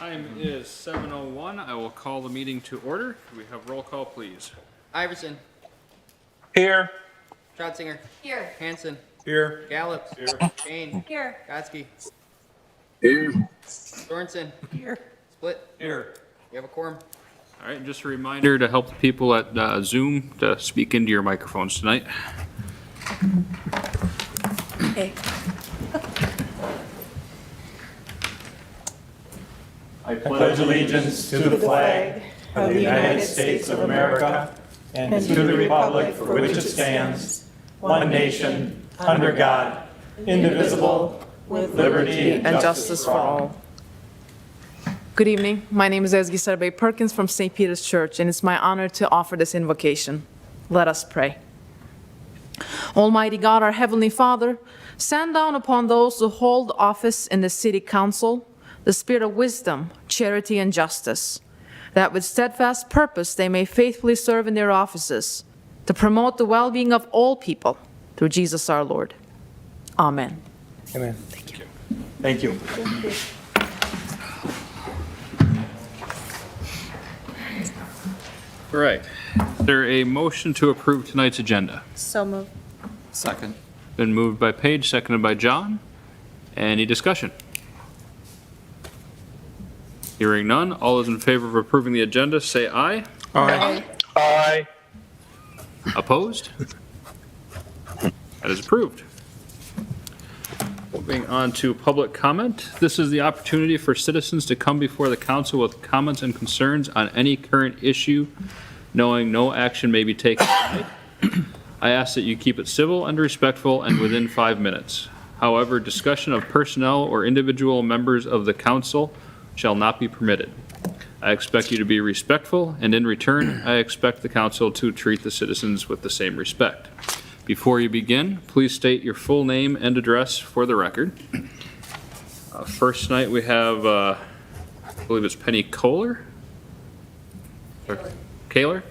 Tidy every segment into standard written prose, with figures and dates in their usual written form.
Time is 7:01. I will call the meeting to order. Can we have roll call, please? Iverson. Here. Trotzinger. Here. Hanson. Here. Gallup. Here. Kane. Here. Gotsky. Here. Sorensen. Here. Split. Here. You have a quorum. All right, just a reminder to help the people at Zoom to speak into your microphones tonight. Okay. I pledge allegiance to the flag of the United States of America and to the republic for which it stands, one nation, under God, indivisible, with liberty and justice for all. Good evening. My name is Ezgi Sarbay Perkins from St. Peter's Church, and it's my honor to offer this invocation. Let us pray. Almighty God, our Heavenly Father, send down upon those who hold office in the City Council the spirit of wisdom, charity, and justice, that with steadfast purpose they may faithfully serve in their offices to promote the well-being of all people through Jesus our Lord. Amen. Amen. Thank you. Thank you. All right. Is there a motion to approve tonight's agenda? So moved. Second. Been moved by Paige, seconded by John. Any discussion? Hearing none, all those in favor of approving the agenda, say aye. Aye. Aye. Opposed? That is approved. Moving on to public comment. This is the opportunity for citizens to come before the council with comments and concerns on any current issue, knowing no action may be taken tonight. I ask that you keep it civil and respectful and within 5 minutes. However, discussion of personnel or individual members of the council shall not be permitted. I expect you to be respectful, and in return, I expect the council to treat the citizens with the same respect. Before you begin, please state your full name and address for the record. First tonight, we have, I believe it's Penny Kohler? Kaler?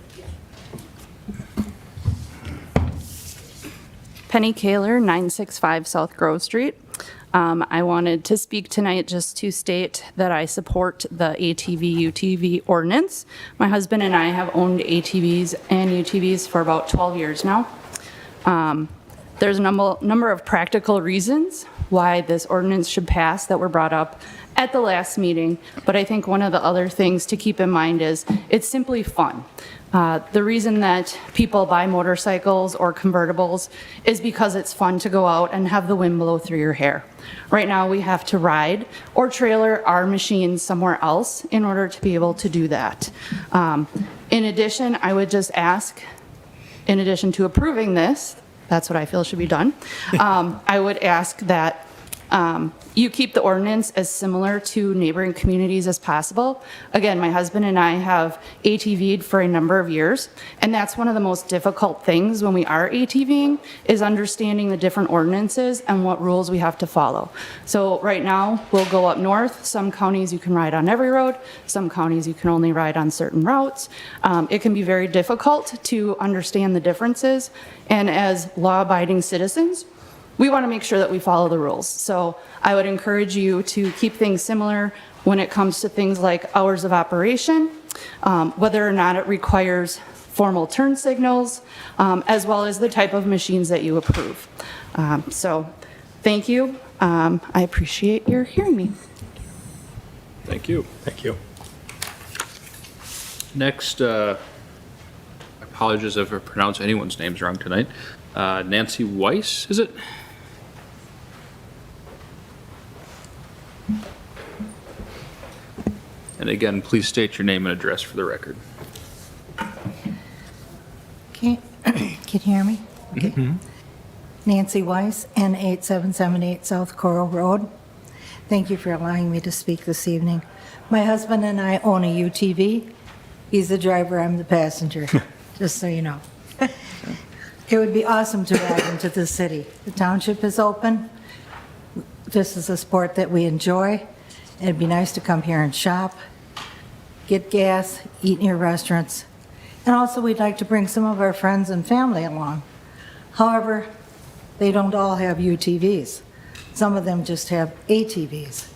Penny Kaler, 965 South Grove Street. I wanted to speak tonight just to state that I support the ATV-UTV ordinance. My husband and I have owned ATVs and UTVs for about 12 years now. There's a number of practical reasons why this ordinance should pass that were brought up at the last meeting, but I think one of the other things to keep in mind is it's simply fun. The reason that people buy motorcycles or convertibles is because it's fun to go out and have the wind blow through your hair. Right now, we have to ride or trailer our machines somewhere else in order to be able to do that. In addition, I would just ask, in addition to approving this, that's what I feel should be done, I would ask that you keep the ordinance as similar to neighboring communities as possible. Again, my husband and I have ATV'd for a number of years, and that's one of the most difficult things when we are ATVing is understanding the different ordinances and what rules we have to follow. So right now, we'll go up north. Some counties you can ride on every road. Some counties you can only ride on certain routes. It can be very difficult to understand the differences, and as law-abiding citizens, we want to make sure that we follow the rules. So I would encourage you to keep things similar when it comes to things like hours of operation, whether or not it requires formal turn signals, as well as the type of machines that you approve. So thank you. I appreciate your hearing me. Thank you. Thank you. Next, I apologize if I pronounce anyone's names wrong tonight. Nancy Weiss, is it? And again, please state your name and address for the record. Can you hear me? Okay. Nancy Weiss, N8778 South Coral Road. Thank you for allowing me to speak this evening. My husband and I own a UTV. He's the driver, I'm the passenger, just so you know. It would be awesome to ride into the city. The township is open. This is a sport that we enjoy. It'd be nice to come here and shop, get gas, eat near restaurants, and also we'd like to bring some of our friends and family along. However, they don't all have UTVs. Some of them just have ATVs.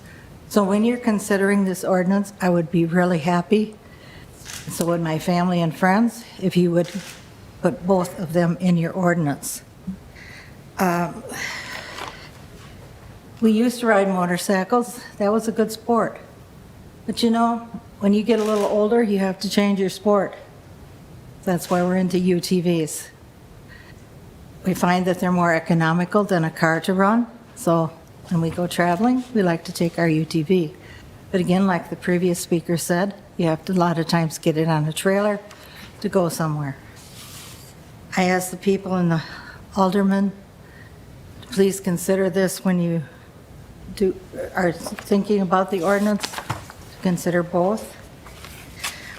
So when you're considering this ordinance, I would be really happy, so would my family and friends, if you would put both of them in your ordinance. We used to ride motorcycles. That was a good sport. But you know, when you get a little older, you have to change your sport. That's why we're into UTVs. We find that they're more economical than a car to run, so when we go traveling, we like to take our UTV. But again, like the previous speaker said, you have to a lot of times get it on a trailer to go somewhere. I ask the people and the aldermen to please consider this when you are thinking about the ordinance, to consider both.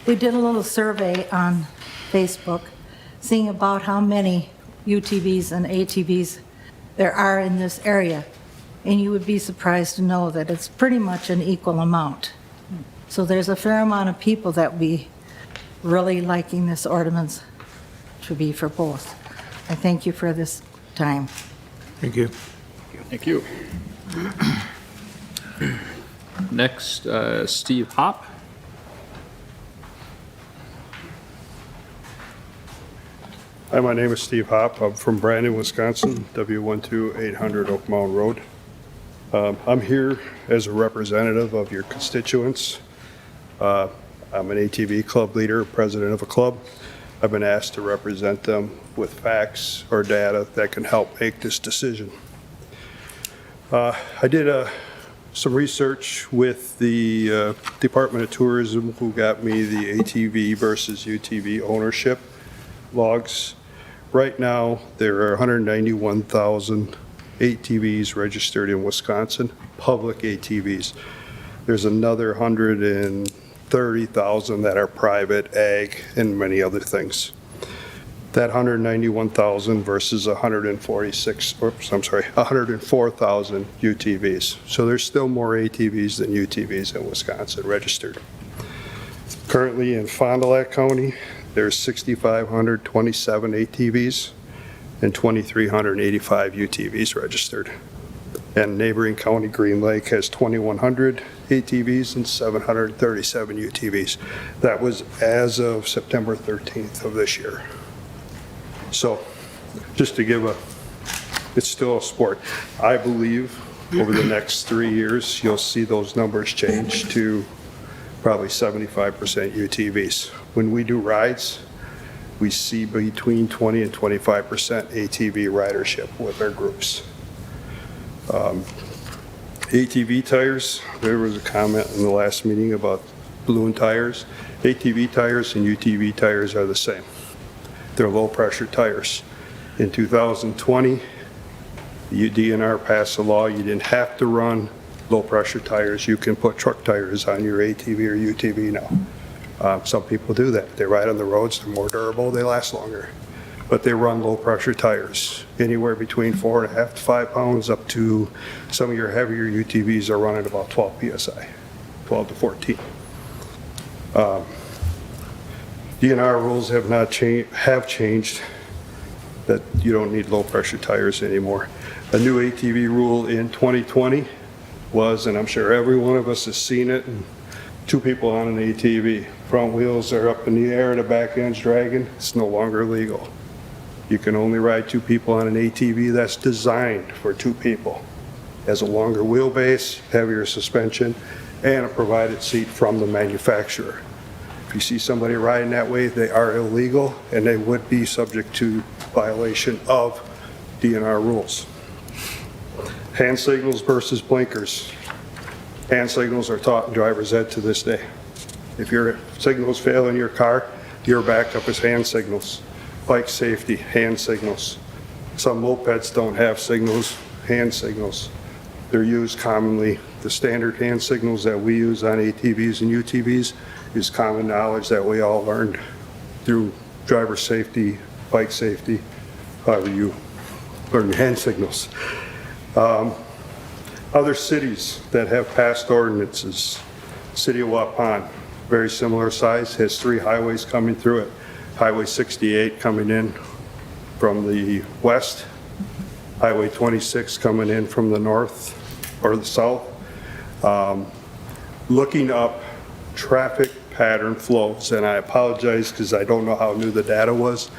We did a little survey on Facebook, seeing about how many UTVs and ATVs there are in this area, and you would be surprised to know that it's pretty much an equal amount. So there's a fair amount of people that would be really liking this ordinance to be for both. I thank you for this time. Thank you. Thank you. Next, Steve Hopp. Hi, my name is Steve Hopp. I'm from Brandon, Wisconsin, W12800 Oak Mountain Road. I'm here as a representative of your constituents. I'm an ATV club leader, president of a club. I've been asked to represent them with facts or data that can help make this decision. I did some research with the Department of Tourism, who got me the ATV versus UTV ownership logs. Right now, there are 191,000 ATVs registered in Wisconsin, public ATVs. There's another 130,000 that are private, ag, and many other things. That 191,000 versus 104,000 UTVs. So there's still more ATVs than UTVs in Wisconsin registered. Currently in Fond du Lac County, there's 6,527 ATVs and 2,385 UTVs registered. And neighboring county, Green Lake, has 2,100 ATVs and 737 UTVs. That was as of September 13th of this year. So just to give it's still a sport. I believe over the next 3 years, you'll see those numbers change to probably 75% UTVs. When we do rides, we see between 20 and 25% ATV ridership with our groups. ATV tires, there was a comment in the last meeting about balloon tires. ATV tires and UTV tires are the same. They're low pressure tires. In 2020, the DNR passed a law, you didn't have to run low pressure tires. You can put truck tires on your ATV or UTV now. Some people do that. They ride on the roads, they're more durable, they last longer. But they run low pressure tires, anywhere between 4.5 to 5 pounds up to some of your heavier UTVs are running about 12 PSI, 12 to 14. DNR rules have changed that you don't need low pressure tires anymore. A new ATV rule in 2020 was, and I'm sure every one of us has seen it, 2 people on an ATV. Front wheels are up in the air, the back end's dragging. It's no longer legal. You can only ride 2 people on an ATV that's designed for 2 people. It has a longer wheelbase, heavier suspension, and a provided seat from the manufacturer. If you see somebody riding that way, they are illegal and they would be subject to violation of DNR rules. Hand signals versus blinkers. Hand signals are taught in driver's ed to this day. If your signals fail in your car, your backup is hand signals. Bike safety, hand signals. Some mopeds don't have signals, hand signals. They're used commonly. The standard hand signals that we use on ATVs and UTVs is common knowledge that we all learned through driver safety, bike safety, however you learn your hand signals. Other cities that have passed ordinances, City of Waupun, very similar size, has 3 highways coming through it. Highway 68 coming in from the west, Highway 26 coming in from the north or the south. looking up traffic pattern flows, and I apologize because I don't know how new the data was.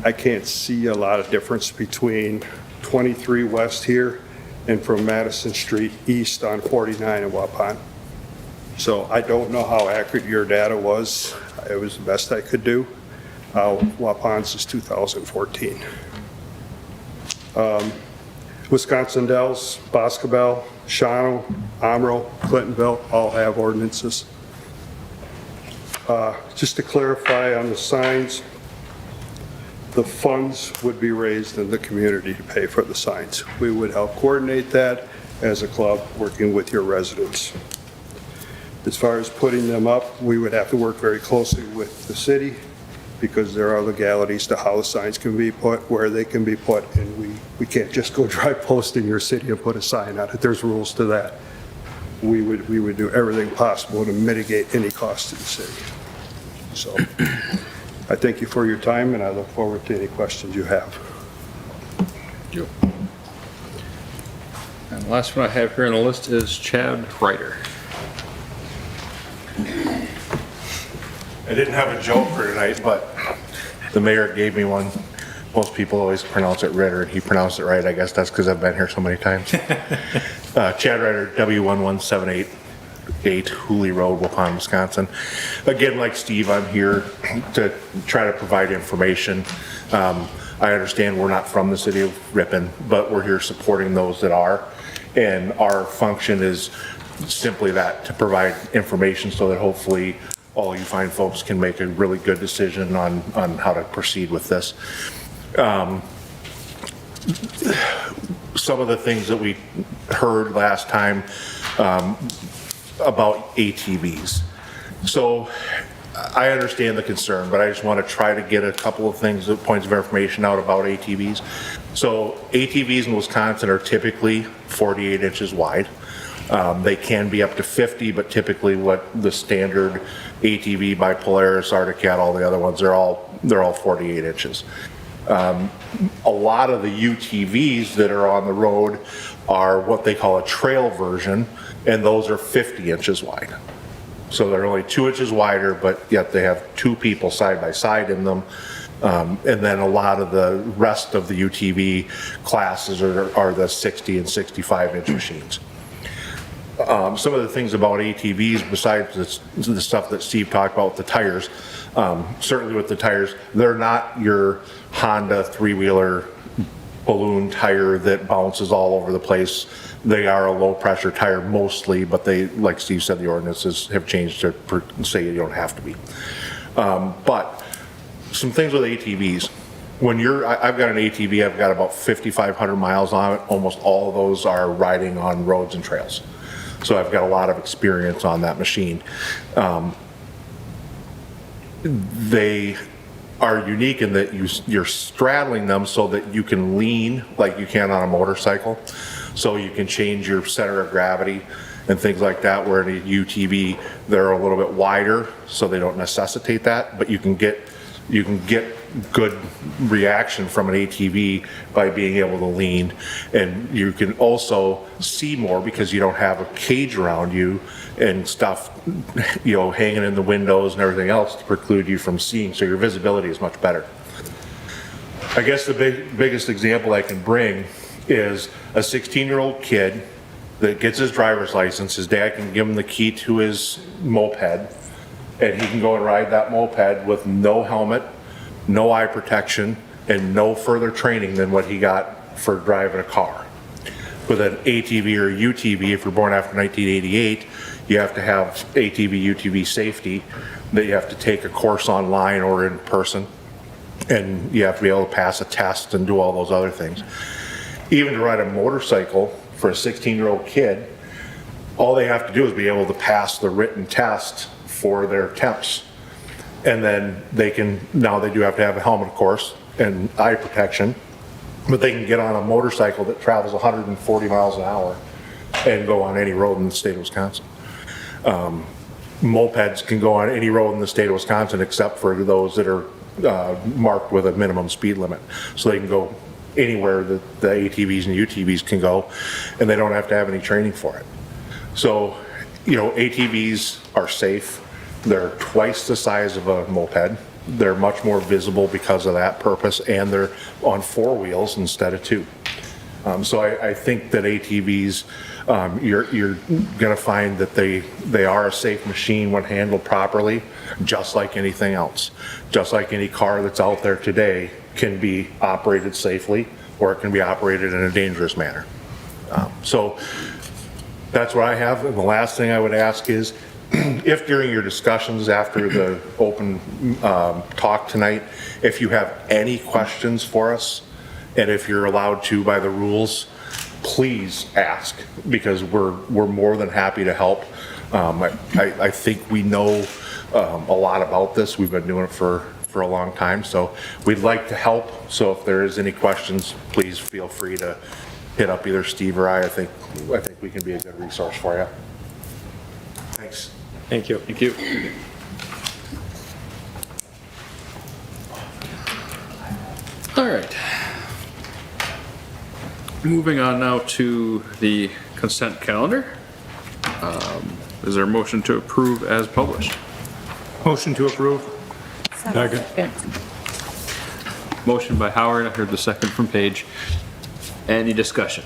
I can't see a lot of difference between 23 west here and from Madison Street east on 49 in Waupun. So I don't know how accurate your data was. It was the best I could do. Waupun's is 2014. Wisconsin Dells, Boscobel, Shawano, Omro, Clintonville all have ordinances. Just to clarify on the signs, the funds would be raised in the community to pay for the signs. We would help coordinate that as a club, working with your residents. As far as putting them up, we would have to work very closely with the city because there are legalities to how the signs can be put, where they can be put, and we can't just go drive post in your city and put a sign on it. There's rules to that. We would do everything possible to mitigate any cost to the city. So I thank you for your time, and I look forward to any questions you have. And the last one I have here on the list is Chad Ryder. I didn't have a joke for tonight, but the mayor gave me one. Most people always pronounce it Ritter, and he pronounced it right. I guess that's because I've been here so many times. Chad Ryder, W11788 Hooley Road, Waupun, Wisconsin. Again, like Steve, I'm here to try to provide information. I understand we're not from the city of Ripon, but we're here supporting those that are. And our function is simply that, to provide information so that hopefully all you fine folks can make a really good decision on how to proceed with this. Some of the things that we heard last time about ATVs. So I understand the concern, but I just want to try to get a couple of things, points of information out about ATVs. So ATVs in Wisconsin are typically 48 inches wide. They can be up to 50, but typically what the standard ATV by Polaris, Arctic Cat, all the other ones, they're all 48 inches. A lot of the UTVs that are on the road are what they call a trail version, and those are 50 inches wide. So they're only 2 inches wider, but yet they have two people side by side in them. And then a lot of the rest of the UTV classes are the 60 and 65 inch machines. Some of the things about ATVs, besides the stuff that Steve talked about with the tires, certainly with the tires, they're not your Honda three-wheeler balloon tire that bounces all over the place. They are a low-pressure tire mostly, but they, like Steve said, the ordinances have changed to say you don't have to be. But some things with ATVs. When I've got an ATV, I've got about 5,500 miles on it. Almost all of those are riding on roads and trails. So I've got a lot of experience on that machine. They are unique in that you're straddling them so that you can lean like you can on a motorcycle. So you can change your center of gravity and things like that, where in a UTV, they're a little bit wider, so they don't necessitate that, but you can get good reaction from an ATV by being able to lean, and you can also see more because you don't have a cage around you and stuff, hanging in the windows and everything else to preclude you from seeing, so your visibility is much better. I guess the biggest example I can bring is a 16-year-old kid that gets his driver's license. His dad can give him the key to his moped, and he can go and ride that moped with no helmet, no eye protection, and no further training than what he got for driving a car. With an ATV or UTV, if you're born after 1988, you have to have ATV, UTV safety, that you have to take a course online or in person, and you have to be able to pass a test and do all those other things. Even to ride a motorcycle for a 16-year-old kid, all they have to do is be able to pass the written test for their temps. And then now they do have to have a helmet, of course, and eye protection, but they can get on a motorcycle that travels 140 miles an hour and go on any road in the state of Wisconsin. Mopeds can go on any road in the state of Wisconsin except for those that are marked with a minimum speed limit. So they can go anywhere that the ATVs and UTVs can go, and they don't have to have any training for it. So, ATVs are safe. They're twice the size of a moped. They're much more visible because of that purpose, and they're on 4 wheels instead of 2. So I think that ATVs, you're going to find that they are a safe machine when handled properly, just like anything else. Just like any car that's out there today can be operated safely, or it can be operated in a dangerous manner. So that's what I have. And the last thing I would ask is, if during your discussions after the open talk tonight, if you have any questions for us, and if you're allowed to by the rules, please ask, because we're more than happy to help. I think we know a lot about this. We've been doing it for a long time, so we'd like to help. So if there is any questions, please feel free to hit up either Steve or I. I think we can be a good resource for you. Thanks. Thank you. Thank you. All right. Moving on now to the consent calendar. Is there a motion to approve as published? Motion to approve. Second. Motion by Howard, I heard the second from Page. Any discussion?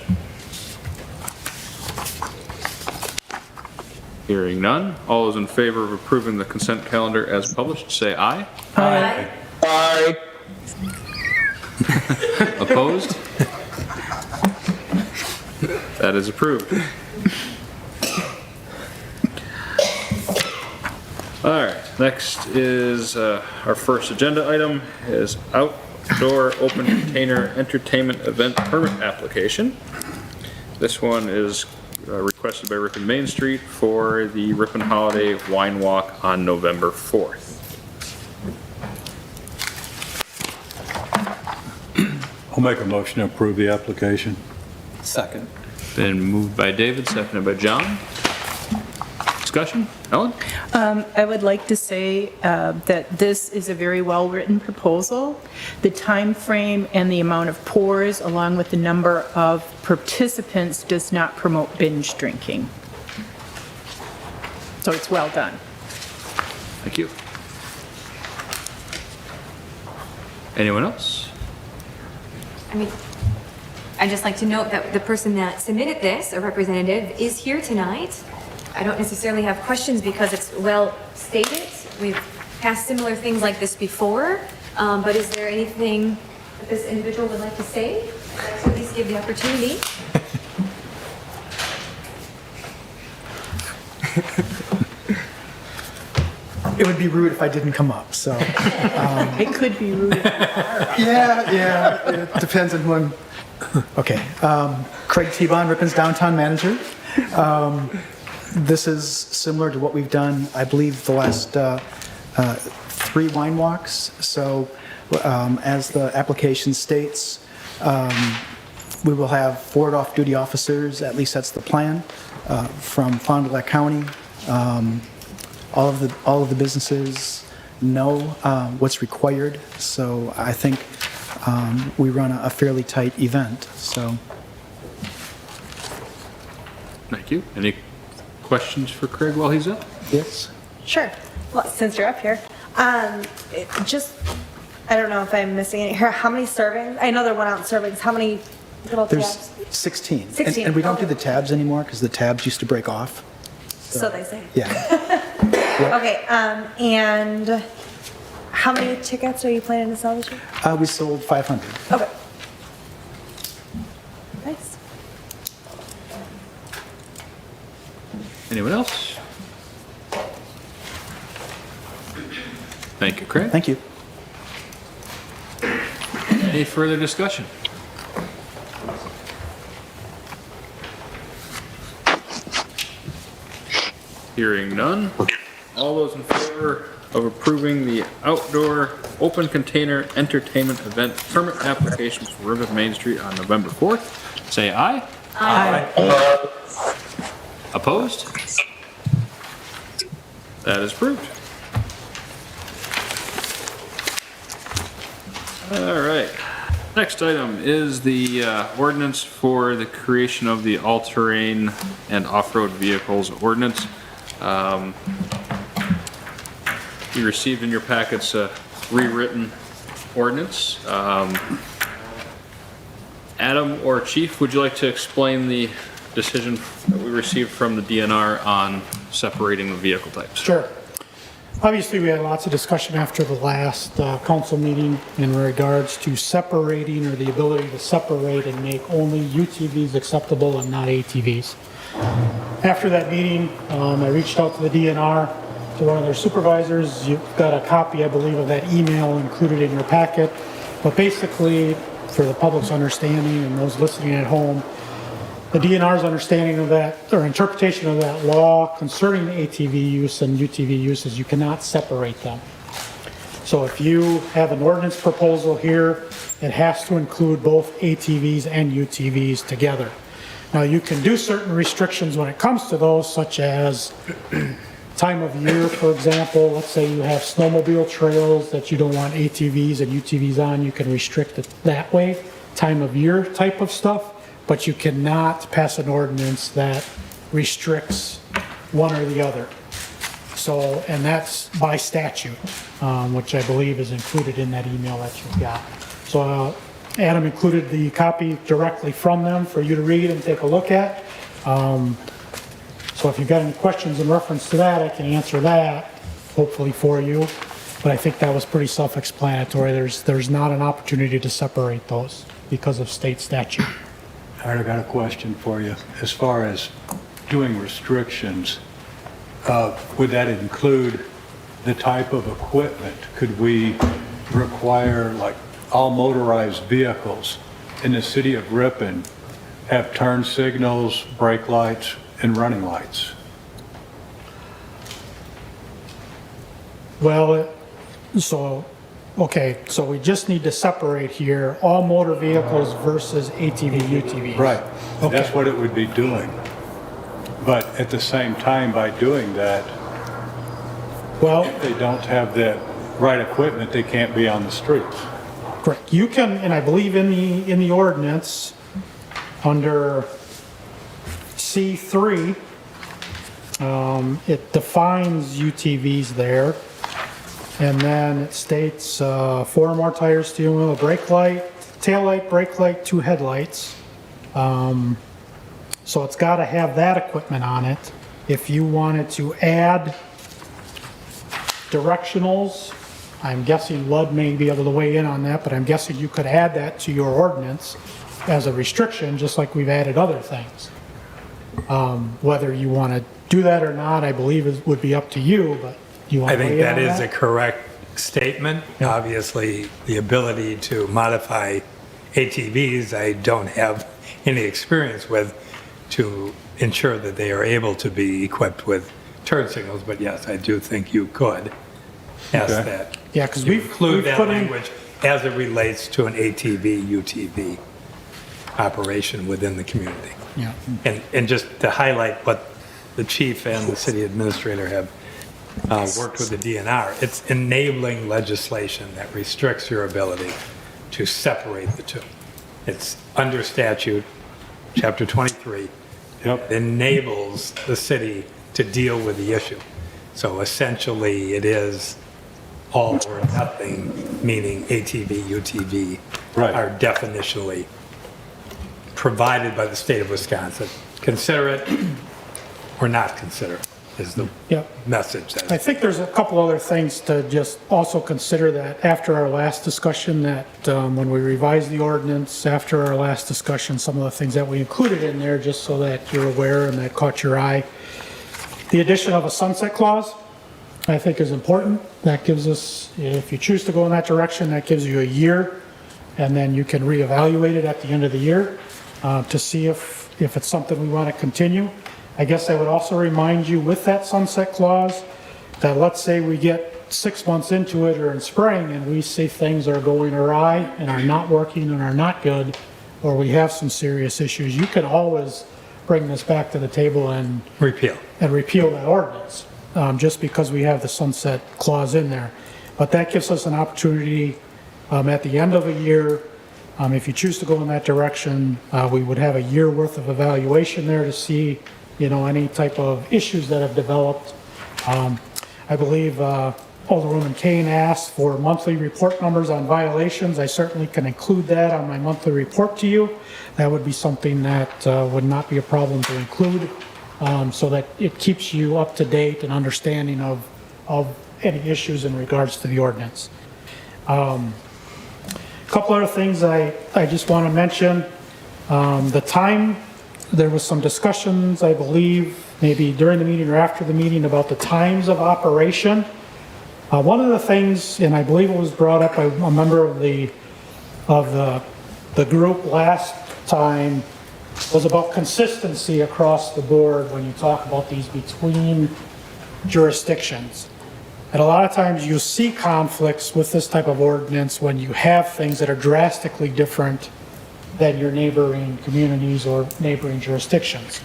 Hearing none. All those in favor of approving the consent calendar as published, say aye. Aye. Bye. Opposed? That is approved. All right, next is our first agenda item is outdoor open container entertainment event permit application. This one is requested by Ripon Main Street for the Ripon Holiday Wine Walk on November 4th. I'll make a motion to approve the application. Second. Been moved by David, seconded by John. Discussion? Ellen? I would like to say that this is a very well-written proposal. The time frame and the amount of pours, along with the number of participants, does not promote binge drinking. So it's well done. Thank you. Anyone else? I'd just like to note that the person that submitted this, a representative, is here tonight. I don't necessarily have questions because it's well stated. We've passed similar things like this before, but is there anything that this individual would like to say? I'd like to at least give the opportunity. It would be rude if I didn't come up, so. It could be rude. Yeah, it depends on when. Okay, Craig T-Bond, Ripon's downtown manager. This is similar to what we've done, I believe, the last 3 wine walks. So as the application states, we will have 4 off-duty officers, at least that's the plan, from Fond du Lac County. All of the businesses know what's required, so I think we run a fairly tight event, so. Thank you. Any questions for Craig while he's up? Yes? Sure. Well, since you're up here, I don't know if I'm missing any here. How many servings? I know they're 1 ounce servings. How many little There's tabs? 16. 16, And we don't do okay. the tabs anymore because the tabs used to break off. So they say. Yeah. Okay, and how many tickets are you planning to sell this year? We sold 500. Okay. Nice. Anyone else? Thank you, Craig. Thank you. Any further discussion? Hearing none. All those in favor of approving the outdoor open container entertainment event permit application for Ripon Main Street on November 4th, say aye. Aye. Opposed? That is approved. All right. Next item is the ordinance for the creation of the all-terrain and off-road vehicles ordinance. You received in your packets a rewritten ordinance. Adam or Chief, would you like to explain the decision that we received from the DNR on separating the vehicle types? Sure. Obviously, we had lots of discussion after the last council meeting in regards to separating or the ability to separate and make only UTVs acceptable and not ATVs. After that meeting, I reached out to the DNR, to one of their supervisors. You've got a copy, I believe, of that email included in your packet. But basically, for the public's understanding and those listening at home, the DNR's understanding of that, or interpretation of that law concerning ATV use and UTV use is you cannot separate them. So if you have an ordinance proposal here, it has to include both ATVs and UTVs together. Now, you can do certain restrictions when it comes to those, such as time of year, for example. Let's say you have snowmobile trails that you don't want ATVs and UTVs on, you can restrict it that way, time of year type of stuff. But you cannot pass an ordinance that restricts one or the other. So, and that's by statute, which I believe is included in that email that you've got. So Adam included the copy directly from them for you to read and take a look at. So if you've got any questions in reference to that, I can answer that, hopefully for you. But I think that was pretty self-explanatory. There's not an opportunity to separate those because of state statute. I got a question for you. As far as doing restrictions, would that include the type of equipment? Could we require, like, all motorized vehicles in the city of Ripon have turn signals, brake lights, and running lights? Well, okay, so we just need to separate here all motor vehicles versus ATV, UTVs. Right. Okay. That's what it would be doing. But at the same time, by doing that, well, if they don't have the right equipment, they can't be on the streets. Correct. You can, and I believe in the ordinance, under C3, it defines UTVs there. And then it states 4 or more tires, steering wheel, a brake light, tail light, brake light, 2 headlights. So it's got to have that equipment on it. If you wanted to add directionals, I'm guessing Lud may be able to weigh in on that, but I'm guessing you could add that to your ordinance as a restriction, just like we've added other things. Whether you want to do that or not, I believe would be up to you, but you want I to weigh think in that on is a correct statement. Yeah. Obviously, the ability to modify ATVs, I don't have any experience with to ensure that they are able to be equipped with turn signals, but yes, I do think you could ask Okay. that. Yeah, because You we've include that put in, language as it relates to an ATV, UTV operation within the community. yeah, And just to highlight what the chief and the city administrator have worked with the DNR, it's enabling legislation that restricts your ability to separate the two. It's under statute, chapter 23. Yep. It enables the city to deal with the issue. So essentially, it is all or nothing, meaning ATV, UTV Right. are definitionally provided by the state of Wisconsin. Consider it or not consider it is the yeah. message. I think there's a couple other things to just also consider that after our last discussion, that when we revised the ordinance, after our last discussion, some of the things that we included in there, just so that you're aware and that caught your eye. The addition of a sunset clause, I think, is important. That gives us, if you choose to go in that direction, that gives you a year, and then you can reevaluate it at the end of the year to see if it's something we want to continue. I guess I would also remind you with that sunset clause that let's say we get 6 months into it or in spring and we see things are going awry and are not working and are not good, or we have some serious issues, you can always bring this back to the table and Repeal. that ordinance, just because we have the sunset clause in there. But that gives us an opportunity at the end of a year If you choose to go in that direction, we would have a year worth of evaluation there to see, any type of issues that have developed. I believe Alderwoman Kane asked for monthly report numbers on violations. I certainly can include that on my monthly report to you. That would be something that would not be a problem to include, so that it keeps you up to date and understanding of any issues in regards to the ordinance. A couple other things I just want to mention. The time, there was some discussions, I believe, maybe during the meeting or after the meeting about the times of operation. One of the things, and I believe it was brought up by a member of the group last time, was about consistency across the board when you talk about these between jurisdictions. And a lot of times you see conflicts with this type of ordinance when you have things that are drastically different than your neighboring communities or neighboring jurisdictions.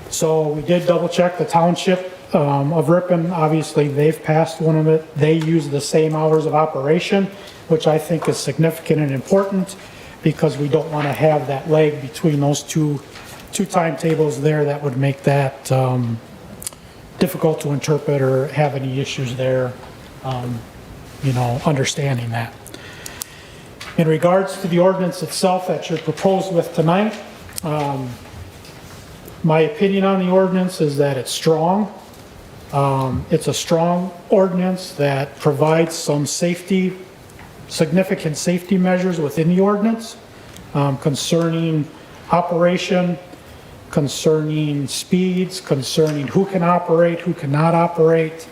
So we did double check the township of Ripon. Obviously, they've passed one of it. They use the same hours of operation, which I think is significant and important because we don't want to have that lag between those two timetables there. That would make that difficult to interpret or have any issues there, understanding that. In regards to the ordinance itself that you're proposed with tonight, my opinion on the ordinance is that it's strong. It's a strong ordinance that provides some significant safety measures within the ordinance concerning operation, concerning speeds, concerning who can operate, who cannot operate.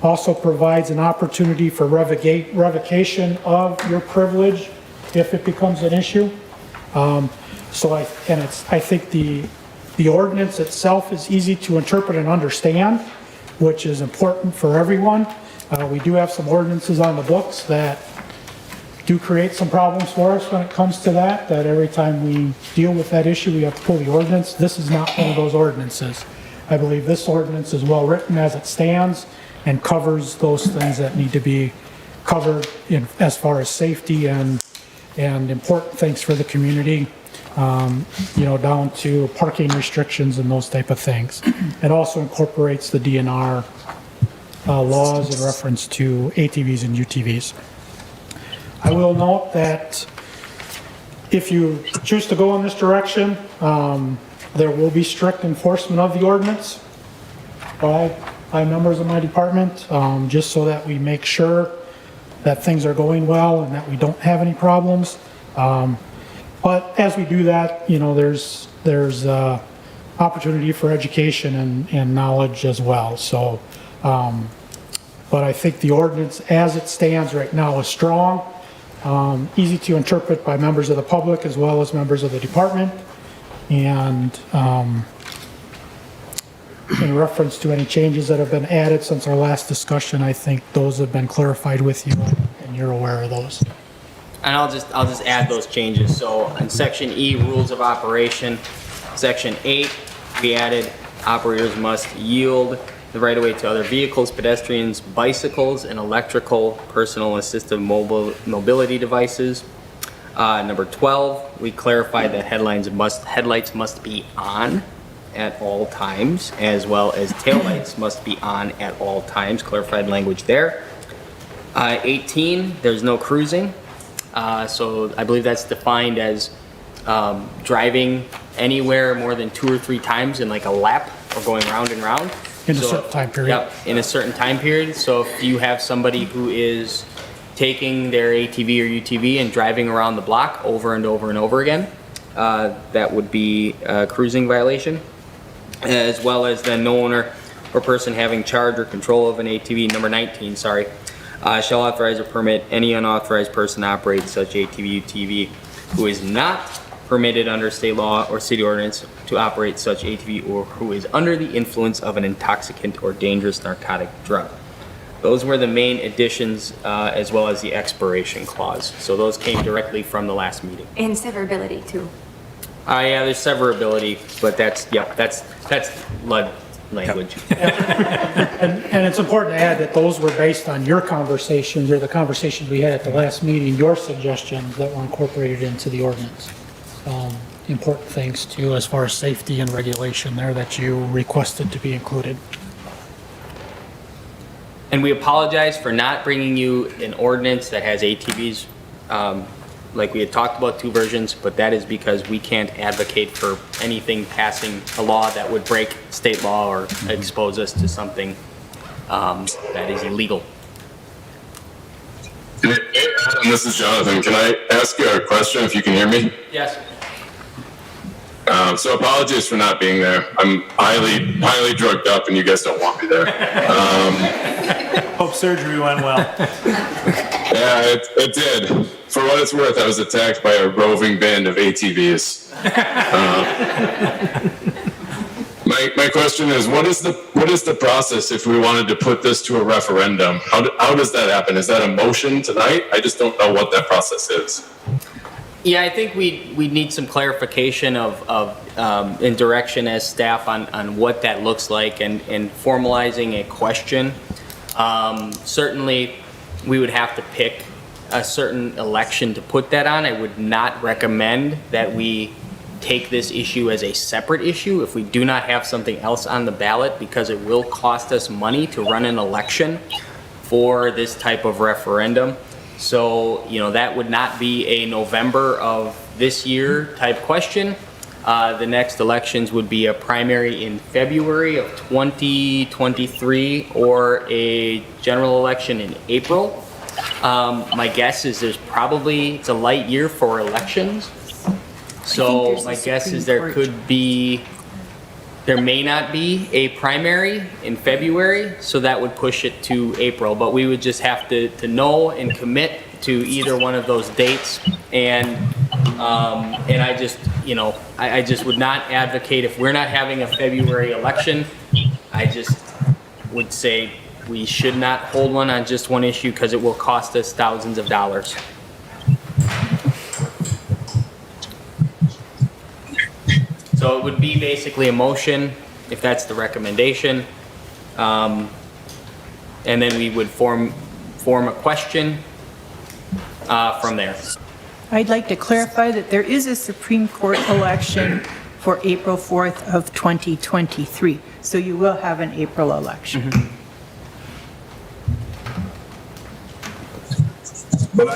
Also provides an opportunity for revocation of your privilege if it becomes an issue. I think the ordinance itself is easy to interpret and understand, which is important for everyone. We do have some ordinances on the books that do create some problems for us when it comes to that every time we deal with that issue, we have to pull the ordinance. This is not one of those ordinances. I believe this ordinance is well written as it stands and covers those things that need to be covered as far as safety and important things for the community, down to parking restrictions and those type of things. It also incorporates the DNR laws in reference to ATVs and UTVs. I will note that if you choose to go in this direction, there will be strict enforcement of the ordinance by members of my department, just so that we make sure that things are going well and that we don't have any problems. But as we do that, there's opportunity for education and knowledge as well. So, but I think the ordinance as it stands right now is strong. Easy to interpret by members of the public as well as members of the department. And in reference to any changes that have been added since our last discussion, I think those have been clarified with you and you're aware of those. And I'll just add those changes. So in section E, rules of operation, section 8, we added operators must yield the right-of-way to other vehicles, pedestrians, bicycles, and electrical personal assistive mobility devices. Number 12, we clarified that headlights must be on at all times, as well as taillights must be on at all times. Clarified language there. 18, there's no cruising. So I believe that's defined as driving anywhere more than 2 or 3 times in like a lap or going round and round. In a certain time period. Yep, in a certain time period. So if you have somebody who is taking their ATV or UTV and driving around the block over and over and over again, that would be a cruising violation. As well as the no owner or person having charge or control of an ATV, number 19, sorry, shall authorize or permit any unauthorized person to operate such ATV, UTV who is not permitted under state law or city ordinance to operate such ATV or who is under the influence of an intoxicant or dangerous narcotic drug. Those were the main additions, as well as the expiration clause. So those came directly from the last meeting. And severability too. Yeah, there's severability, but that's language. And it's important to add that those were based on your conversations, or the conversations we had at the last meeting, your suggestions that were incorporated into the ordinance. Important things too, as far as safety and regulation there that you requested to be included. And we apologize for not bringing you an ordinance that has ATVs. Like we had talked about 2 versions, but that is because we can't advocate for anything passing a law that would break state law or expose us to something that is illegal. Hey, Adam, this is Jonathan. Can I ask you a question if you can hear me? Yes. So apologies for not being there. I'm highly drugged up and you guys don't want me there. Hope surgery went well. Yeah, it did. For what it's worth, I was attacked by a roving band of ATVs. My question is, what is the process if we wanted to put this to a referendum? How does that happen? Is that a motion tonight? I just don't know what that process is. Yeah, I think we need some clarification in direction as staff on what that looks like and formalizing a question. Certainly, we would have to pick a certain election to put that on. I would not recommend that we take this issue as a separate issue if we do not have something else on the ballot, because it will cost us money to run an election for this type of referendum. So, that would not be a November of this year type question. The next elections would be a primary in February of 2023 or a general election in April. My guess is it's a light year for elections. So my guess is there may not be a primary in February, so that would push it to April. But we would just have to know and commit to either one of those dates. And I just would not advocate, if we're not having a February election, I just would say we should not hold one on just one issue, because it will cost us thousands of dollars. So it would be basically a motion, if that's the recommendation. And then we would form a question from there. I'd like to clarify that there is a Supreme Court election for April 4th of 2023. So you will have an April election. Mm-hmm. But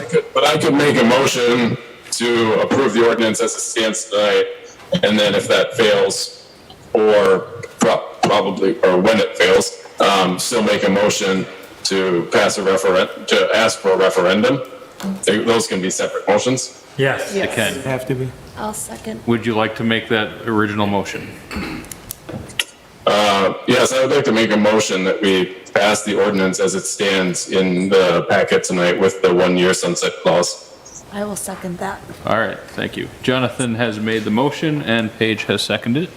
I could make a motion to approve the ordinance as it stands tonight, and then if that fails, or probably, or when it fails, still make a motion to pass to ask for a referendum. Those can be separate motions. Yes, They can. Have to be. I'll second. Would you like to make that original motion? Yes, I would like to make a motion that we pass the ordinance as it stands in the packet tonight with the 1-year sunset clause. I will second that. All right, thank you. Jonathan has made the motion and Paige has seconded it.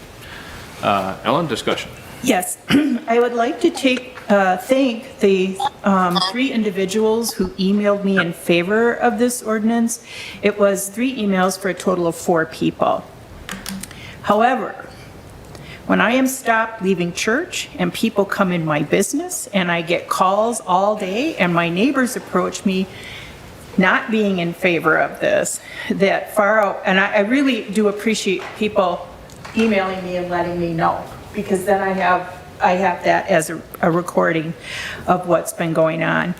Ellen, discussion. Yes, I would like to thank the 3 individuals who emailed me in favor of this ordinance. It was 3 emails for a total of 4 people. However, when I am stopped leaving church and people come in my business and I get calls all day and my neighbors approach me not being in favor of this, that far out, and I really do appreciate people emailing me and letting me know, because then I have that as a recording of what's been going on.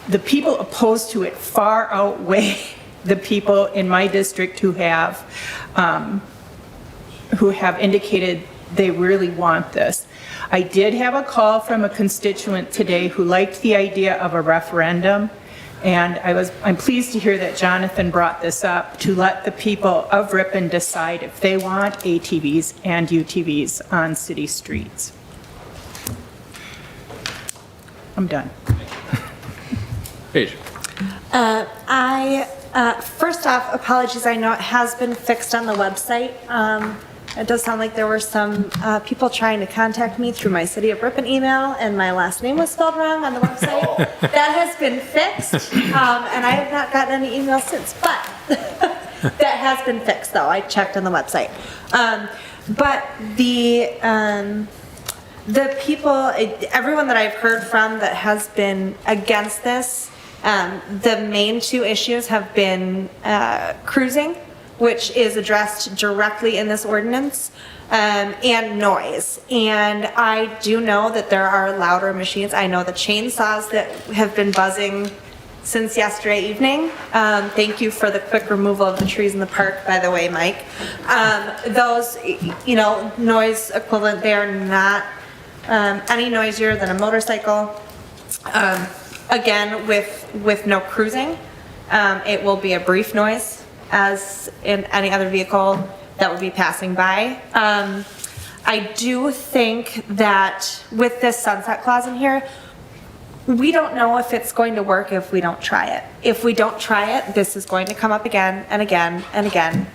The people opposed to it far outweigh the people in my district who have indicated they really want this. I did have a call from a constituent today who liked the idea of a referendum, and I'm pleased to hear that Jonathan brought this up to let the people of Ripon decide if they want ATVs and UTVs on city streets. I'm done. Paige. First off, apologies, I know it has been fixed on the website. It does sound like there were some people trying to contact me through my City of Ripon email, and my last name was spelled wrong on the website. That has been fixed, and I have not gotten any emails since, but that has been fixed, though. I checked on the website. But the The people, everyone that I've heard from that has been against this, the main two issues have been cruising, which is addressed directly in this ordinance, and noise. And I do know that there are louder machines. I know the chainsaws that have been buzzing since yesterday evening. Thank you for the quick removal of the trees in the park, by the way, Mike. Those, noise equivalent, they are not any noisier than a motorcycle. Again, with no cruising, it will be a brief noise as in any other vehicle that would be passing by. I do think that with this sunset clause in here, we don't know if it's going to work if we don't try it. If we don't try it, this is going to come up again and again and again.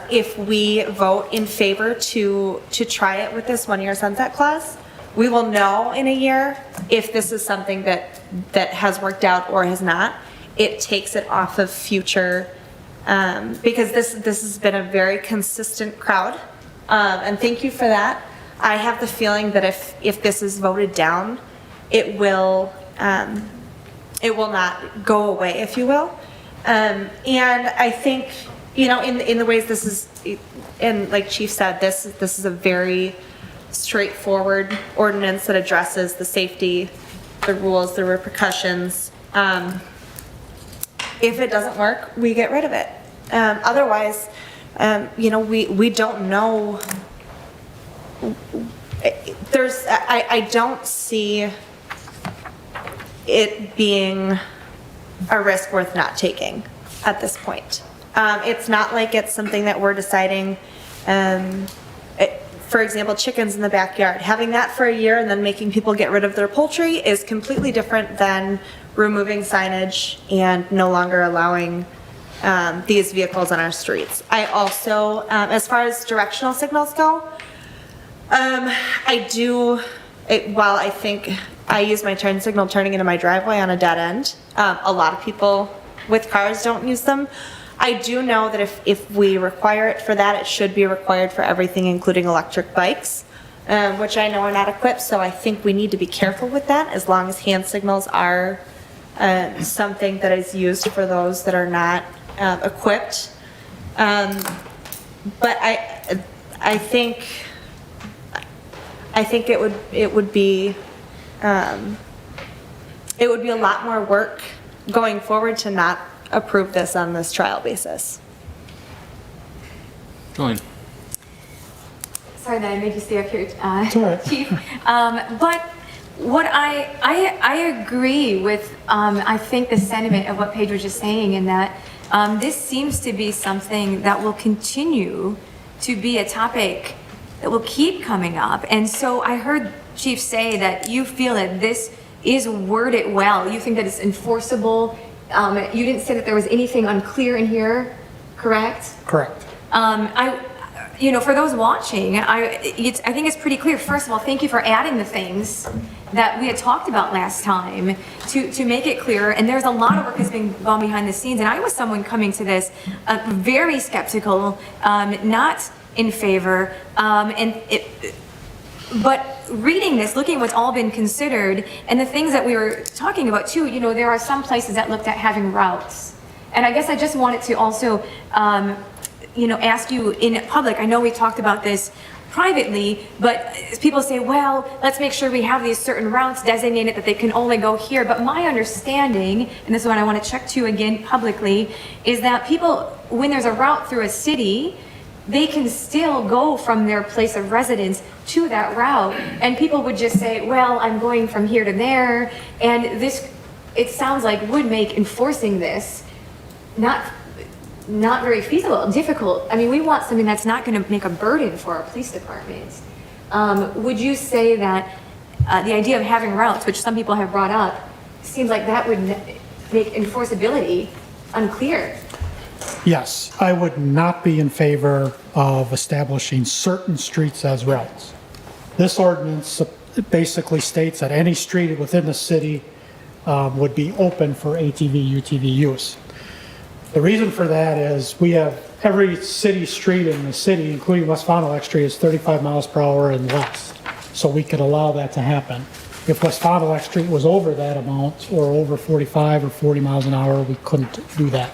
If we vote in favor to try it with this 1-year sunset clause, we will know in a year if this is something that has worked out or has not. It takes it off of future, because this has been a very consistent crowd, and thank you for that. I have the feeling that if this is voted down, it will not go away, if you will. And I think, in the ways this is, and like Chief said, this is a very straightforward ordinance that addresses the safety, the rules, the repercussions. If it doesn't work, we get rid of it. Otherwise, we don't know. I don't see it being a risk worth not taking at this point. It's not like it's something that we're deciding, for example, chickens in the backyard. Having that for a year and then making people get rid of their poultry is completely different than removing signage and no longer allowing these vehicles on our streets. I also, as far as directional signals go, while I think I use my turn signal turning into my driveway on a dead end, a lot of people with cars don't use them. I do know that if we require it for that, it should be required for everything, including electric bikes, which I know are not equipped, so I think we need to be careful with that, as long as hand signals are something that is used for those that are not equipped. But I think it would be a lot more work going forward to not approve this on this trial basis. Join. Sorry that I made you stay up here, It's all right. Chief. But what I agree with, I think the sentiment of what Paige was just saying, in that this seems to be something that will continue to be a topic that will keep coming up. And so I heard Chief say that you feel that this is worded well. You think that it's enforceable. You didn't say that there was anything unclear in here, correct? Correct. For those watching, I think it's pretty clear. First of all, thank you for adding the things that we had talked about last time to make it clearer. And there's a lot of work that's been gone behind the scenes. And I was someone coming to this very skeptical, not in favor, but reading this, looking at what's all been considered, and the things that we were talking about too, there are some places that looked at having routes. And I guess I just wanted to also, ask you in public, I know we talked about this privately, but people say, well, let's make sure we have these certain routes designated that they can only go here. But my understanding, and this is what I want to check to again publicly, is that people, when there's a route through a city, they can still go from their place of residence to that route, and people would just say, well, I'm going from here to there, and this, it sounds like, would make enforcing this not very feasible, difficult. I mean, we want something that's not going to make a burden for our police departments. Would you say that the idea of having routes, which some people have brought up, seems like that would make enforceability unclear? Yes, I would not be in favor of establishing certain streets as routes. This ordinance basically states that any street within the city would be open for ATV, UTV use. The reason for that is we have every city street in the city, including West Fond du Lac Street, is 35 miles per hour and less. so we could allow that to happen. If West Fond du Lac Street was over that amount, or over 45 or 40 miles an hour, we couldn't do that.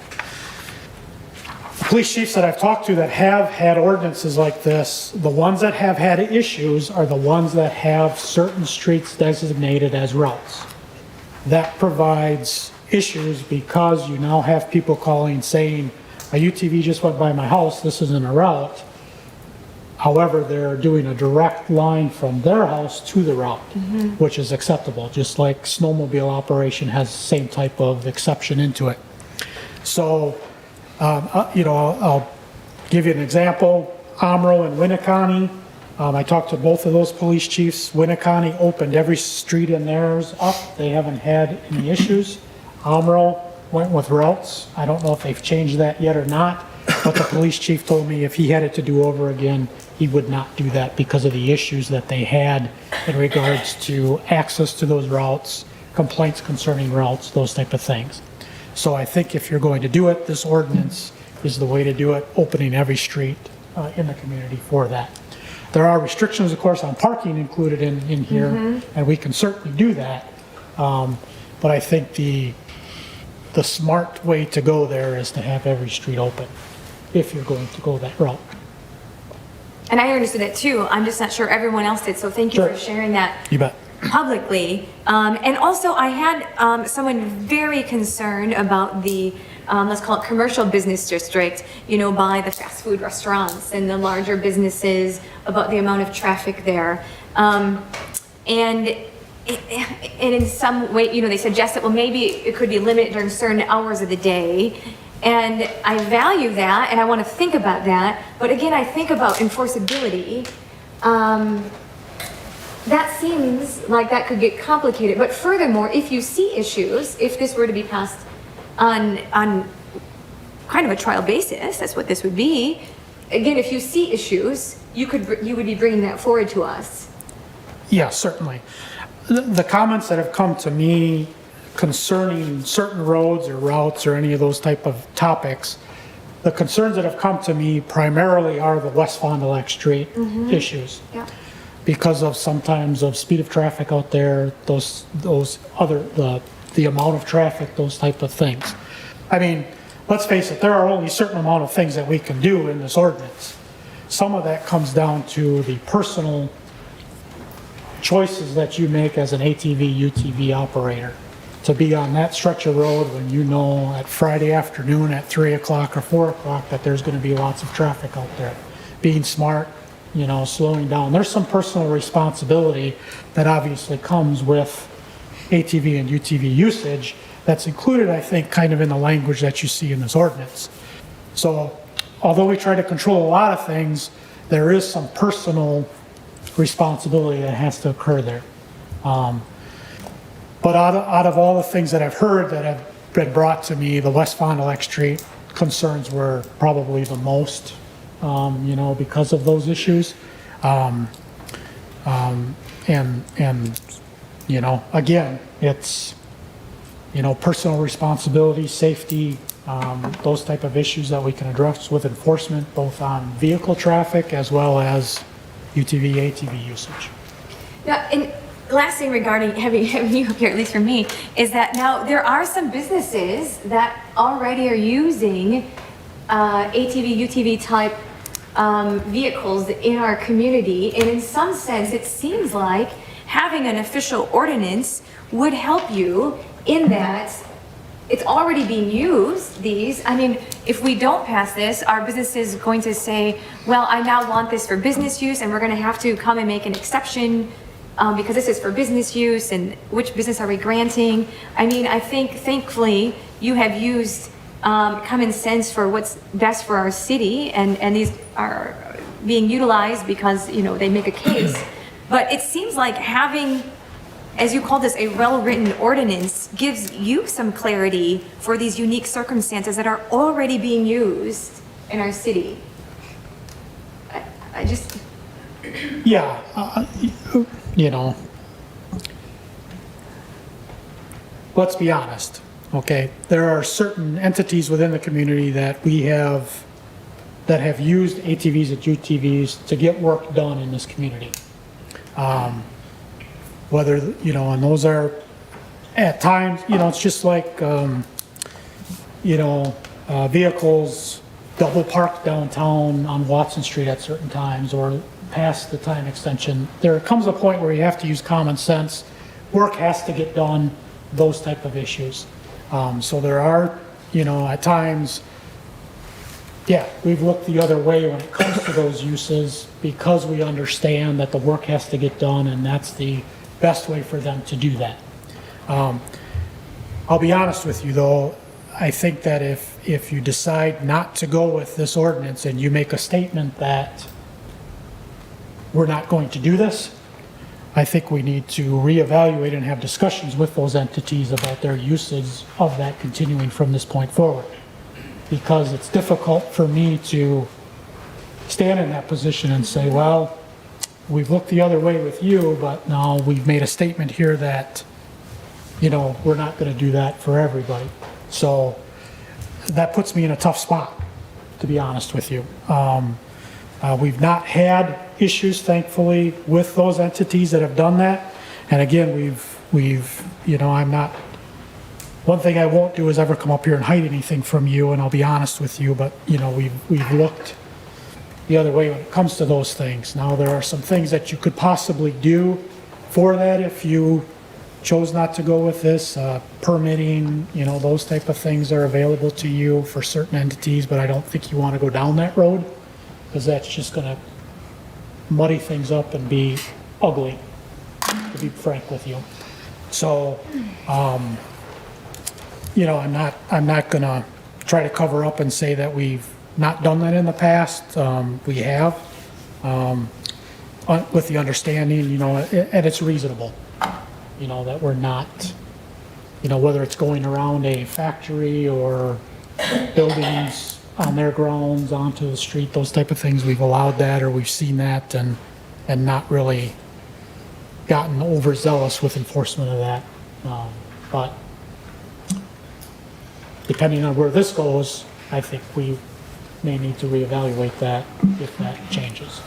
The police chiefs that I've talked to that have had ordinances like this, the ones that have had issues are the ones that have certain streets designated as routes. That provides issues because you now have people calling saying, a UTV just went by my house, this isn't a route. However, they're doing a direct line from their house to the route, which is acceptable, just like snowmobile operation has the same type of exception into it. So, you know, I'll give you an example. Omro and Winneconne, I talked to both of those police chiefs. Winneconne opened every street in theirs up. They haven't had any issues. Omro went with routes. I don't know if they've changed that yet or not, but the police chief told me if he had it to do over again, he would not do that because of the issues that they had in regards to access to those routes, complaints concerning routes, those type of things. So I think if you're going to do it, this ordinance is the way to do it, opening every street in the community for that. There are restrictions, of course, on parking included in here, and we can certainly do that. But I think the smart way to go there is to have every street open, if you're going to go that route. And I understood it too. I'm just not sure everyone else did. So thank you for sharing that. You bet. Publicly. And also I had someone very concerned about the, let's call it commercial business district, you know, by the fast food restaurants and the larger businesses, about the amount of traffic there. And in some way, you know, they suggested, well, maybe it could be limited during certain hours of the day. And I value that, and I want to think about that. But again, I think about enforceability. That seems like that could get complicated. But furthermore, if you see issues, if this were to be passed on kind of a trial basis, that's what this would be. Again, if you see issues, you would be bringing that forward to us. Yeah, certainly. The comments that have come to me concerning certain roads or routes or any of those type of topics, the concerns that have come to me primarily are the West Fond du Lac Street issues. Yeah. Because of sometimes of speed of traffic out there, those other, the amount of traffic, those type of things. I mean, let's face it, there are only a certain amount of things that we can do in this ordinance. Some of that comes down to the personal choices that you make as an ATV, UTV operator. To be on that stretch of road when you know at Friday afternoon at 3 o'clock or 4 o'clock that there's going to be lots of traffic out there. Being smart, you know, slowing down. There's some personal responsibility that obviously comes with ATV and UTV usage that's included, I think, kind of in the language that you see in this ordinance. So although we try to control a lot of things, there is some personal responsibility that has to occur there. But out of all the things that I've heard that have been brought to me, the West Fond du Lac Street concerns were probably the most, you know, because of those issues. And you know, again, it's, you know, personal responsibility, safety, those type of issues that we can address with enforcement, both on vehicle traffic as well as UTV, ATV usage. Now, and last thing regarding having you up here, at least for me, is that now there are some businesses that already are using ATV, UTV type vehicles in our community. And in some sense, it seems like having an official ordinance would help you in that it's already being used, these. I mean, if we don't pass this, our business is going to say, well, I now want this for business use, and we're going to have to come and make an exception because this is for business use, and which business are we granting? I mean, I think, thankfully, you have used common sense for what's best for our city, and these are being utilized because, you know, they make a case. But it seems like having, as you call this, a well-written ordinance gives you some clarity for these unique circumstances that are already being used in our city. I just... Yeah, you know, let's be honest, okay? There are certain entities within the community that we have, that have used ATVs and UTVs to get work done in this community. Whether, and those are, at times, it's just like, vehicles double parked downtown on Watson Street at certain times or past the time extension. There comes a point where you have to use common sense. Work has to get done, those type of issues. So there are, at times, we've looked the other way when it comes to those uses because we understand that the work has to get done and that's the best way for them to do that. I'll be honest with you though, I think that if you decide not to go with this ordinance and you make a statement that we're not going to do this, I think we need to reevaluate and have discussions with those entities about their usage of that continuing from this point forward. Because it's difficult for me to stand in that position and say, well, we've looked the other way with you, but now we've made a statement here that, we're not going to do that for everybody. So that puts me in a tough spot, to be honest with you. We've not had issues, thankfully, with those entities that have done that. And again, I'm not, one thing I won't do is ever come up here and hide anything from you, and I'll be honest with you, but, we've looked the other way when it comes to those things. Now, there are some things that you could possibly do for that if you chose not to go with this. Permitting, those type of things are available to you for certain entities, but I don't think you want to go down that road because that's just going to muddy things up and be ugly, to be frank with you. So, I'm not going to try to cover up and say that we've not done that in the past. We have, with the understanding, and it's reasonable, that we're not, whether it's going around a factory or buildings on their grounds onto the street, those type of things, we've allowed that or we've seen that and not really gotten overzealous with enforcement of that. But depending on where this goes, I think we may need to reevaluate that if that changes.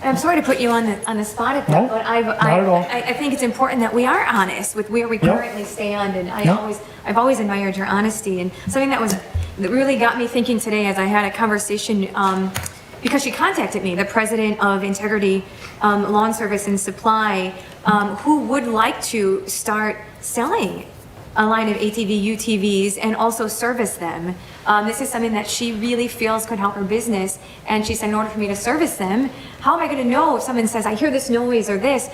I'm sorry to put you on the spot at that, No, but not at all. I think it's important that we are honest with where we currently stand, and I've always admired your honesty, and something that really got me thinking today as I had a conversation, because she contacted me, the president of Integrity Lawn Service and Supply, who would like to start selling a line of ATV UTVs and also service them. This is something that she really feels could help her business, and she said in order for me to service them, how am I going to know if someone says I hear this noise or this?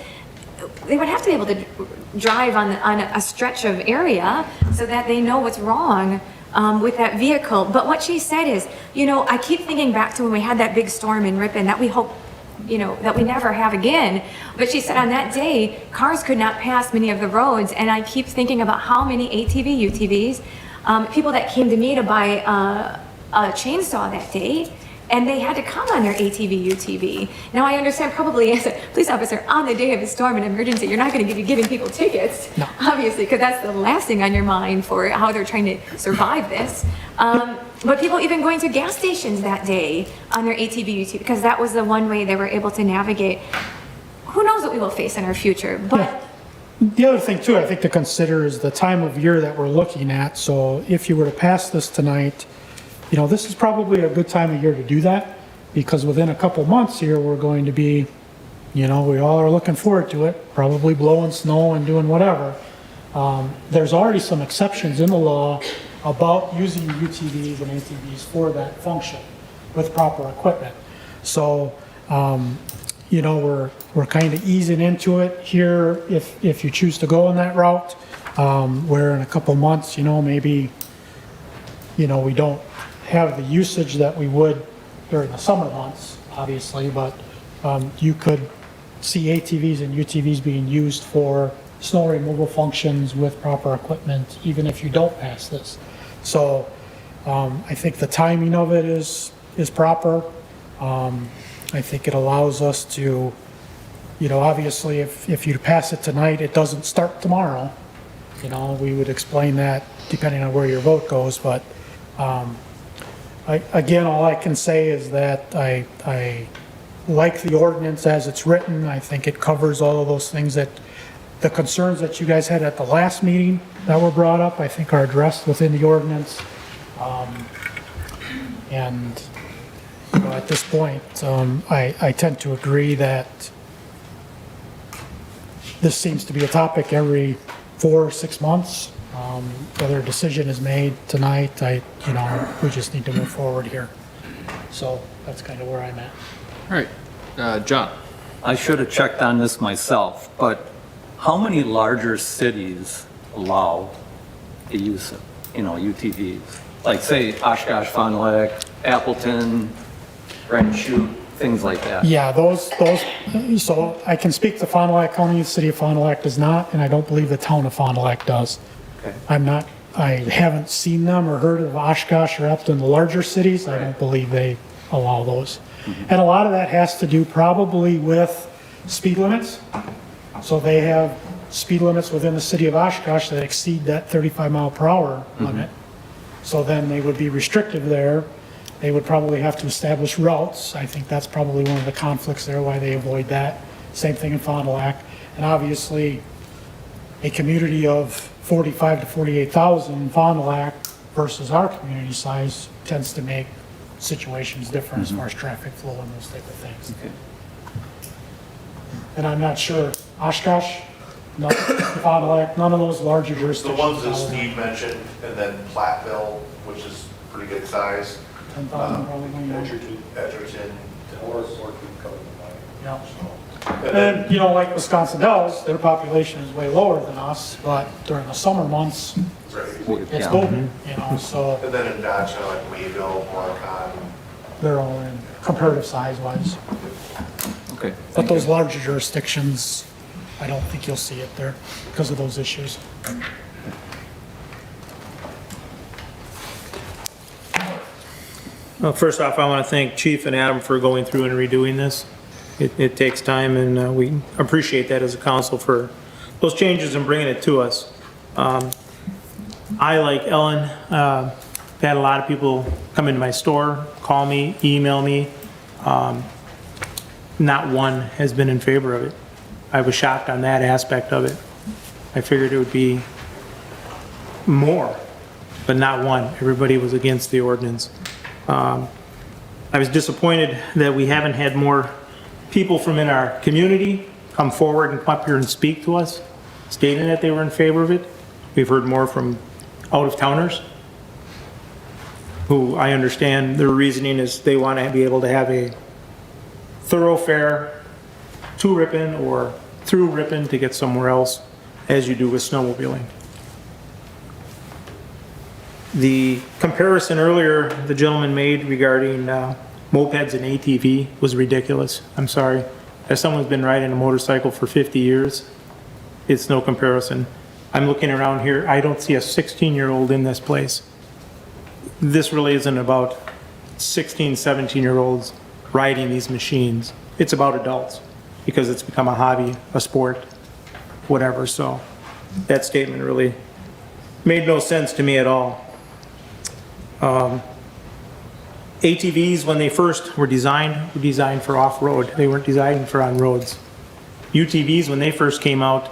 They would have to be able to drive on a stretch of area so that they know what's wrong with that vehicle. But what she said is, I keep thinking back to when we had that big storm in Ripon that we hope that we never have again. But she said on that day, cars could not pass many of the roads, and I keep thinking about how many ATV, UTVs, people that came to me to buy a chainsaw that day, and they had to come on their ATV, UTV. Now I understand probably as a police officer on the day of a storm and emergency, you're not going to be giving people tickets, obviously, because that's the last thing on your mind for how they're trying to survive this. But people even going to gas stations that day on their ATV, UTV, because that was the one way they were able to navigate. Who knows what we will face in our future, but... The other thing too, I think to consider is the time of year that we're looking at. So if you were to pass this tonight, this is probably a good time of year to do that, because within a couple months here, we're going to be, we all are looking forward to it, probably blowing snow and doing whatever. There's already some exceptions in the law about using UTVs and ATVs for that function with proper equipment. So, we're kind of easing into it here if you choose to go on that route, where in a couple months, maybe, we don't have the usage that we would during the summer months, obviously, but you could see ATVs and UTVs being used for snow removal functions with proper equipment, even if you don't pass this. So I think the timing of it is proper. I think it allows us to, obviously if you pass it tonight, it doesn't start tomorrow. We would explain that depending on where your vote goes, but again, all I can say is that I like the ordinance as it's written. I think it covers all of those things that, the concerns that you guys had at the last meeting that were brought up, I think are addressed within the ordinance. And you know, at this point, I tend to agree that this seems to be a topic every 4 or 6 months. Whether a decision is made tonight, we just need to move forward here. So that's kind of where I'm at. All right, John. I should have checked on this myself, but how many larger cities allow the use of, UTVs? Like say Oshkosh, Fond du Lac, Appleton, Grand Chute, things like that. Yeah, so I can speak to Fond du Lac County, the city of Fond du Lac does not, and I don't believe the town of Fond du Lac does. Okay. I haven't seen them or heard of Oshkosh or Appleton, the larger cities. I don't believe they allow those. And a lot of that has to do probably with speed limits. So they have speed limits within the city of Oshkosh that exceed that 35 mile per hour limit. So then they would be restrictive there. They would probably have to establish routes. I think that's probably one of the conflicts there, why they avoid that. Same thing in Fond du Lac. And obviously, a community of 45 to 48,000 in Fond du Lac versus our community size tends to make situations different as far as traffic flow and those type of things. Okay. And I'm not sure, Oshkosh, no, Fond du Lac, none of those larger The jurisdictions. ones that follow Steve mentioned, and then Platteville, which is pretty good size. 10,000 probably, yeah. Edgerton. Yeah. And, like Wisconsin does, their population is way lower than us, but during the summer months, it's booming, so And then in Dodge, like Mayville, Morricon. they're all in comparative size wise. Okay. But those larger jurisdictions, I don't think you'll see it there because of those issues. Well, first off, I want to thank Chief and Adam for going through and redoing this. It takes time, and we appreciate that as a council for those changes and bringing it to us. I, like Ellen, had a lot of people come into my store, call me, email me. Not one has been in favor of it. I was shocked on that aspect of it. I figured it would be more, but not one. Everybody was against the ordinance. I was disappointed that we haven't had more people from in our community come forward and come up here and speak to us, stating that they were in favor of it. We've heard more from out-of-towners, who I understand their reasoning is they want to be able to have a thoroughfare to Ripon or through Ripon to get somewhere else, as you do with snowmobiling. The comparison earlier the gentleman made regarding mopeds and ATV was ridiculous. I'm sorry. As someone who's been riding a motorcycle for 50 years, it's no comparison. I'm looking around here, I don't see a 16-year-old in this place. This really isn't about 16, 17-year-olds riding these machines. It's about adults, because it's become a hobby, a sport, whatever. So that statement really made no sense to me at all. ATVs, when they first were designed for off-road. They weren't designed for on roads. UTVs, when they first came out,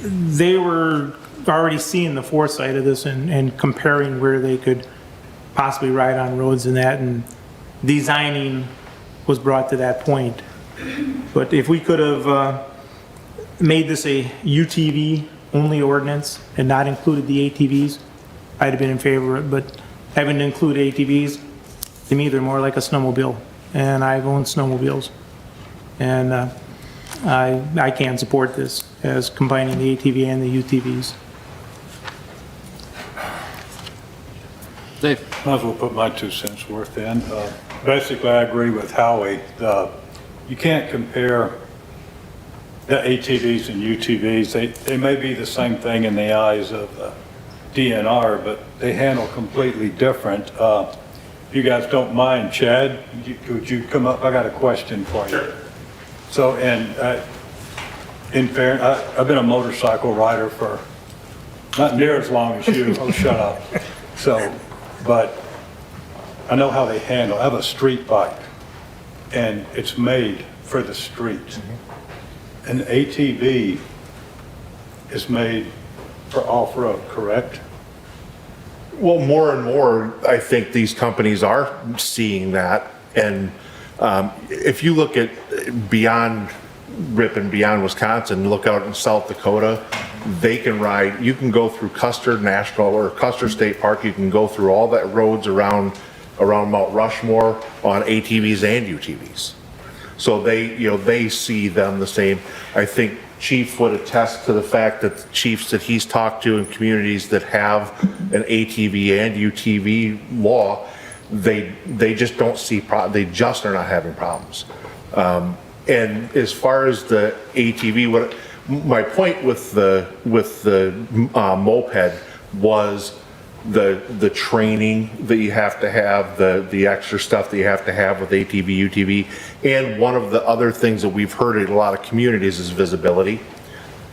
they were already seeing the foresight of this and comparing where they could possibly ride on roads and that, and designing was brought to that point. But if we could have made this a UTV-only ordinance and not included the ATVs, I'd have been in favor of it. But having to include ATVs, to me, they're more like a snowmobile, and I've owned snowmobiles. And I can't support this as combining the ATV and the UTVs. Dave? Might as well put my 2 cents worth in. Basically, I agree with Howie. You can't compare the ATVs and UTVs. They may be the same thing in the eyes of DNR, but they handle completely different. If you guys don't mind, Chad, could you come up? I got a question for you. Sure. So, in fairness, I've been a motorcycle rider for not near as long as you. Oh, shut up. So, but I know how they handle. I have a street bike. and it's made for the street. An ATV is made for off-road, correct? Well, more and more, I think these companies are seeing that. And if you look at beyond Ripon, beyond Wisconsin, look out in South Dakota, they can ride, you can go through Custer National or Custer State Park, you can go through all that roads around Mount Rushmore on ATVs and UTVs. So they see them the same. I think Chief would attest to the fact that the chiefs that he's talked to in communities that have an ATV and UTV law, they just don't see, they just are not having problems. And as far as the ATV, my point with the moped was the training that you have to have, the extra stuff that you have to have with ATV, UTV, and one of the other things that we've heard in a lot of communities is visibility.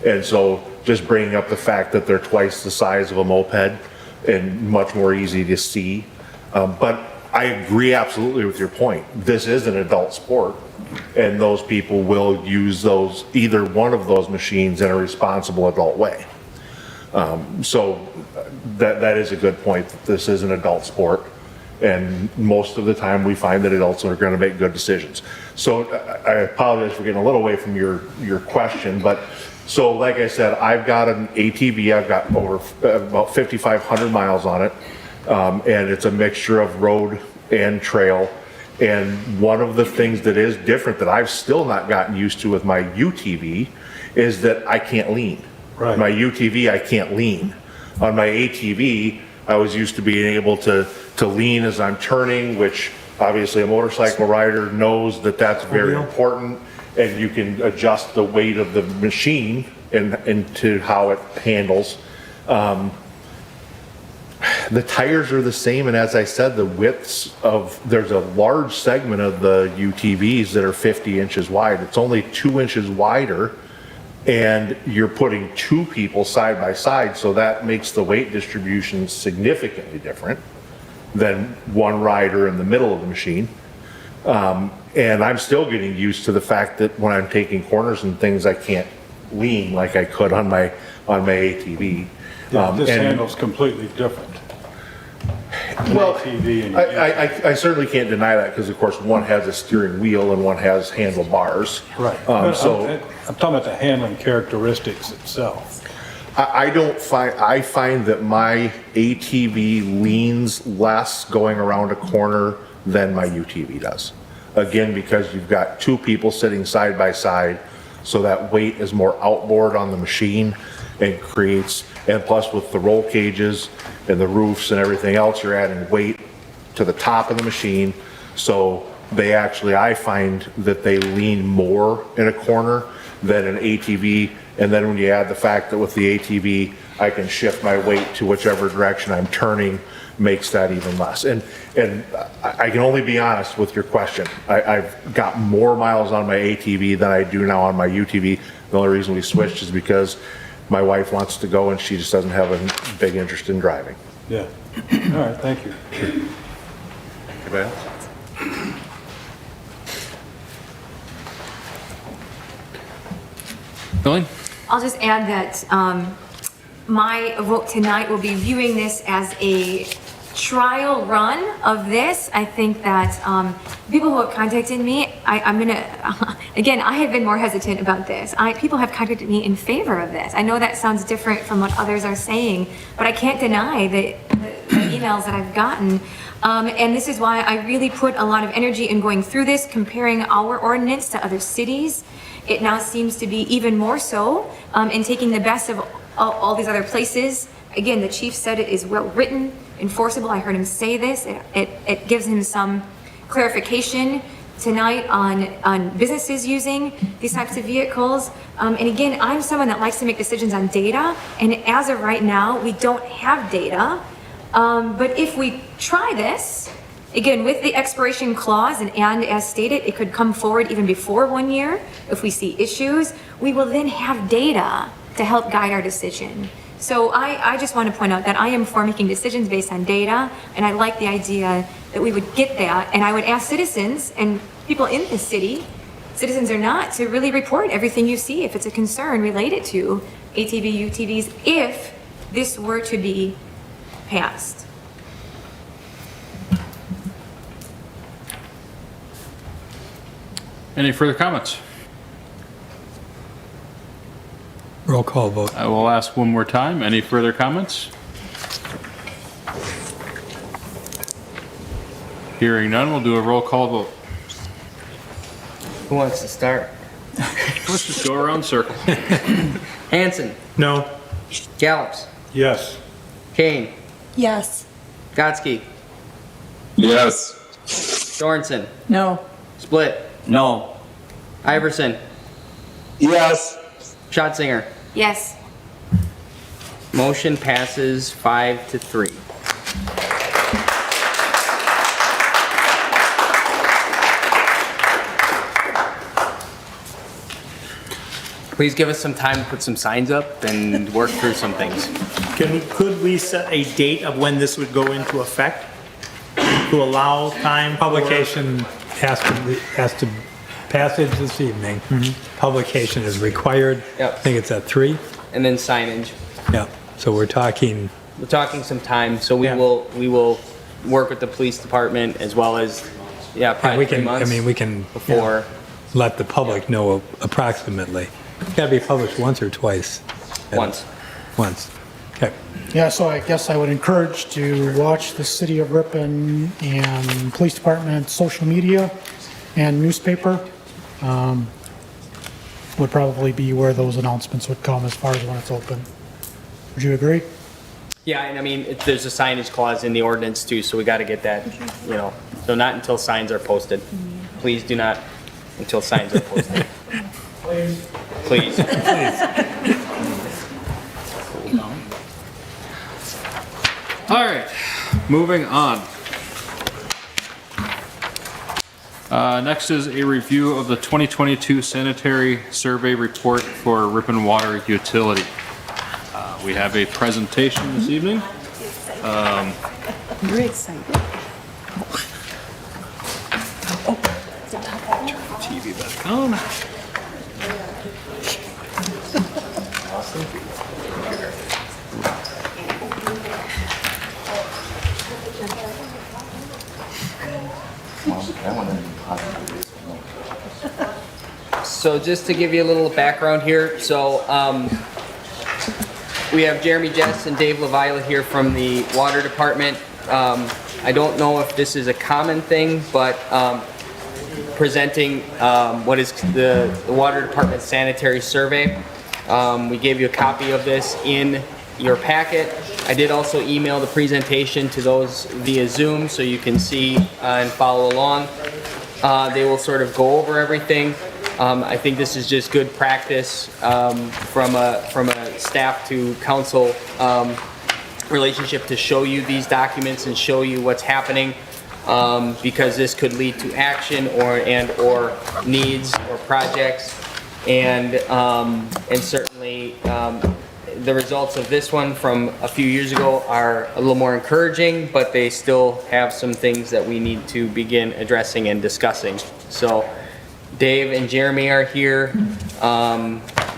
And so just bringing up the fact that they're twice the size of a moped and much more easy to see. But I agree absolutely with your point. This is an adult sport, and those people will use either one of those machines in a responsible adult way. So that is a good point. This is an adult sport, and most of the time we find that adults are going to make good decisions. So I apologize for getting a little away from your question, but so like I said, I've got an ATV. I've got over about 5,500 miles on it, and it's a mixture of road and trail. And one of the things that is different that I've still not gotten used to with my UTV is that I can't lean. Right. My UTV, I can't lean. On my ATV, I was used to being able to lean as I'm turning, which obviously a motorcycle rider knows that that's very important, and you can adjust the weight of the machine into how it handles. The tires are the same, and as I said, the widths there's a large segment of the UTVs that are 50 inches wide. It's only 2 inches wider, and you're putting two people side by side, so that makes the weight distribution significantly different than one rider in the middle of the machine. And I'm still getting used to the fact that when I'm taking corners and things, I can't lean like I could on my ATV. This handle's completely different. Well, I certainly can't deny that, because of course one has a steering wheel and one has handlebars. Right. I'm talking about the handling characteristics itself. I find that my ATV leans less going around a corner than my UTV does. Again, because you've got two people sitting side by side, so that weight is more outboard on the machine and plus with the roll cages and the roofs and everything else, you're adding weight to the top of the machine. So I find that they lean more in a corner than an ATV. And then when you add the fact that with the ATV, I can shift my weight to whichever direction I'm turning, makes that even less. And I can only be honest with your question. I've got more miles on my ATV than I do now on my UTV. The only reason we switched is because my wife wants to go and she just doesn't have a big interest in driving. Yeah. All right, thank you. Anybody else? Billy? I'll just add that my vote tonight will be viewing this as a trial run of this. I think that people who have contacted me, I'm gonna, again, I have been more hesitant about this. People have contacted me in favor of this. I know that sounds different from what others are saying, but I can't deny the emails that I've gotten. And this is why I really put a lot of energy in going through this, comparing our ordinance to other cities. It now seems to be even more so in taking the best of all these other places. Again, the chief said it is well written, enforceable. I heard him say this. It gives him some clarification tonight on businesses using these types of vehicles. And again, I'm someone that likes to make decisions on data, and as of right now, we don't have data. But if we try this, again, with the expiration clause, and as stated, it could come forward even before 1 year. If we see issues, we will then have data to help guide our decision. So I just want to point out that I am for making decisions based on data, and I like the idea that we would get that, and I would ask citizens and people in this city, citizens or not, to really report everything you see if it's a concern related to ATV, UTVs, if this were to be passed. Any further comments? Roll call vote. I will ask one more time. Any further comments? Hearing none, we'll do a roll call vote. Who wants to start? Let's just go around circle. Hanson. No. Gallops. Yes. Kane. Yes. Gotsky. Yes. Sorensen. No. Split. No. Iverson. Yes. Schatzinger. Yes. Motion passes 5-3. Please give us some time to put some signs up and work through some things. Could we set a date of when this would go into effect to allow time? Publication has to passage this evening. Publication is required. Yep. I think it's at 3. And then signage. Yeah, so we're talking, Some time, so we Yeah. will work with the police department as well as, yeah, and probably we 3 can, months. we can before. let the public know approximately. It's got to be published once or twice? Once. Once. Okay. Yeah, so I guess I would encourage to watch the City of Ripon and Police Department social media and newspaper. Would probably be where those announcements would come as far as when it's open. Would you agree? Yeah, and I mean, there's a signage clause in the ordinance too, so we got to get that, so not until signs are posted. Please do not until signs are posted. Please. All right, moving on. Next is a review of the 2022 Sanitary Survey Report for Ripon Water Utility. We have a presentation this evening. You're excited. TV back on. So just to give you a little background here, so we have Jeremy Jess and Dave Levila here from the Water Department. I don't know if this is a common thing, but presenting what is the Water Department Sanitary Survey. We gave you a copy of this in your packet. I did also email the presentation to those via Zoom so you can see and follow along. They will sort of go over everything. I think this is just good practice from a staff to council relationship to show you these documents and show you what's happening, because this could lead to action or needs or projects, and certainly the results of this one from a few years ago are a little more encouraging, but they still have some things that we need to begin addressing and discussing. So Dave and Jeremy are here.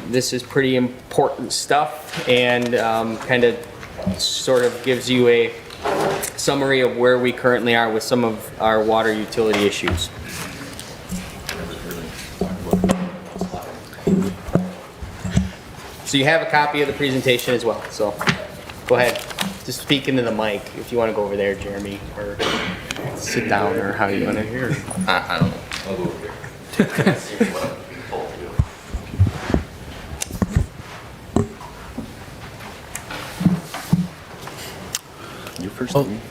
This is pretty important stuff, and kind of sort of gives you a summary of where we currently are with some of our water utility issues. So you have a copy of the presentation as well, so go ahead. Just speak into the mic if you want to go over there, Jeremy, or sit down, or how you want to hear. I don't know. I'll go over here.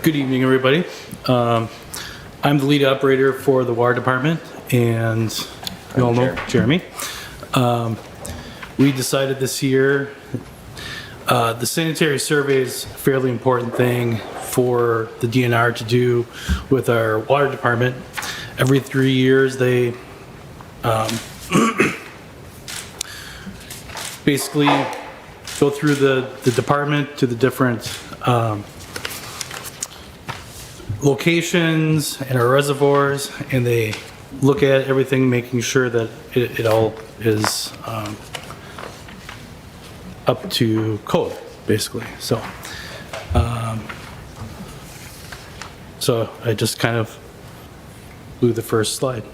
Good evening, everybody. I'm the lead operator for the water department, and you all know Jeremy. We decided this year, the sanitary survey is a fairly important thing for the DNR to do with our water department. Every 3 years, they basically go through the department to the different locations and our reservoirs, and they look at everything, making sure that it all is up to code, basically. So I just kind of blew the first slide.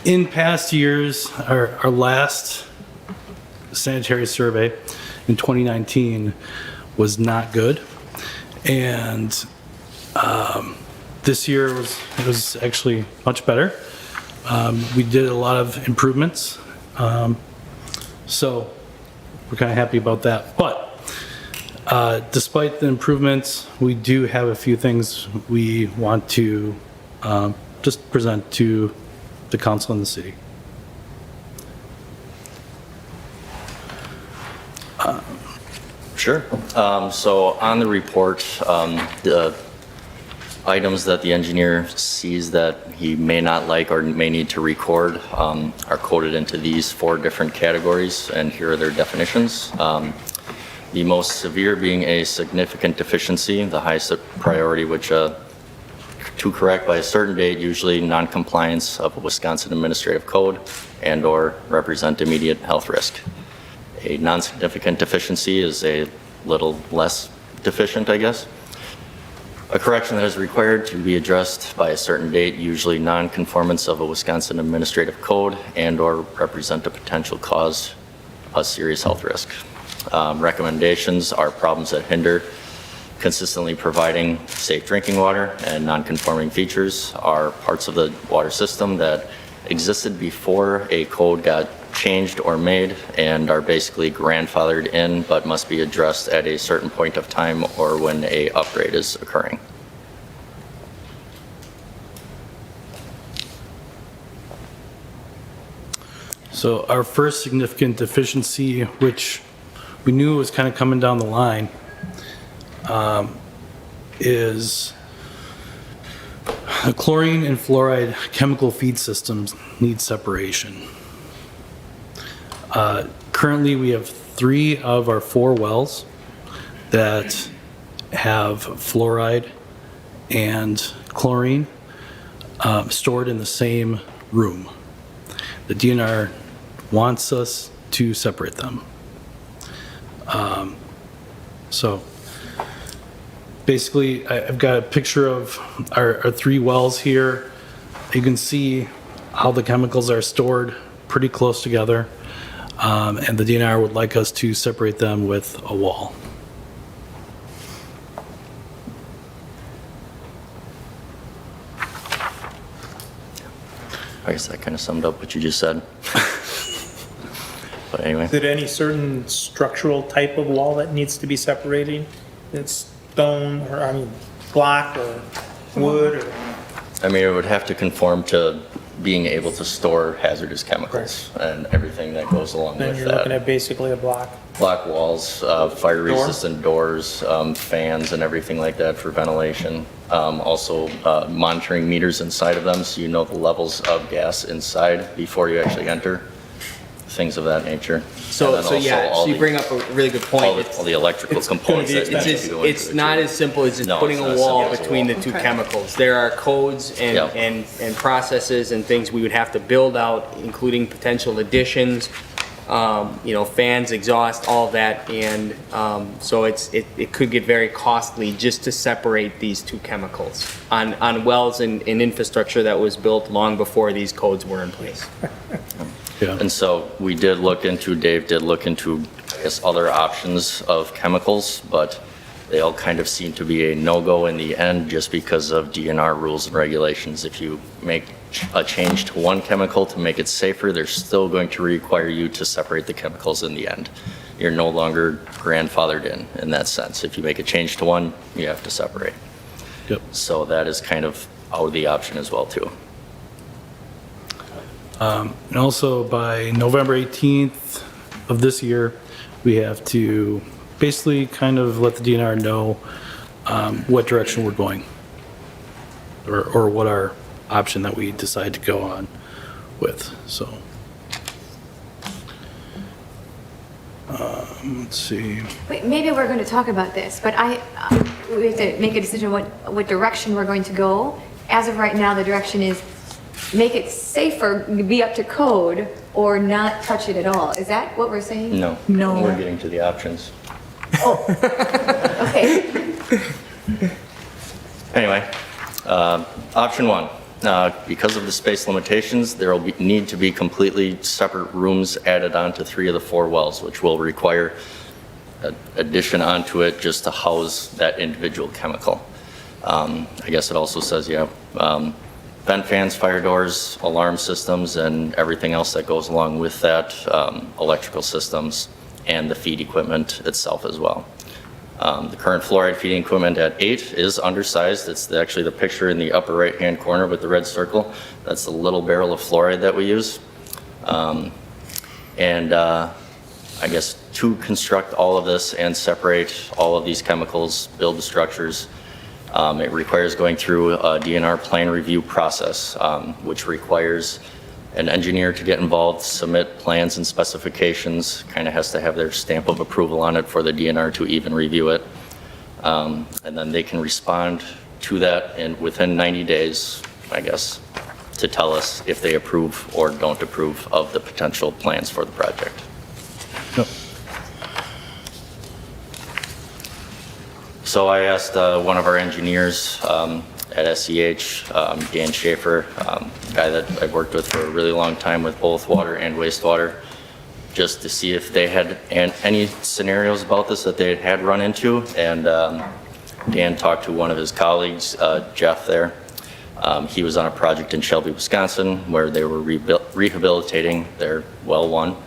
In past years, our last sanitary survey in 2019 was not good. And this year was actually much better. We did a lot of improvements. So we're kind of happy about that. But despite the improvements, we do have a few things we want to just present to the council and the city. Sure. So on the report, the items that the engineer sees that he may not like or may need to record are coded into these 4 different categories, and here are their definitions. The most severe being a significant deficiency, the highest priority, which to correct by a certain date, usually non-compliance of a Wisconsin administrative code and/or represent immediate health risk. A non-significant deficiency is a little less deficient, I guess. A correction that is required to be addressed by a certain date, usually non-conformance of a Wisconsin administrative code and/or represent a potential cause of serious health risk. Recommendations are problems that hinder consistently providing safe drinking water, and non-conforming features are parts of the water system that existed before a code got changed or made and are basically grandfathered in but must be addressed at a certain point of time or when a upgrade is occurring. So our first significant deficiency, which we knew was kind of coming down the line, is chlorine and fluoride chemical feed systems need separation. Currently, we have 3 of our 4 wells that have fluoride and chlorine stored in the same room. The DNR wants us to separate them. So basically, I've got a picture of our 3 wells here. You can see how the chemicals are stored pretty close together. And the DNR would like us to separate them with a wall. I guess that kind of summed up what you just said. But anyway. Is it any certain structural type of wall that needs to be separating? It's stone, or I mean, block or wood, or? I mean, it would have to conform to being able to store hazardous chemicals and everything that goes along Then with you're that. looking at basically a block. Block walls, fire-resistant doors, fans and everything like that for ventilation. Also monitoring meters inside of them so you know the levels of gas inside before you actually enter. Things of that nature. So yeah, so you bring up a really good point. All the electrical components that need to go into It's not as simple as just putting a wall between the 2 chemicals. There are codes and processes and things we would have to build out, including potential additions, fans, exhaust, all of that. And so it could get very costly just to separate these 2 chemicals on wells and infrastructure that was built long before these codes were in place. Yeah. And so Dave did look into, I guess, other options of chemicals, but they all kind of seem to be a no-go in the end just because of DNR rules and regulations. If you make a change to one chemical to make it safer, they're still going to require you to separate the chemicals in the end. You're no longer grandfathered in that sense. If you make a change to one, you have to separate. Yep. So that is kind of out of the option as well, too. And also by November 18th of this year, we have to basically kind of let the DNR know what direction we're going or what our option that we decide to go on with. So Let's see. Wait, maybe we're going to talk about this, but we have to make a decision what direction we're going to go. As of right now, the direction is make it safer, be up to code, or not touch it at all. Is that what we're saying? No. No. We're getting to the options. Okay. Anyway, option one, because of the space limitations, there will need to be completely separate rooms added onto 3 of the 4 wells, which will require addition onto it just to house that individual chemical. I guess it also says, vent fans, fire doors, alarm systems, and everything else that goes along with that, electrical systems, and the feed equipment itself as well. The current fluoride feeding equipment at 8 is undersized. It's actually the picture in the upper right-hand corner with the red circle. That's the little barrel of fluoride that we use. I guess to construct all of this and separate all of these chemicals, build the structures, it requires going through a DNR plan review process, which requires an engineer to get involved, submit plans and specifications, kind of has to have their stamp of approval on it for the DNR to even review it. And then they can respond to that within 90 days, I guess, to tell us if they approve or don't approve of the potential plans for the project. Yep. So I asked one of our engineers at SEH, Dan Schaefer, a guy that I've worked with for a really long time with both water and wastewater, just to see if they had any scenarios about this that they had run into. And Dan talked to one of his colleagues, Jeff there. He was on a project in Shelby, Wisconsin, where they were rehabilitating their well 1.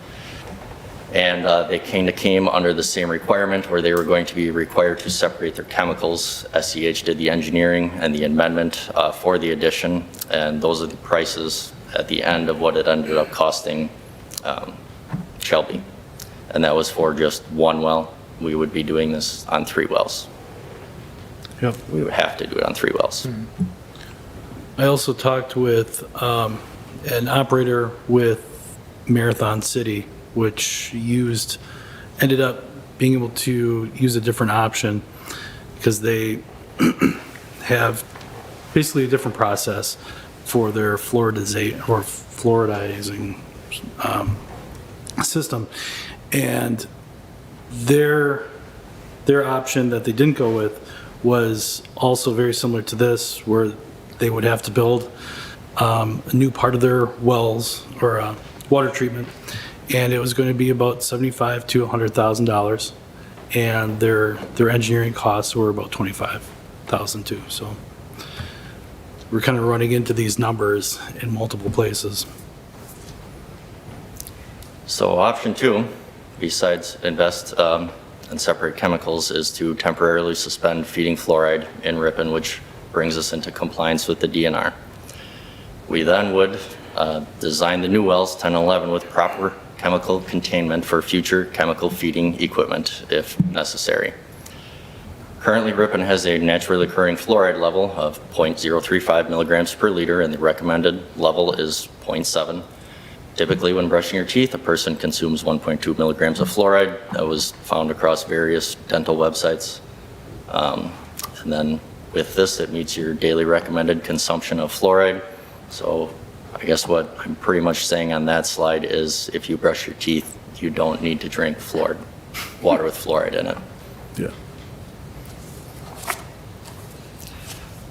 And they came under the same requirement where they were going to be required to separate their chemicals. SEH did the engineering and the amendment for the addition, and those are the prices at the end of what it ended up costing Shelby. And that was for just 1 well. We would be doing this on 3 wells. Yep. We would have to do it on 3 wells. I also talked with an operator with Marathon City, which ended up being able to use a different option because they have basically a different process for their fluoridizing system. And their option that they didn't go with was also very similar to this, where they would have to build a new part of their wells or water treatment. And it was going to be about $75,000 to $100,000, and their engineering costs were about $25,000 too. So we're kind of running into these numbers in multiple places. So option 2, besides invest and separate chemicals, is to temporarily suspend feeding fluoride in Ripon, which brings us into compliance with the DNR. We then would design the new wells 10 and 11 with proper chemical containment for future chemical feeding equipment if necessary. Currently, Ripon has a naturally occurring fluoride level of 0.035 milligrams per liter, and the recommended level is 0.7. Typically, when brushing your teeth, a person consumes 1.2 milligrams of fluoride. That was found across various dental websites. And then with this, it meets your daily recommended consumption of fluoride. So I guess what I'm pretty much saying on that slide is if you brush your teeth, you don't need to drink water with fluoride in it. Yeah.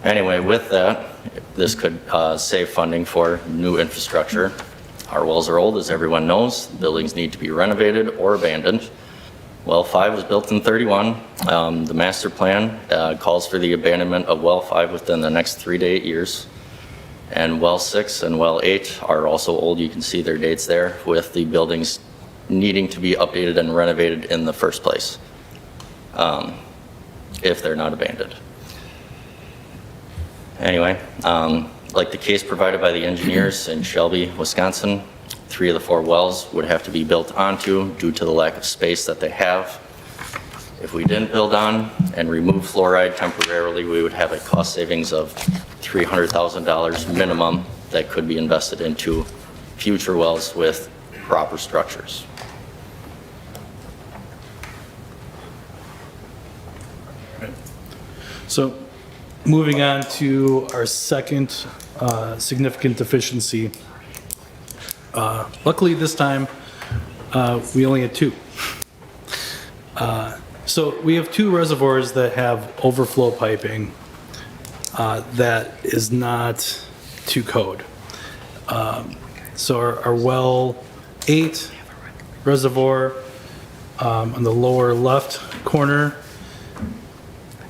Anyway, with that, this could save funding for new infrastructure. Our wells are old, as everyone knows. Buildings need to be renovated or abandoned. Well 5 was built in '31. The master plan calls for the abandonment of well 5 within the next 3 to 8 years. And well 6 and well 8 are also old. You can see their dates there, with the buildings needing to be updated and renovated in the first place, if they're not abandoned. Anyway, like the case provided by the engineers in Shelby, Wisconsin, 3 of the 4 wells would have to be built onto due to the lack of space that they have. If we didn't build on and remove fluoride temporarily, we would have a cost savings of $300,000 minimum that could be invested into future wells with proper structures. So moving on to our second significant deficiency. Luckily this time, we only had two. So we have two reservoirs that have overflow piping that is not to code. So our well 8 reservoir on the lower left corner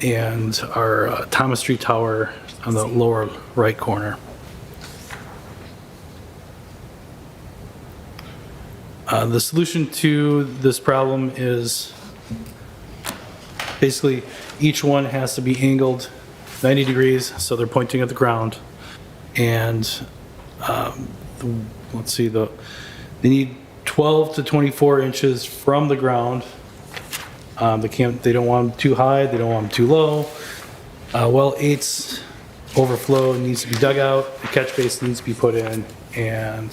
and our Thomas Street Tower on the lower right corner. The solution to this problem is basically each one has to be angled 90 degrees so they're pointing at the ground, and let's see, they need 12 to 24 inches from the ground. They don't want them too high, they don't want them too low. Well 8's overflow needs to be dug out, the catch base needs to be put in, and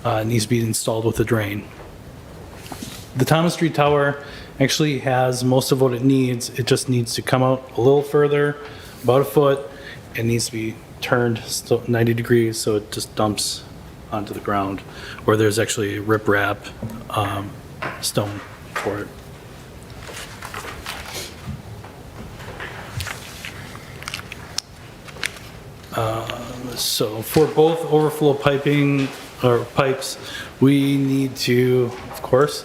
it needs to be installed with a drain. The Thomas Street Tower actually has most of what it needs. It just needs to come out a little further, about a foot. It needs to be turned 90 degrees so it just dumps onto the ground, where there's actually a riprap stone for it. So for both overflow piping or pipes, we need to, of course,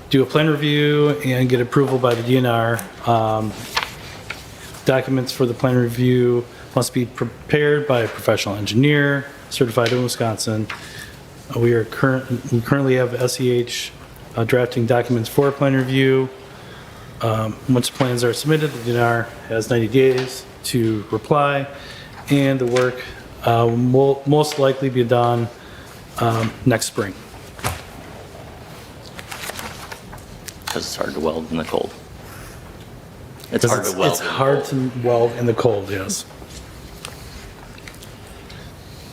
do a plan review and get approval by the DNR. Documents for the plan review must be prepared by a professional engineer certified in Wisconsin. We currently have SEH drafting documents for a plan review. Once plans are submitted, the DNR has 90 days to reply, and the work will most likely be done next spring. Because it's hard to weld in the cold. It's hard to weld. It's hard to weld in the cold, yes.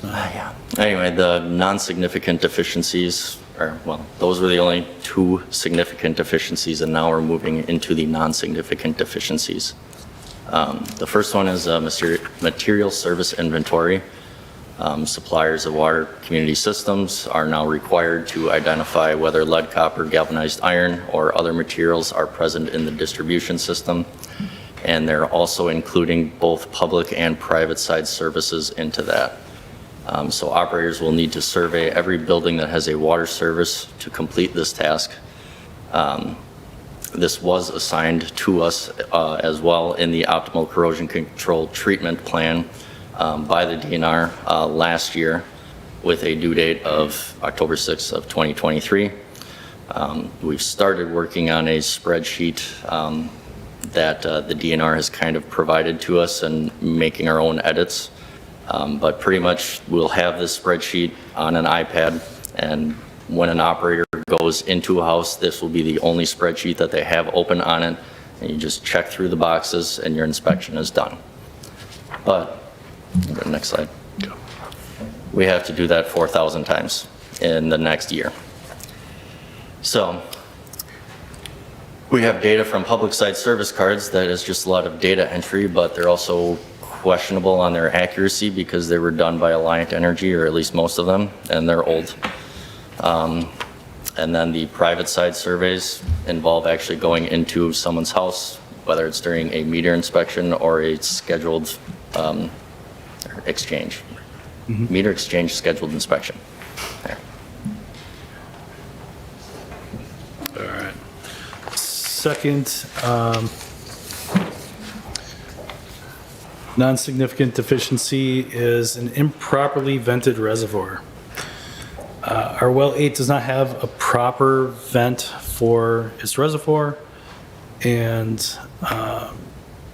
Yeah. Anyway, the non-significant deficiencies those were the only two significant deficiencies, and now we're moving into the non-significant deficiencies. The first one is material service inventory. Suppliers of water community systems are now required to identify whether lead, copper, galvanized iron, or other materials are present in the distribution system. And they're also including both public and private side services into that. So operators will need to survey every building that has a water service to complete this task. This was assigned to us as well in the optimal corrosion control treatment plan by the DNR last year, with a due date of October 6th of 2023. We've started working on a spreadsheet that the DNR has kind of provided to us and making our own edits. But pretty much we'll have this spreadsheet on an iPad, and when an operator goes into a house, this will be the only spreadsheet that they have open on it, and you just check through the boxes and your inspection is done. But, go to the next slide. We have to do that 4,000 times in the next year. So, we have data from public site service cards that is just a lot of data entry, but they're also questionable on their accuracy because they were done by Alliant Energy, or at least most of them, and they're old. And then the private side surveys involve actually going into someone's house, whether it's during a meter inspection or a scheduled exchange. Meter exchange scheduled inspection. There. All right. Second, non-significant deficiency is an improperly vented reservoir. Our well 8 does not have a proper vent for its reservoir, and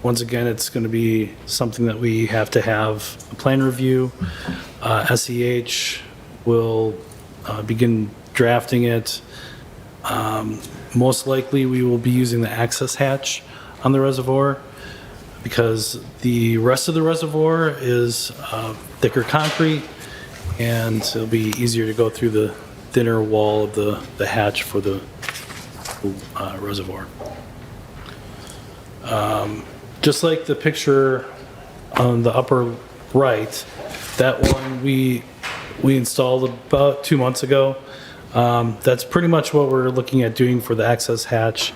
once again, it's going to be something that we have to have a plan review. SEH will begin drafting it. Most likely, we will be using the access hatch on the reservoir, because the rest of the reservoir is thicker concrete, and it'll be easier to go through the thinner wall of the hatch for the reservoir. Just like the picture on the upper right, that one we installed about 2 months ago. That's pretty much what we're looking at doing for the access hatch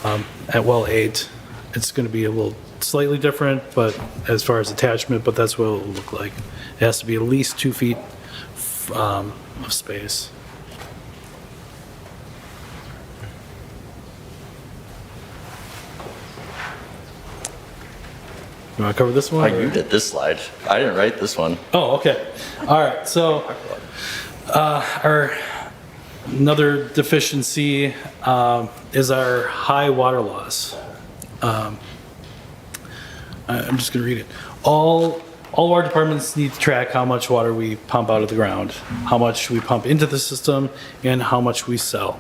at well 8. It's going to be a little slightly different, but as far as attachment, but that's what it will look like. It has to be at least 2 feet of space. You want to cover this one? Oh, you did this slide. I didn't write this one. Oh, okay. All right. So, another deficiency is our high water loss. I'm just going to read it. All water departments need to track how much water we pump out of the ground, how much we pump into the system, and how much we sell.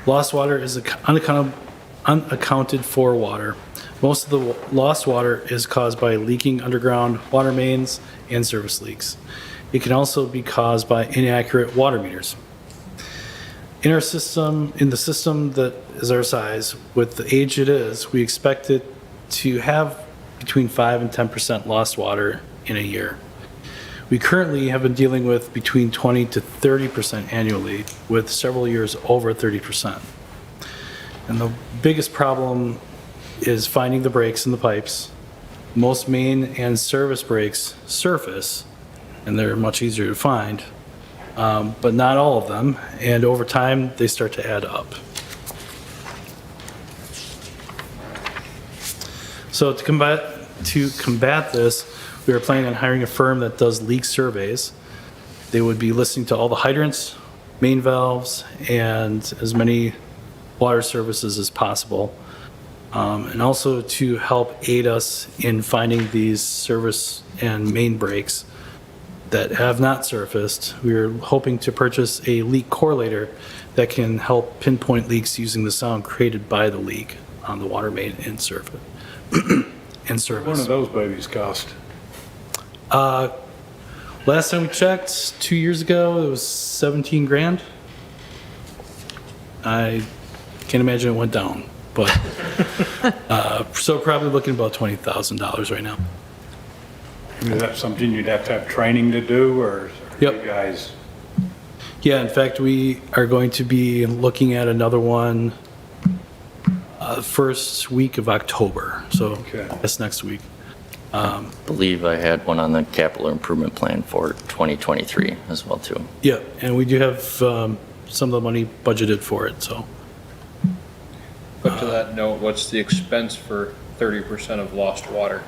Lost water is unaccounted for water. Most of the lost water is caused by leaking underground water mains and service leaks. It can also be caused by inaccurate water meters. In the system that is our size, with the age it is, we expect it to have between 5 and 10% lost water in a year. We currently have been dealing with between 20 to 30% annually, with several years over 30%. And the biggest problem is finding the breaks in the pipes. Most main and service breaks surface, and they're much easier to find, but not all of them, and over time they start to add up. So to combat this, we are planning on hiring a firm that does leak surveys. They would be listening to all the hydrants, main valves, and as many water services as possible. And also to help aid us in finding these service and main breaks that have not surfaced. We are hoping to purchase a leak correlator that can help pinpoint leaks using the sound created by the leak on the water main and surface. And service. One of those babies cost? Last time we checked, 2 years ago, it was 17 grand. I can't imagine it went down, but so probably looking about $20,000 right now. Is that something you'd have to have training to do, or you guys? Yeah, in fact, we are going to be looking at another one first week of October, so that's next week. I believe I had one on the capital improvement plan for 2023 as well, too. Yeah, and we do have some of the money budgeted for it, so. Up to that note, what's the expense for 30% of lost water?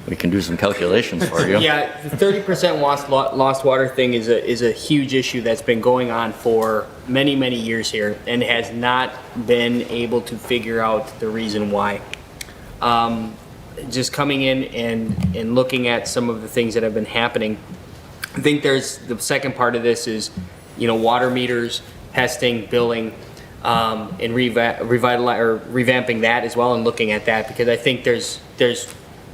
We can do some calculations for you. Yeah, the 30% lost water thing is a huge issue that's been going on for many, many years here and has not been able to figure out the reason why. Just coming in and looking at some of the things that have been happening, I think there's the second part of this is, water meters, testing, billing, and revamping that as well and looking at that, because I think there's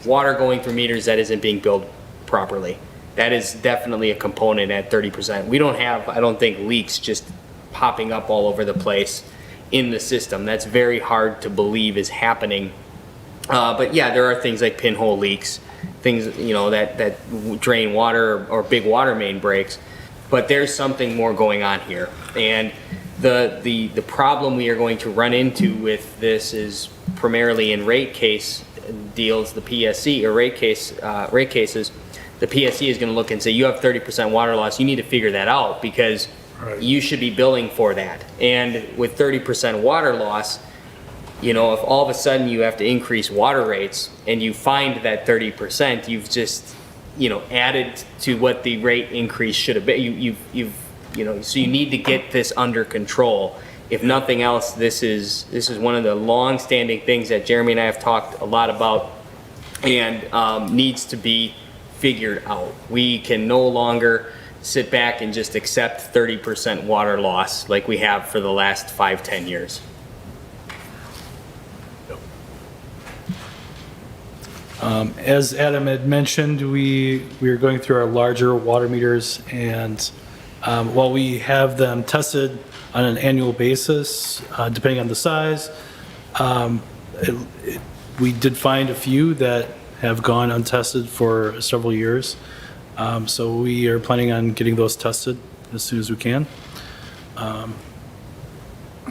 water going through meters that isn't being billed properly. That is definitely a component at 30%. We don't have, I don't think, leaks just popping up all over the place in the system. That's very hard to believe is happening. But yeah, there are things like pinhole leaks, things, that drain water or big water main breaks. But there's something more going on here. And the problem we are going to run into with this is primarily in rate case deals, the PSC or rate cases. The PSC is going to look and say, you have 30% water loss. You need to figure that out because you should be billing for that. And with 30% water loss, if all of a sudden you have to increase water rates and you find that 30%, you've just, added to what the rate increase should have been. So you need to get this under control. If nothing else, this is one of the long-standing things that Jeremy and I have talked a lot about and needs to be figured out. We can no longer sit back and just accept 30% water loss like we have for the last 5-10 years. As Adam had mentioned, we are going through our larger water meters, and while we have them tested on an annual basis, depending on the size, We did find a few that have gone untested for several years. So we are planning on getting those tested as soon as we can.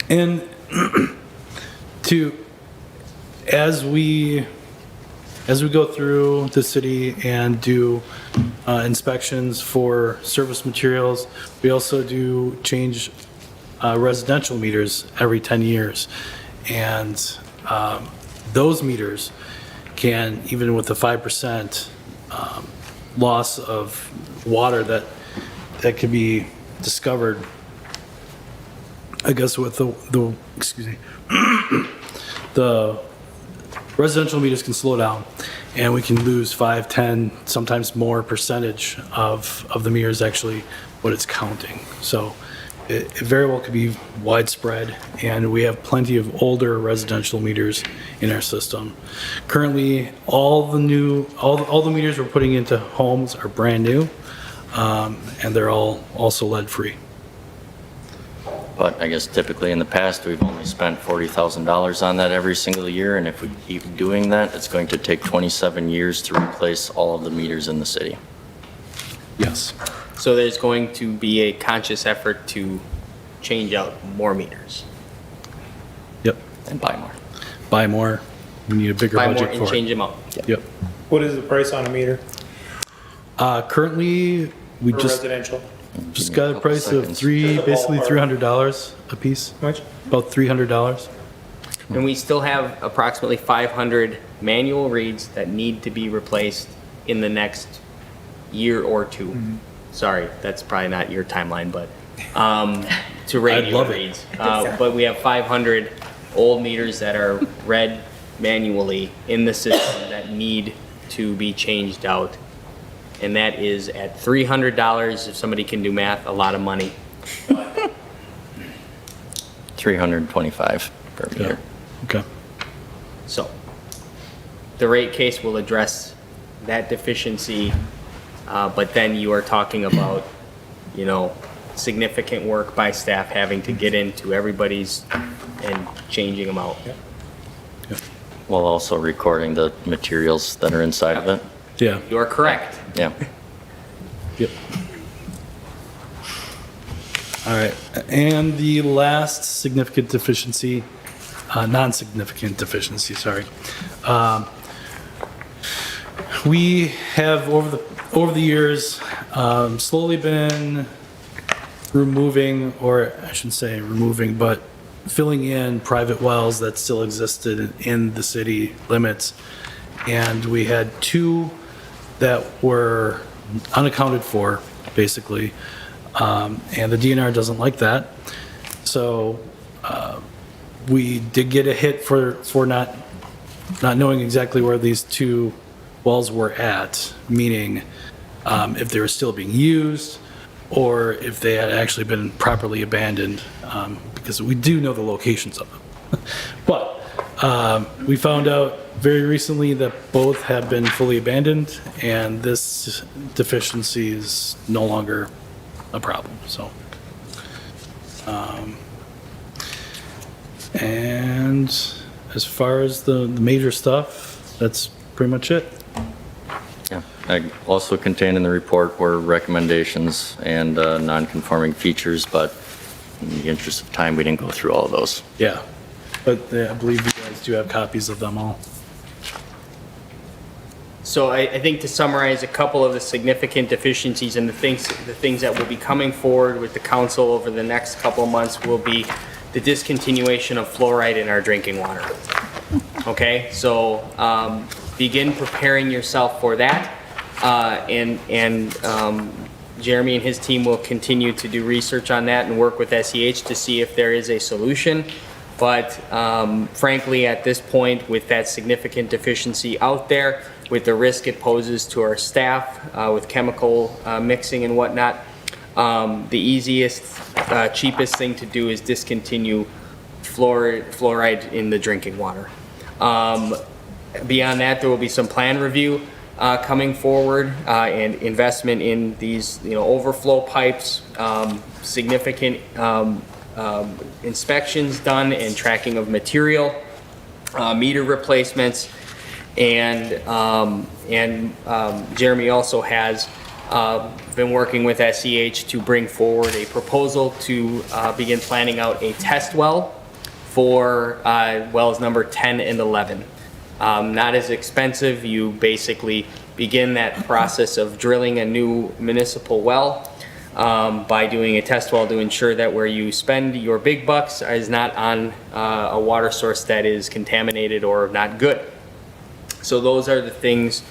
And as we go through the city and do inspections for service materials, we also do change residential meters every 10 years. And those meters can, even with the 5% loss of water that could be discovered, I guess with the excuse me, the residential meters can slow down and we can lose 5, 10, sometimes more percentage of the meters actually what it's counting. So it very well could be widespread, and we have plenty of older residential meters in our system. Currently, all the meters we're putting into homes are brand new, and they're all also lead-free. But I guess typically in the past, we've only spent $40,000 on that every single year, and if we keep doing that, it's going to take 27 years to replace all of the meters in the city. Yes. So there's going to be a conscious effort to change out more meters. Yep. And buy more. Buy more. We need a bigger Buy budget more for and it. change them out. Yep. What is the price on a meter Currently, we for just residential? got a price of basically $300 a piece. How much? About $300. And we still have approximately 500 manual reads that need to be replaced in the next year or two. Sorry, that's probably not your timeline, but to radio love it. reads. But we have 500 old meters that are read manually in the system that need to be changed out. And that is at $300, if somebody can do math, a lot of money. $325 per meter. Okay. So the rate case will address that deficiency, but then you are talking about, you know, significant work by staff having to get into everybody's and changing them out. While also recording the materials that are inside of it. Yeah. You are correct. Yeah. Yep. All right. And the last significant deficiency, non-significant deficiency, sorry. We have over the years slowly been removing, or I shouldn't say removing, but filling in private wells that still existed in the city limits. And we had 2 that were unaccounted for, basically. And the DNR doesn't like that. So we did get a hit for not knowing exactly where these 2 wells were at, meaning if they were still being used or if they had actually been properly abandoned, because we do know the locations of them. But we found out very recently that both have been fully abandoned, and this deficiency is no longer a problem. So, and as far as the major stuff, that's pretty much it. Yeah. Also contained in the report were recommendations and non-conforming features, but in the interest of time, we didn't go through all of those. Yeah, but I believe you guys do have copies of them all. So I think to summarize a couple of the significant deficiencies and the things that will be coming forward with the council over the next couple of months will be the discontinuation of fluoride in our drinking water. Okay, so begin preparing yourself for that, and Jeremy and his team will continue to do research on that and work with SEH to see if there is a solution. But frankly, at this point, with that significant deficiency out there, with the risk it poses to our staff, with chemical mixing and whatnot, the easiest, cheapest thing to do is discontinue fluoride in the drinking water. Beyond that, there will be some plan review coming forward, and investment in these, overflow pipes, significant inspections done and tracking of material. meter replacements, and Jeremy also has been working with SEH to bring forward a proposal to begin planning out a test well for wells number 10 and 11. Not as expensive. You basically begin that process of drilling a new municipal well by doing a test well to ensure that where you spend your big bucks is not on a water source that is contaminated or not good. So those are the things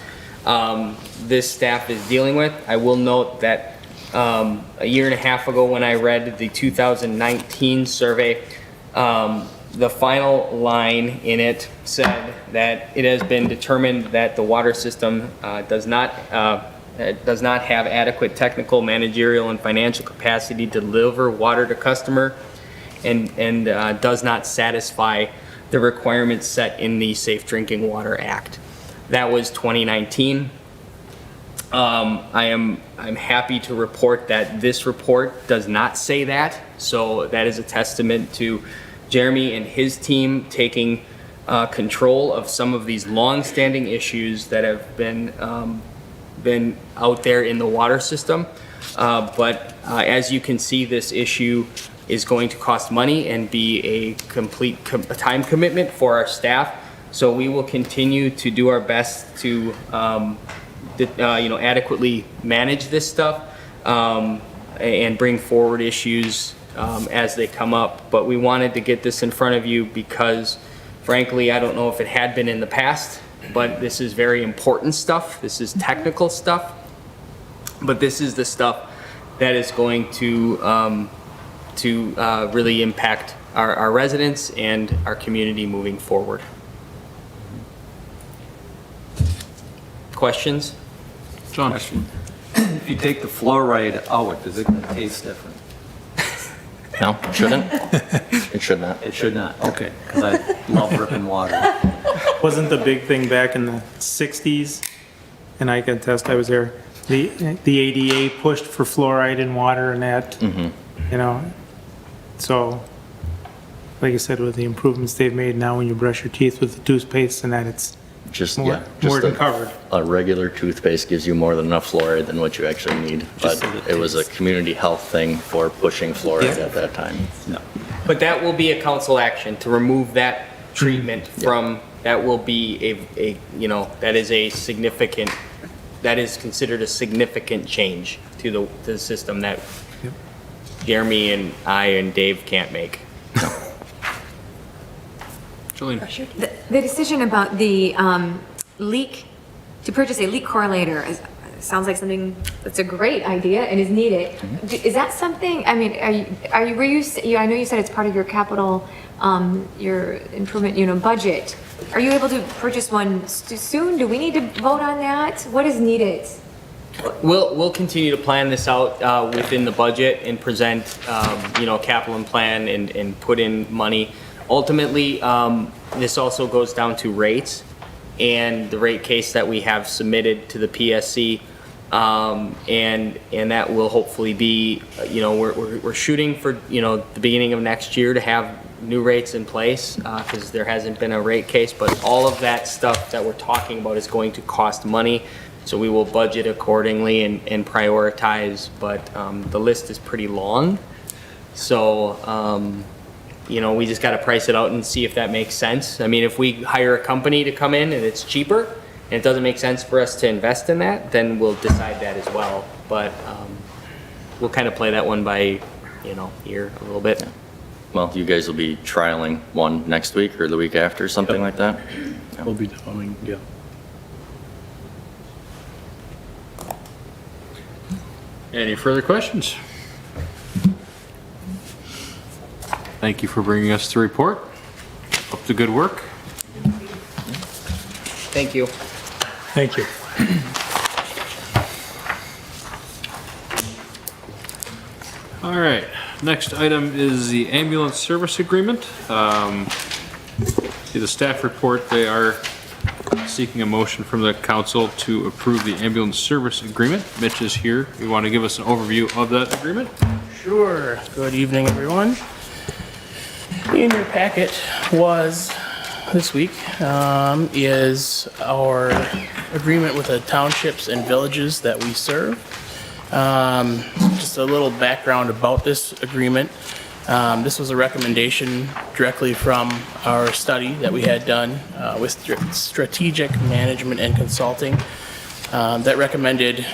this staff is dealing with. I will note that a year and a half ago when I read the 2019 survey, the final line in it said that it has been determined that the water system does not have adequate technical, managerial, and financial capacity to deliver water to customer, and does not satisfy the requirements set in the Safe Drinking Water Act. That was 2019. I'm happy to report that this report does not say that, so that is a testament to Jeremy and his team taking control of some of these long-standing issues that have been out there in the water system. But as you can see, this issue is going to cost money and be a complete time commitment for our staff. So we will continue to do our best to adequately manage this stuff and bring forward issues as they come up. But we wanted to get this in front of you because, frankly, I don't know if it had been in the past, but this is very important stuff. This is technical stuff, but this is the stuff that is going to really impact our residents and our community moving forward. Questions? John? If you take the fluoride out, is it going to taste different? No, it shouldn't. It should not. It should not, okay, because I love Ripon water. Wasn't the big thing back in the 60s, and I can attest I was there, the ADA pushed for fluoride in water and that, so, like I said, with the improvements they've made now when you brush your teeth with the toothpaste and that, it's more than covered. A regular toothpaste gives you more than enough fluoride than what you actually need. But it was a community health thing for pushing fluoride at that time. No. But that will be a council action to remove that treatment from, that will be that is considered a significant change to the system that Jeremy and I and Dave can't make. The decision about the to purchase a leak correlator sounds like something that's a great idea and is needed. Is that something, I mean, I know you said it's part of your capital, your improvement, budget. Are you able to purchase one soon? Do we need to vote on that? What is needed? We'll continue to plan this out within the budget and present, capital plan and put in money. Ultimately, this also goes down to rates and the rate case that we have submitted to the PSC, and that will hopefully be, we're shooting for, the beginning of next year to have new rates in place because there hasn't been a rate case, but all of that stuff that we're talking about is going to cost money. So we will budget accordingly and prioritize, but the list is pretty long. So, we just got to price it out and see if that makes sense. I mean, if we hire a company to come in and it's cheaper and it doesn't make sense for us to invest in that, then we'll decide that as well. But we'll kind of play that one by, ear a little bit. Well, you guys will be trialing one next week or the week after, something like that? Yeah. We'll be doing, yeah. Any further questions? Thank you for bringing us the report. Up to good work. Thank you. Thank you. All right, next item is the ambulance service agreement. The staff report, they are seeking a motion from the council to approve the ambulance service agreement. Mitch is here. You want to give us an overview of that agreement? Sure. Good evening, everyone. In your packet was this week is our agreement with the townships and villages that we serve. Just a little background about this agreement. This was a recommendation directly from our study that we had done with Strategic Management and Consulting that recommended,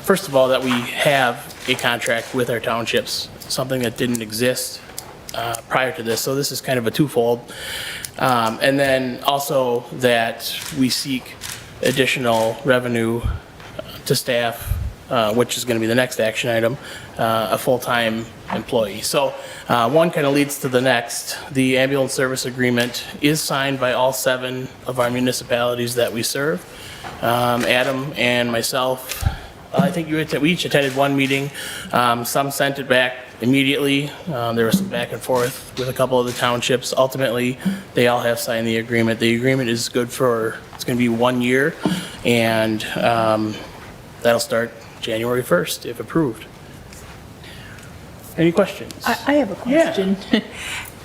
first of all, that we have a contract with our townships, something that didn't exist prior to this. So this is kind of a twofold. And then also that we seek additional revenue to staff, which is going to be the next action item, a full-time employee. So one kind of leads to the next. The ambulance service agreement is signed by all 7 of our municipalities that we serve. Adam and myself, I think we each attended one meeting. Some sent it back immediately. There was some back and forth with a couple of the townships. Ultimately, they all have signed the agreement. The agreement is good for, it's going to be 1 year, and that'll start January 1st, if approved. Any questions? I have a question.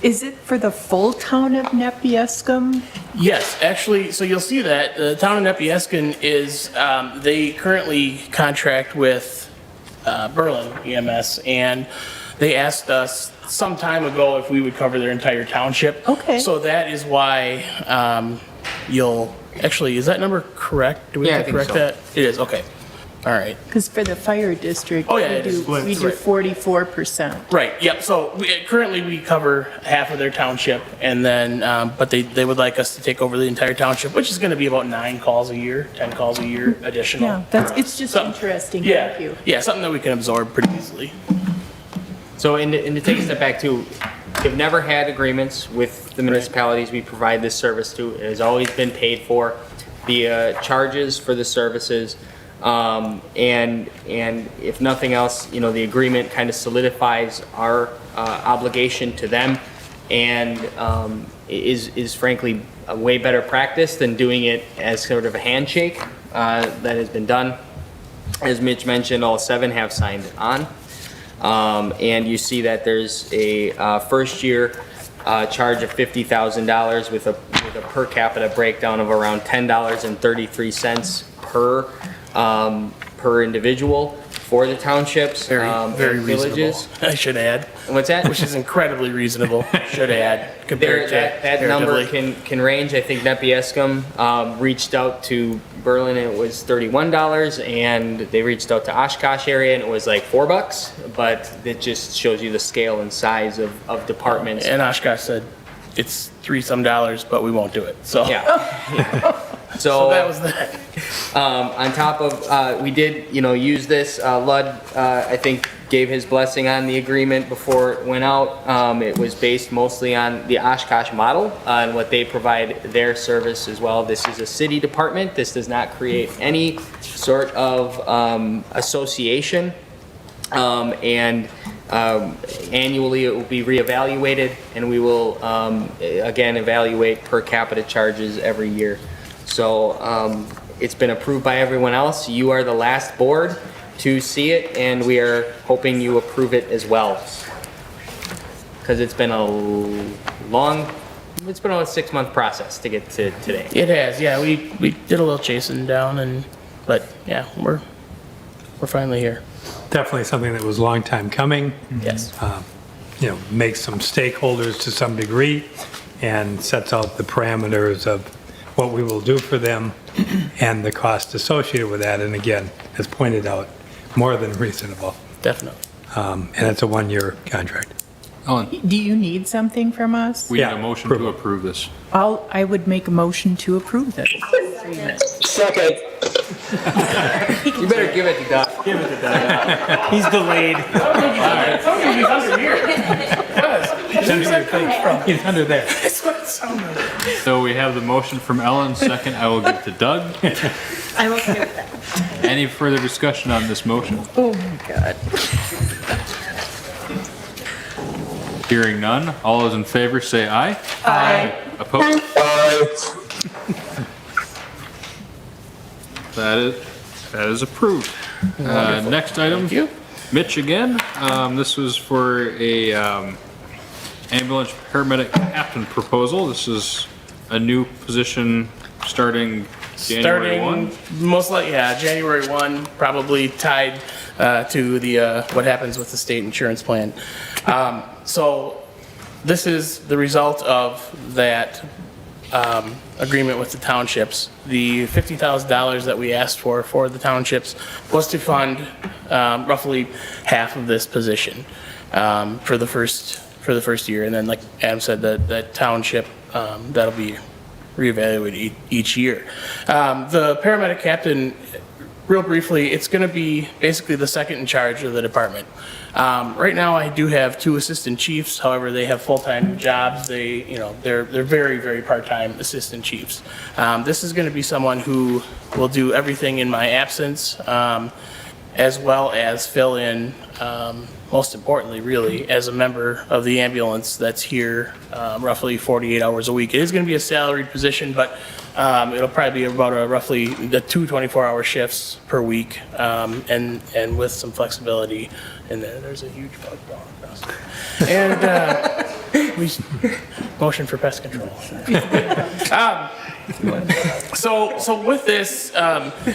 Is it for the full town of Nepiescum? Yes, actually, so you'll see that the town of Nepiescum is, they currently contract with Berlin EMS, and they asked us some time ago if we would cover their entire township. Okay. So that is why you'll, actually, is that number correct? Do we have to correct that? It is, okay. All right. Because for the fire district, Oh, yeah, we do 44%. Right, yep, so currently we cover half of their township, and then, but they would like us to take over the entire township, which is gonna be about 9 calls a year, 10 calls a year additional. Yeah, it's just interesting, Yeah, thank you. yeah, something that we can absorb pretty easily. So, and to take a step back too, we've never had agreements with the municipalities we provide this service to. It has always been paid for. The charges for the services, and if nothing else, you know, the agreement kind of solidifies our obligation to them, and is frankly a way better practice than doing it as sort of a handshake that has been done. As Mitch mentioned, all 7 have signed on. And you see that there's a first year charge of $50,000 with a per capita breakdown of around $10.33 per individual for the townships, Very and reasonable, villages. I should add. What's that? Which is incredibly reasonable, should add, compared to That number comparatively. can range. I think Nepiescum reached out to Berlin and it was $31, and they reached out to Oshkosh area and it was like $4, but it just shows you the scale and size of departments. And Oshkosh said, it's $3 some, but we won't do it, so. Yeah. So that was that. On top of, we did, use this, Lud, I think, gave his blessing on the agreement before it went out. It was based mostly on the Oshkosh model and what they provide their service as well. This is a city department. This does not create any sort of association. And annually it will be reevaluated, and we will, again, evaluate per capita charges every year. So it's been approved by everyone else. You are the last board to see it, and we are hoping you approve it as well. Because it's been a 6-month process to get to today. It has, yeah, we did a little chasing down, but yeah, we're finally here. Definitely something that was a long time coming. Yes. Makes some stakeholders to some degree and sets out the parameters of what we will do for them and the cost associated with that. And again, as pointed out, more than reasonable. Definitely. And it's a 1-year contract. Do you need something from us? We need a motion to approve this. I would make a motion to approve this. Second. You better give it to Doug. Give it to Doug. He's delayed. He's under here. He's under there. That's what it sounded like. So we have the motion from Ellen, second I will give to Doug. I'm okay with that. Any further discussion on this motion? Oh my God. Hearing none, all those in favor say aye. Aye. Opposed? Aye. That is approved. Next item. Thank you. Mitch again. This was for a ambulance paramedic captain proposal. This is a new position starting January 1? Most likely, yeah, January 1, probably tied to the what happens with the state insurance plan. So this is the result of that agreement with the townships. The $50,000 that we asked for the townships was to fund roughly half of this position for the first year, and then like Adam said, that township that'll be reevaluated each year. The paramedic captain, real briefly, it's going to be basically the second in charge of the department. Right now, I do have 2 assistant chiefs. However, they have full-time jobs. They're very, very part-time assistant chiefs. This is going to be someone who will do everything in my absence, as well as fill in, most importantly, really, as a member of the ambulance that's here roughly 48 hours a week. It is going to be a salaried position, but it'll probably be about roughly the 2 24-hour shifts per week, and with some flexibility in there. There's a huge bug going across there. And we motion for pest control. So with this,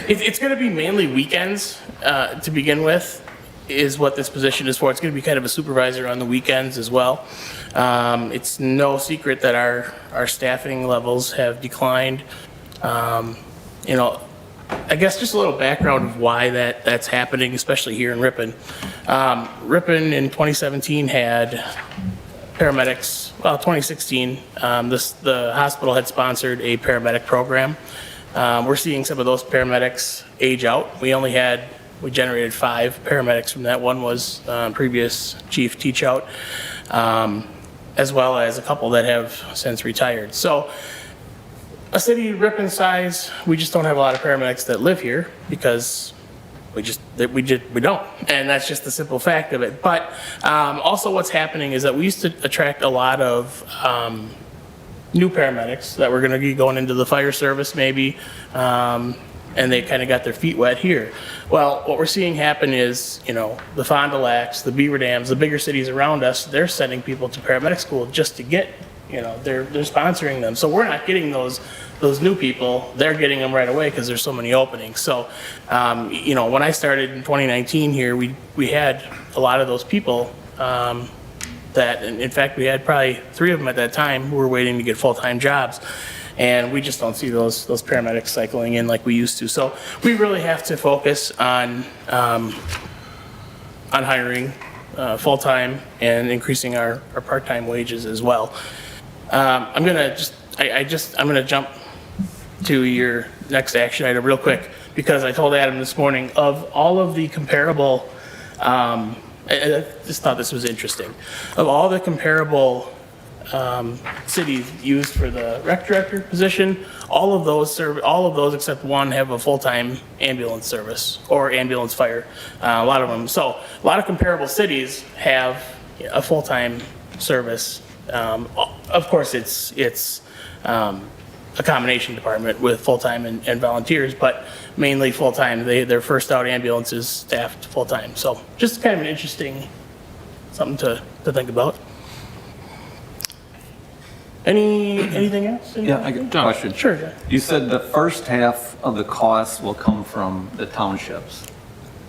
it's going to be mainly weekends to begin with, is what this position is for. It's going to be kind of a supervisor on the weekends as well. It's no secret that our staffing levels have declined. I guess just a little background of why that's happening, especially here in Ripon. Ripon in 2017 had paramedics, well, 2016, the hospital had sponsored a paramedic program. We're seeing some of those paramedics age out. We generated 5 paramedics from that. One was previous chief teach out, as well as a couple that have since retired. So a city Ripon size, we just don't have a lot of paramedics that live here because we don't, and that's just the simple fact of it. But also what's happening is that we used to attract a lot of new paramedics that were going to be going into the fire service maybe, and they kind of got their feet wet here. Well, what we're seeing happen is, the Fond du Lacs, the Beaver Dams, the bigger cities around us, they're sending people to paramedic school just to get, they're sponsoring them. So we're not getting those new people. They're getting them right away because there's so many openings. So, when I started in 2019 here, we had a lot of those people that, in fact, we had probably 3 of them at that time who were waiting to get full-time jobs. And we just don't see those paramedics cycling in like we used to. So we really have to focus on hiring full-time and increasing our part-time wages as well. I'm gonna jump to your next action item real quick, because I told Adam this morning, of all of the comparable, I just thought this was interesting, of all the comparable cities used for the rec director position, all of those except one have a full-time ambulance service or ambulance fire. A lot of them. So a lot of comparable cities have a full-time service. Of course, it's a combination department with full-time and volunteers, but mainly full-time. Their first out ambulance is staffed full-time. So just kind of an interesting something to think about. Anything else? Yeah, I got a question. Sure. John. You said the first half of the costs will come from the townships.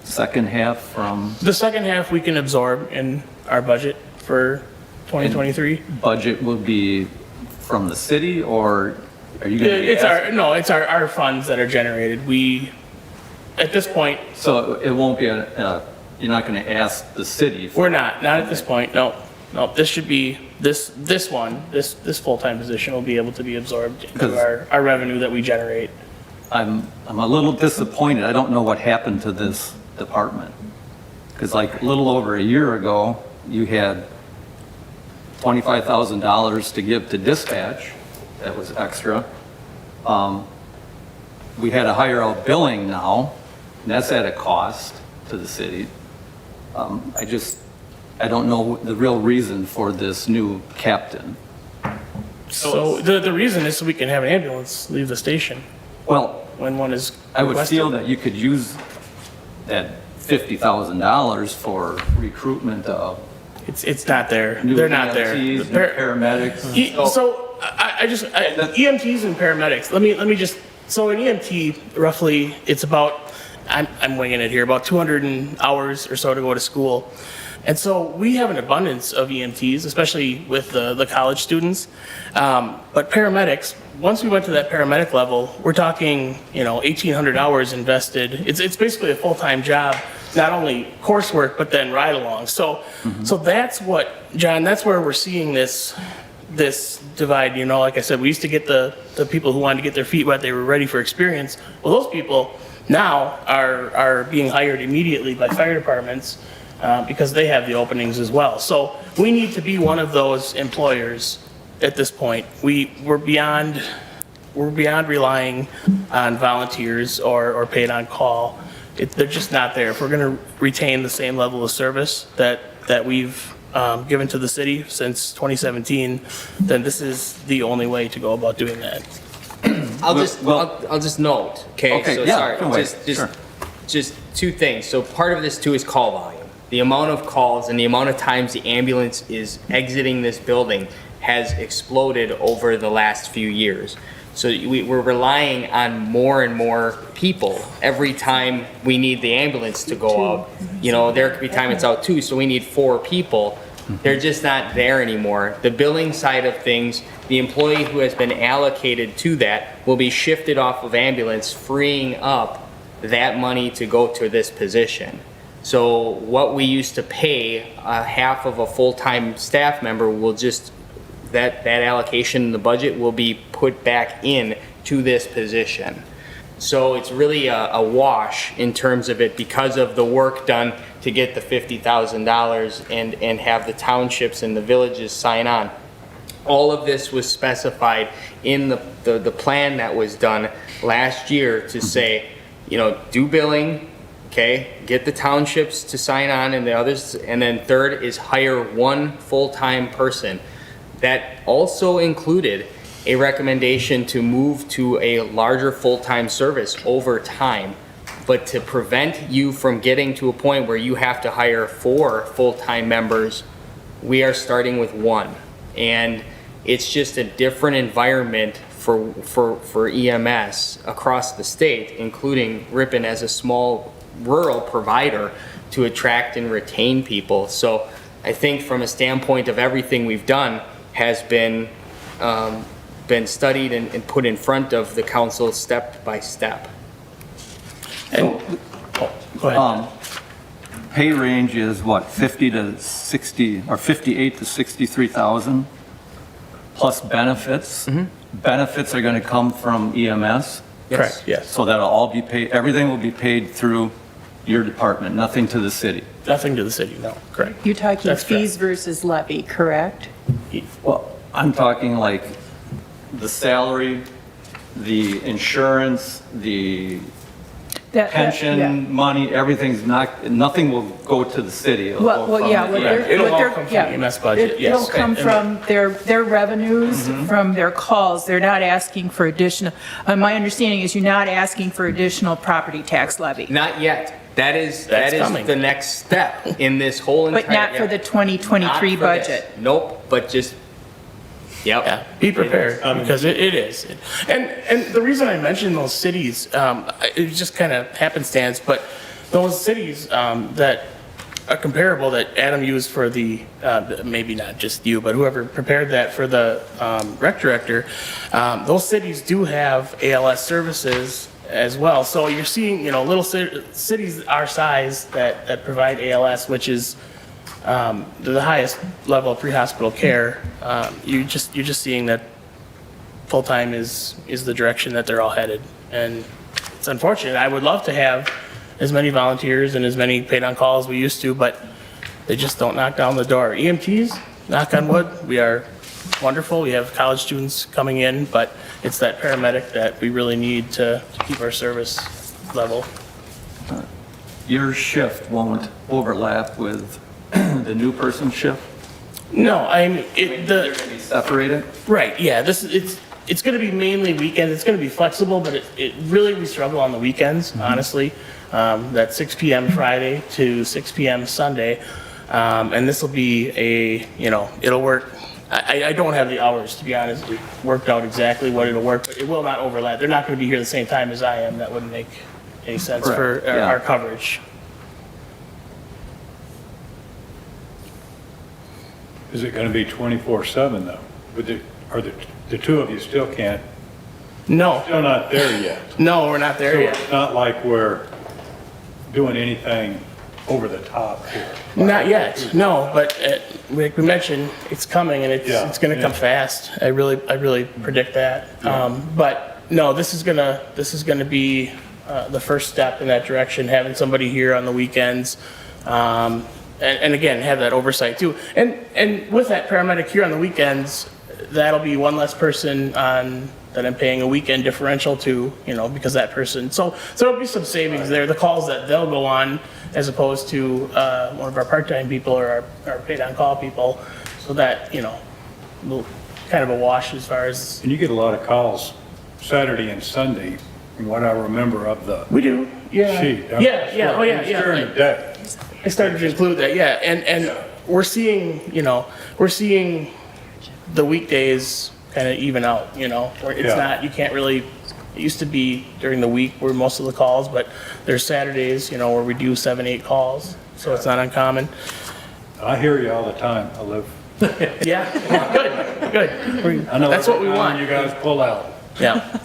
Second half from? The second half we can absorb in our budget for 2023. Budget will be from the city, or are you going to be it's our funds that are generated. At this point. So it won't be you're not going to ask the city? We're not at this point, no. No, this should be, this full-time position will be able to be absorbed into our revenue that we generate. I'm a little disappointed. I don't know what happened to this department. Because like a little over a year ago, you had $25,000 to give to dispatch. That was extra. We had a higher out billing now, and that's at a cost to the city. I don't know the real reason for this new captain. So the reason is so we can have an ambulance leave the station. Well, when one is I would feel that you could use that $50,000 for recruitment of. It's not there. New They're not there. paramedics. So EMTs and paramedics, let me just, so an EMT, roughly, it's about, I'm winging it here, about 200 hours or so to go to school. And so we have an abundance of EMTs, especially with the college students. But paramedics, once we went to that paramedic level, we're talking, 1,800 hours invested. It's basically a full-time job, not only coursework, but then ride-along. So that's what, John, that's where we're seeing this divide. Like I said, we used to get the people who wanted to get their feet wet, they were ready for experience. Well, those people now are being hired immediately by fire departments because they have the openings as well. So we need to be one of those employers at this point. We're beyond relying on volunteers or paid on call. They're just not there. If we're going to retain the same level of service that we've given to the city since 2017, then this is the only way to go about doing that. I'll just note, okay? Okay, So yeah, sorry, can wait. just two things. So part of this too is call volume. The amount of calls and the amount of times the ambulance is exiting this building has exploded over the last few years. So we're relying on more and more people every time we need the ambulance to go out. There could be time it's out 2, so we need 4 people. They're just not there anymore. The billing side of things, the employee who has been allocated to that will be shifted off of ambulance, freeing up that money to go to this position. So what we used to pay half of a full-time staff member will just, that allocation in the budget will be put back in to this position. So it's really a wash in terms of it because of the work done to get the $50,000 and have the townships and the villages sign on. All of this was specified in the plan that was done last year to say, do billing, okay, get the townships to sign on and the others, and then third is hire one full-time person. That also included a recommendation to move to a larger full-time service over time, but to prevent you from getting to a point where you have to hire 4 full-time members, we are starting with 1. And it's just a different environment for EMS across the state, including Ripon as a small rural provider to attract and retain people. So I think from a standpoint of everything we've done has been studied and put in front of the council step by step. And, Go ahead. Pay range is what, 50 to 60, or 58 to 63,000 plus benefits? Benefits are going to come from EMS? Correct, yes. So that'll all be paid, everything will be paid through your department, nothing to the city? Nothing to the city, no, correct. You're talking That's fees versus levy, correct? Well, I'm talking like the salary, the insurance, the Yeah. pension money, nothing will go to the city. It'll go Well, from yeah, the- what they're. It'll what all they're- come from yeah. EMS budget, yes. It'll come And- from their revenues, from their calls. They're not asking for additional, my understanding is you're not asking for additional property tax levy. Not yet. That is coming. the next step in this whole entire. But not for the 2023 Not for this. budget. Nope, but just, yep. Yeah, be prepared, because it is. And the reason I mentioned those cities, it just kind of happenstance, but those cities that are comparable that Adam used for the, maybe not just you, but whoever prepared that for the rec director, those cities do have ALS services as well. So you're seeing, little cities our size that provide ALS, which is the highest level of pre-hospital care. You're just seeing that full-time is the direction that they're all headed. And it's unfortunate. I would love to have as many volunteers and as many paid on call as we used to, but they just don't knock down the door. EMTs, knock on wood, we are wonderful. We have college students coming in, but it's that paramedic that we really need to keep our service level. Your shift won't overlap with the new person's shift? No, I mean, They're going to be separated? Right, yeah, it's gonna be mainly weekends, it's gonna be flexible, but it really, we struggle on the weekends, honestly. That 6 PM Friday to 6 PM Sunday. And this will be it'll work I don't have the hours, to be honest, worked out exactly what it'll work, but it will not overlap. They're not going to be here the same time as I am. That wouldn't make any sense for our coverage. Is it going to be 24/7 though? Are the two of you still can't? No. Still not there yet? No, we're not there So yet. it's not like we're doing anything over the top here? Not yet, no, but like we mentioned, it's coming and it's going to come fast. I really predict that. But no, this is gonna be the first step in that direction, having somebody here on the weekends. And again, have that oversight too. And with that paramedic here on the weekends, that'll be one less person that I'm paying a weekend differential to, because that person. So there'll be some savings there. The calls that they'll go on, as opposed to one of our part-time people or our paid-on-call people, so that kind of a wash as far as. And you get a lot of calls Saturday and Sunday, from what I remember of the. We do, yeah. Sheet. Oh yeah. It's during the day. I started to include that, yeah, and we're seeing the weekdays kind of even out, where it's not, you can't really, it used to be during the week where most of the calls, but there's Saturdays, where we do 7-8 calls, so it's not uncommon. I hear you all the time. I live. Yeah, good. I know That's what we want. You guys pull out. Yeah.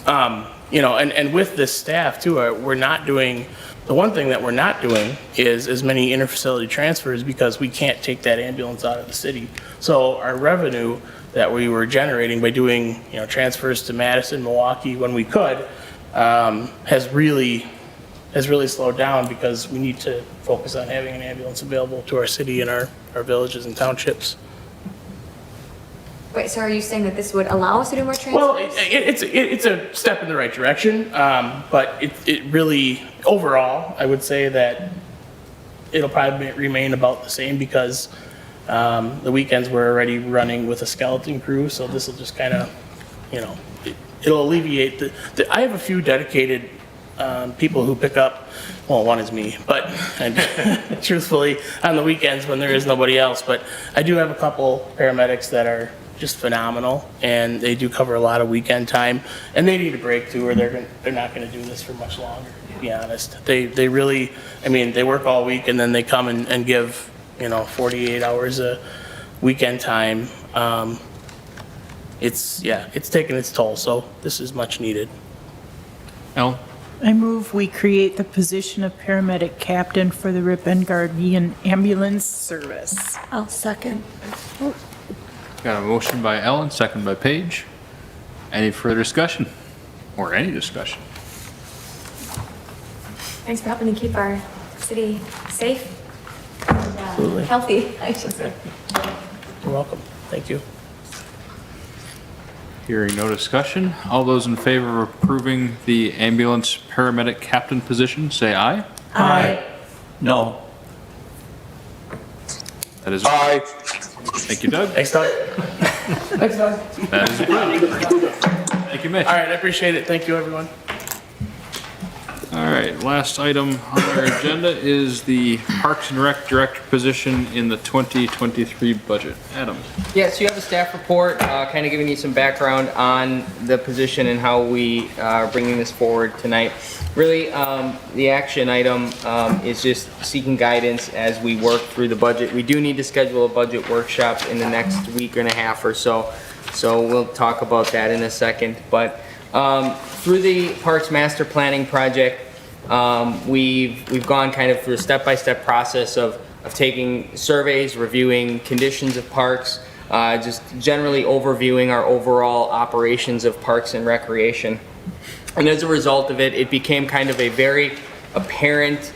And with this staff too, we're not doing. The one thing that we're not doing is as many interfacility transfers because we can't take that ambulance out of the city. So our revenue that we were generating by doing, transfers to Madison, Milwaukee when we could, has really slowed down because we need to focus on having an ambulance available to our city and our villages and townships. Wait, so are you saying that this would allow us to do more transfers? Well, it's a step in the right direction, but it really, overall, I would say that it'll probably remain about the same because the weekends we're already running with a skeleton crew, so this will just kind of, it'll alleviate I have a few dedicated people who pick up, well, one is me, but truthfully, on the weekends when there is nobody else, but I do have a couple paramedics that are just phenomenal, and they do cover a lot of weekend time, and they need a break too, or they're not going to do this for much longer, to be honest. They really, they work all week, and then they come and give, 48 hours a weekend time. It's taking its toll, so this is much needed. Ellen? I move we create the position of paramedic captain for the Ripon Guardian Ambulance Service. I'll second. Got a motion by Ellen, second by Paige. Any further discussion? Or any discussion? Thanks for helping to keep our city safe Absolutely. and healthy, I should say. You're welcome. Thank you. Hearing no discussion, all those in favor of approving the ambulance paramedic captain position, say aye. Aye. No. That is. Aye. Thank you, Doug. Thanks, Doug. Thanks, Doug. That is approved. Thank you, Mitch. All right, I appreciate it. Thank you, everyone. All right, last item on our agenda is the Parks and Rec Director position in the 2023 budget. Adam. Yeah, so you have a staff report, kind of giving you some background on the position and how we are bringing this forward tonight. Really, the action item is just seeking guidance as we work through the budget. We do need to schedule a budget workshop in the next week and a half or so, so we'll talk about that in a second. But through the Parks Master Planning Project, we've gone kind of through a step-by-step process of taking surveys, reviewing conditions of parks, just generally overviewing our overall operations of parks and recreation. And as a result of it, it became kind of a very apparent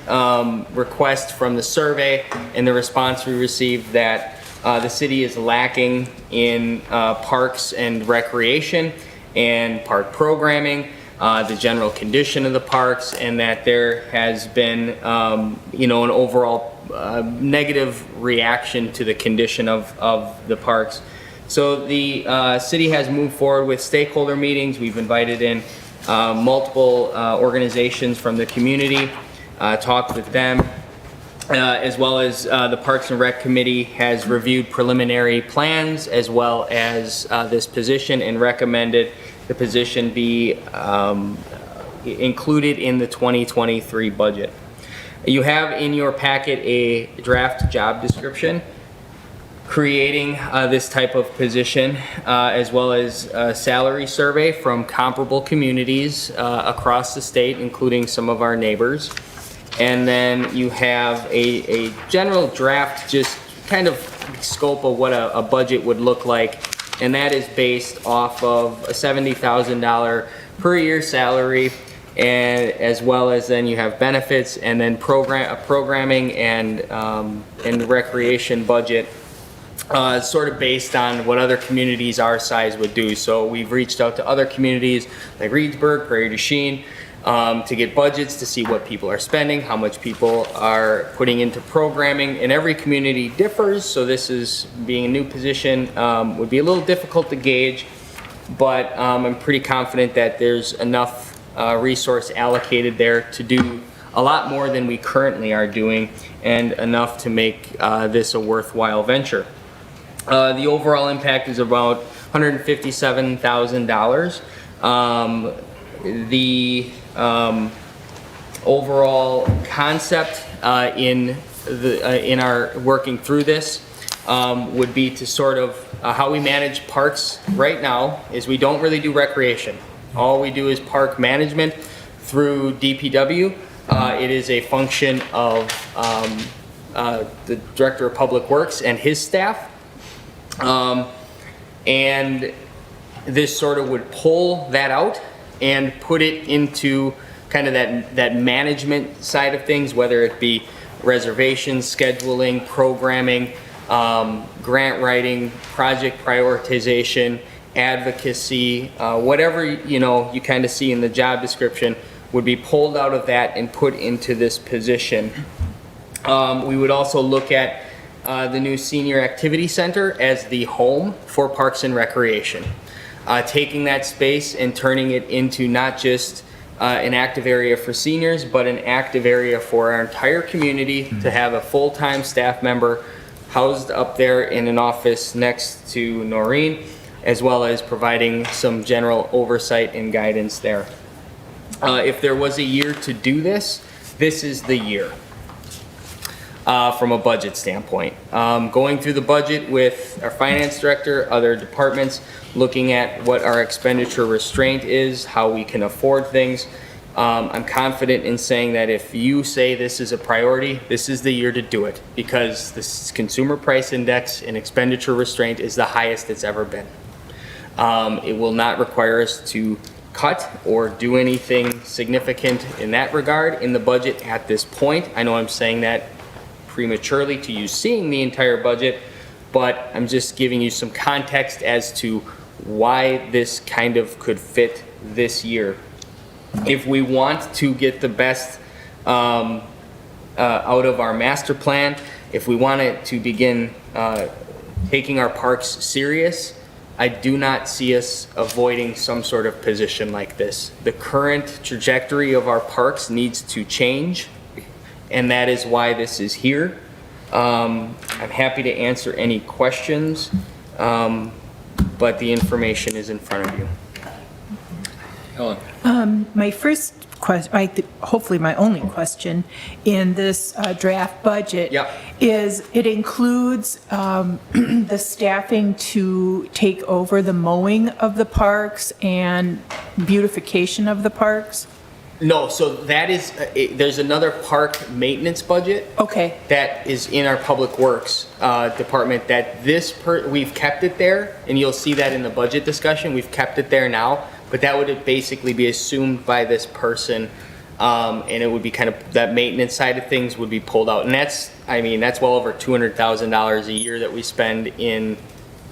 request from the survey and the response we received that the city is lacking in parks and recreation and park programming, the general condition of the parks, and that there has been, an overall negative reaction to the condition of the parks. So the city has moved forward with stakeholder meetings. We've invited in multiple organizations from the community, talked with them, as well as the Parks and Rec Committee has reviewed preliminary plans as well as this position and recommended the position be included in the 2023 budget. You have in your packet a draft job description creating this type of position, as well as a salary survey from comparable communities across the state, including some of our neighbors. And then you have a general draft, just kind of scope of what a budget would look like. And that is based off of a $70,000 per year salary, and as well as then you have benefits and then programming and recreation budget, sort of based on what other communities our size would do. So we've reached out to other communities like Reedsburg, Prairie du Chien, to get budgets to see what people are spending, how much people are putting into programming, and every community differs. So this is, being a new position, would be a little difficult to gauge, but I'm pretty confident that there's enough resource allocated there to do a lot more than we currently are doing, and enough to make this a worthwhile venture. The overall impact is about $157,000. The overall concept in our working through this would be to sort of how we manage parks right now is we don't really do recreation. All we do is park management through DPW. It is a function of the Director of Public Works and his staff. And this sort of would pull that out and put it into kind of that management side of things, whether it be reservations, scheduling, programming, grant writing, project prioritization, advocacy, whatever you kind of see in the job description would be pulled out of that and put into this position. We would also look at the new Senior Activity Center as the home for Parks and Recreation. Taking that space and turning it into not just an active area for seniors, but an active area for our entire community to have a full-time staff member housed up there in an office next to Noreen, as well as providing some general oversight and guidance there. If there was a year to do this, this is the year. From a budget standpoint. Going through the budget with our finance director, other departments, looking at what our expenditure restraint is, how we can afford things. I'm confident in saying that if you say this is a priority, this is the year to do it, because this consumer price index and expenditure restraint is the highest it's ever been. It will not require us to cut or do anything significant in that regard in the budget at this point. I know I'm saying that prematurely to you seeing the entire budget, but I'm just giving you some context as to why this kind of could fit this year. If we want to get the best out of our master plan, if we want it to begin taking our parks serious, I do not see us avoiding some sort of position like this. The current trajectory of our parks needs to change, and that is why this is here. I'm happy to answer any questions, but the information is in front of you. Helen. My first question, hopefully my only question in this draft budget is it includes the staffing to take over the mowing of the parks and beautification of the parks? No, so that is, there's another park maintenance budget. Okay. That is in our Public Works department that we've kept it there, and you'll see that in the budget discussion, we've kept it there now, but that would basically be assumed by this person, and it would be kind of, that maintenance side of things would be pulled out. And that's well over $200,000 a year that we spend in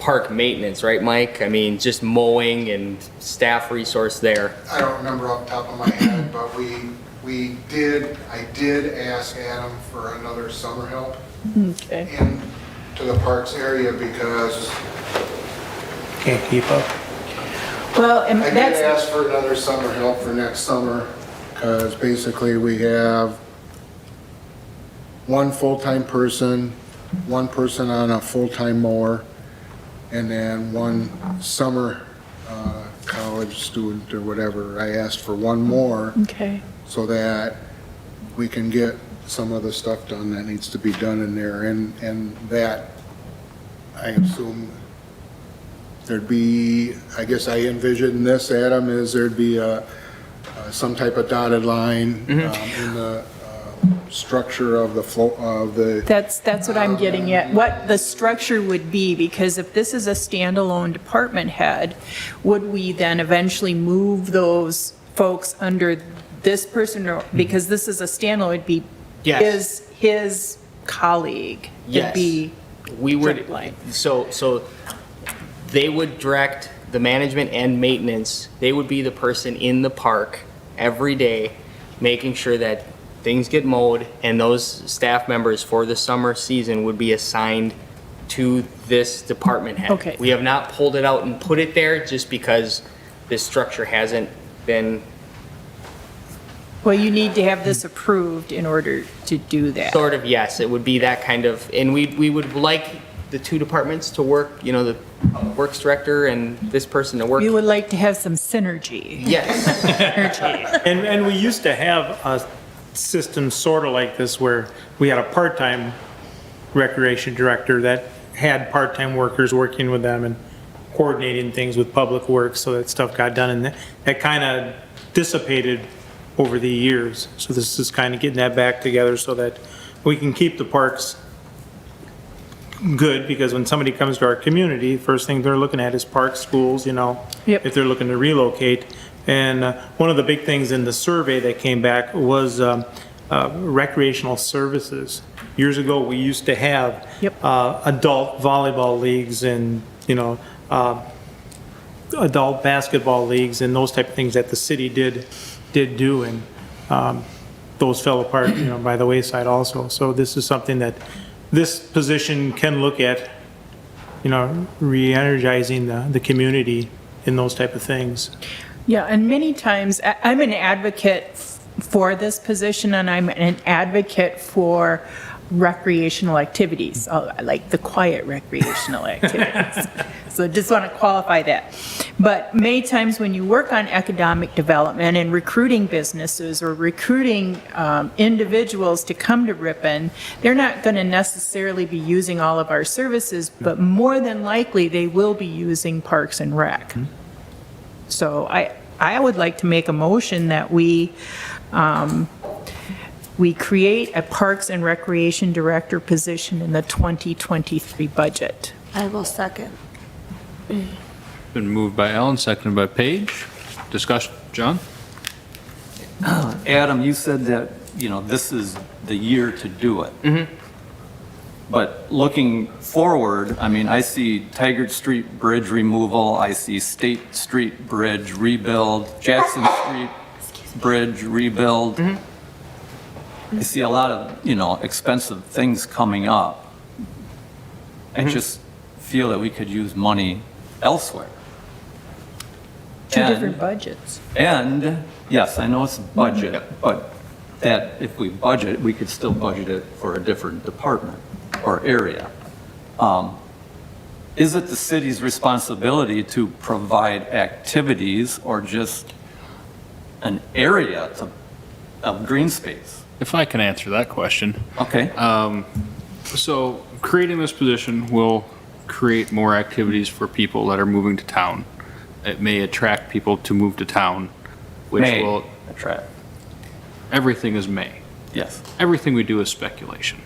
park maintenance, right, Mike? I mean, just mowing and staff resource there. I don't remember off the top of my head, but I did ask Adam for another summer help into the parks area because can't keep up. Well, and I did ask for another summer help for next summer because basically we have one full-time person, one person on a full-time mower, and then one summer college student or whatever. I asked for one more Okay. so that we can get some of the stuff done that needs to be done in there, and that, I assume, there'd be, I guess I envision this, Adam, is there'd be some type of dotted line in the structure of the flow, of the... That's what I'm getting at, what the structure would be, because if this is a standalone department head, would we then eventually move those folks under this person, or, because this is a standalone, it'd be Yes. his colleague? It'd Yes. be We would, direct line. so they would direct the management and maintenance. They would be the person in the park every day, making sure that things get mowed, and those staff members for the summer season would be assigned to this department head. Okay. We have not pulled it out and put it there just because this structure hasn't been Well, you need to have this approved in order to do that. sort of, yes, it would be that kind of, and we would like the two departments to work, you know, the works director and this person to work. We would like to have some synergy. Yes. Synergy. And we used to have a system sort of like this where we had a part-time recreation director that had part-time workers working with them and coordinating things with public works so that stuff got done, and that kind of dissipated over the years. So this is kind of getting that back together so that we can keep the parks good, because when somebody comes to our community, first thing they're looking at is parks, schools, you know, if they're looking to relocate. And one of the big things in the survey that came back was recreational services. Years ago, we used to have adult volleyball leagues and, you know, adult basketball leagues and those type of things that the city did do, and those fell apart, you know, by the wayside also. So this is something that this position can look at, you know, re-energizing the community in those type of things. Yeah, and many times, I'm an advocate for this position, and I'm an advocate for recreational activities, like the quiet recreational activities. So just want to qualify that. But many times when you work on economic development and recruiting businesses or recruiting individuals to come to Ripon, they're not going to necessarily be using all of our services, but more than likely they will be using Parks and Rec. So I would like to make a motion that we create a Parks and Recreation Director position in the 2023 budget. I will second. Been moved by Ellen, seconded by Paige. Discussion, John? Adam, you said that, you know, this is the year to do it. But looking forward, I mean, I see Tigard Street Bridge removal, I see State Street Bridge rebuild, Jackson Street Bridge rebuild. I see a lot of, you know, expensive things coming up. I just feel that we could use money elsewhere. Two different budgets. And, yes, I know it's a budget, but that if we budget, we could still budget it for a different department or area. Is it the city's responsibility to provide activities or just an area of green space? If I can answer that question. Okay. So creating this position will create more activities for people that are moving to town. It may attract people to move to town, which May will attract. Everything is may. Yes. Everything we do is speculation.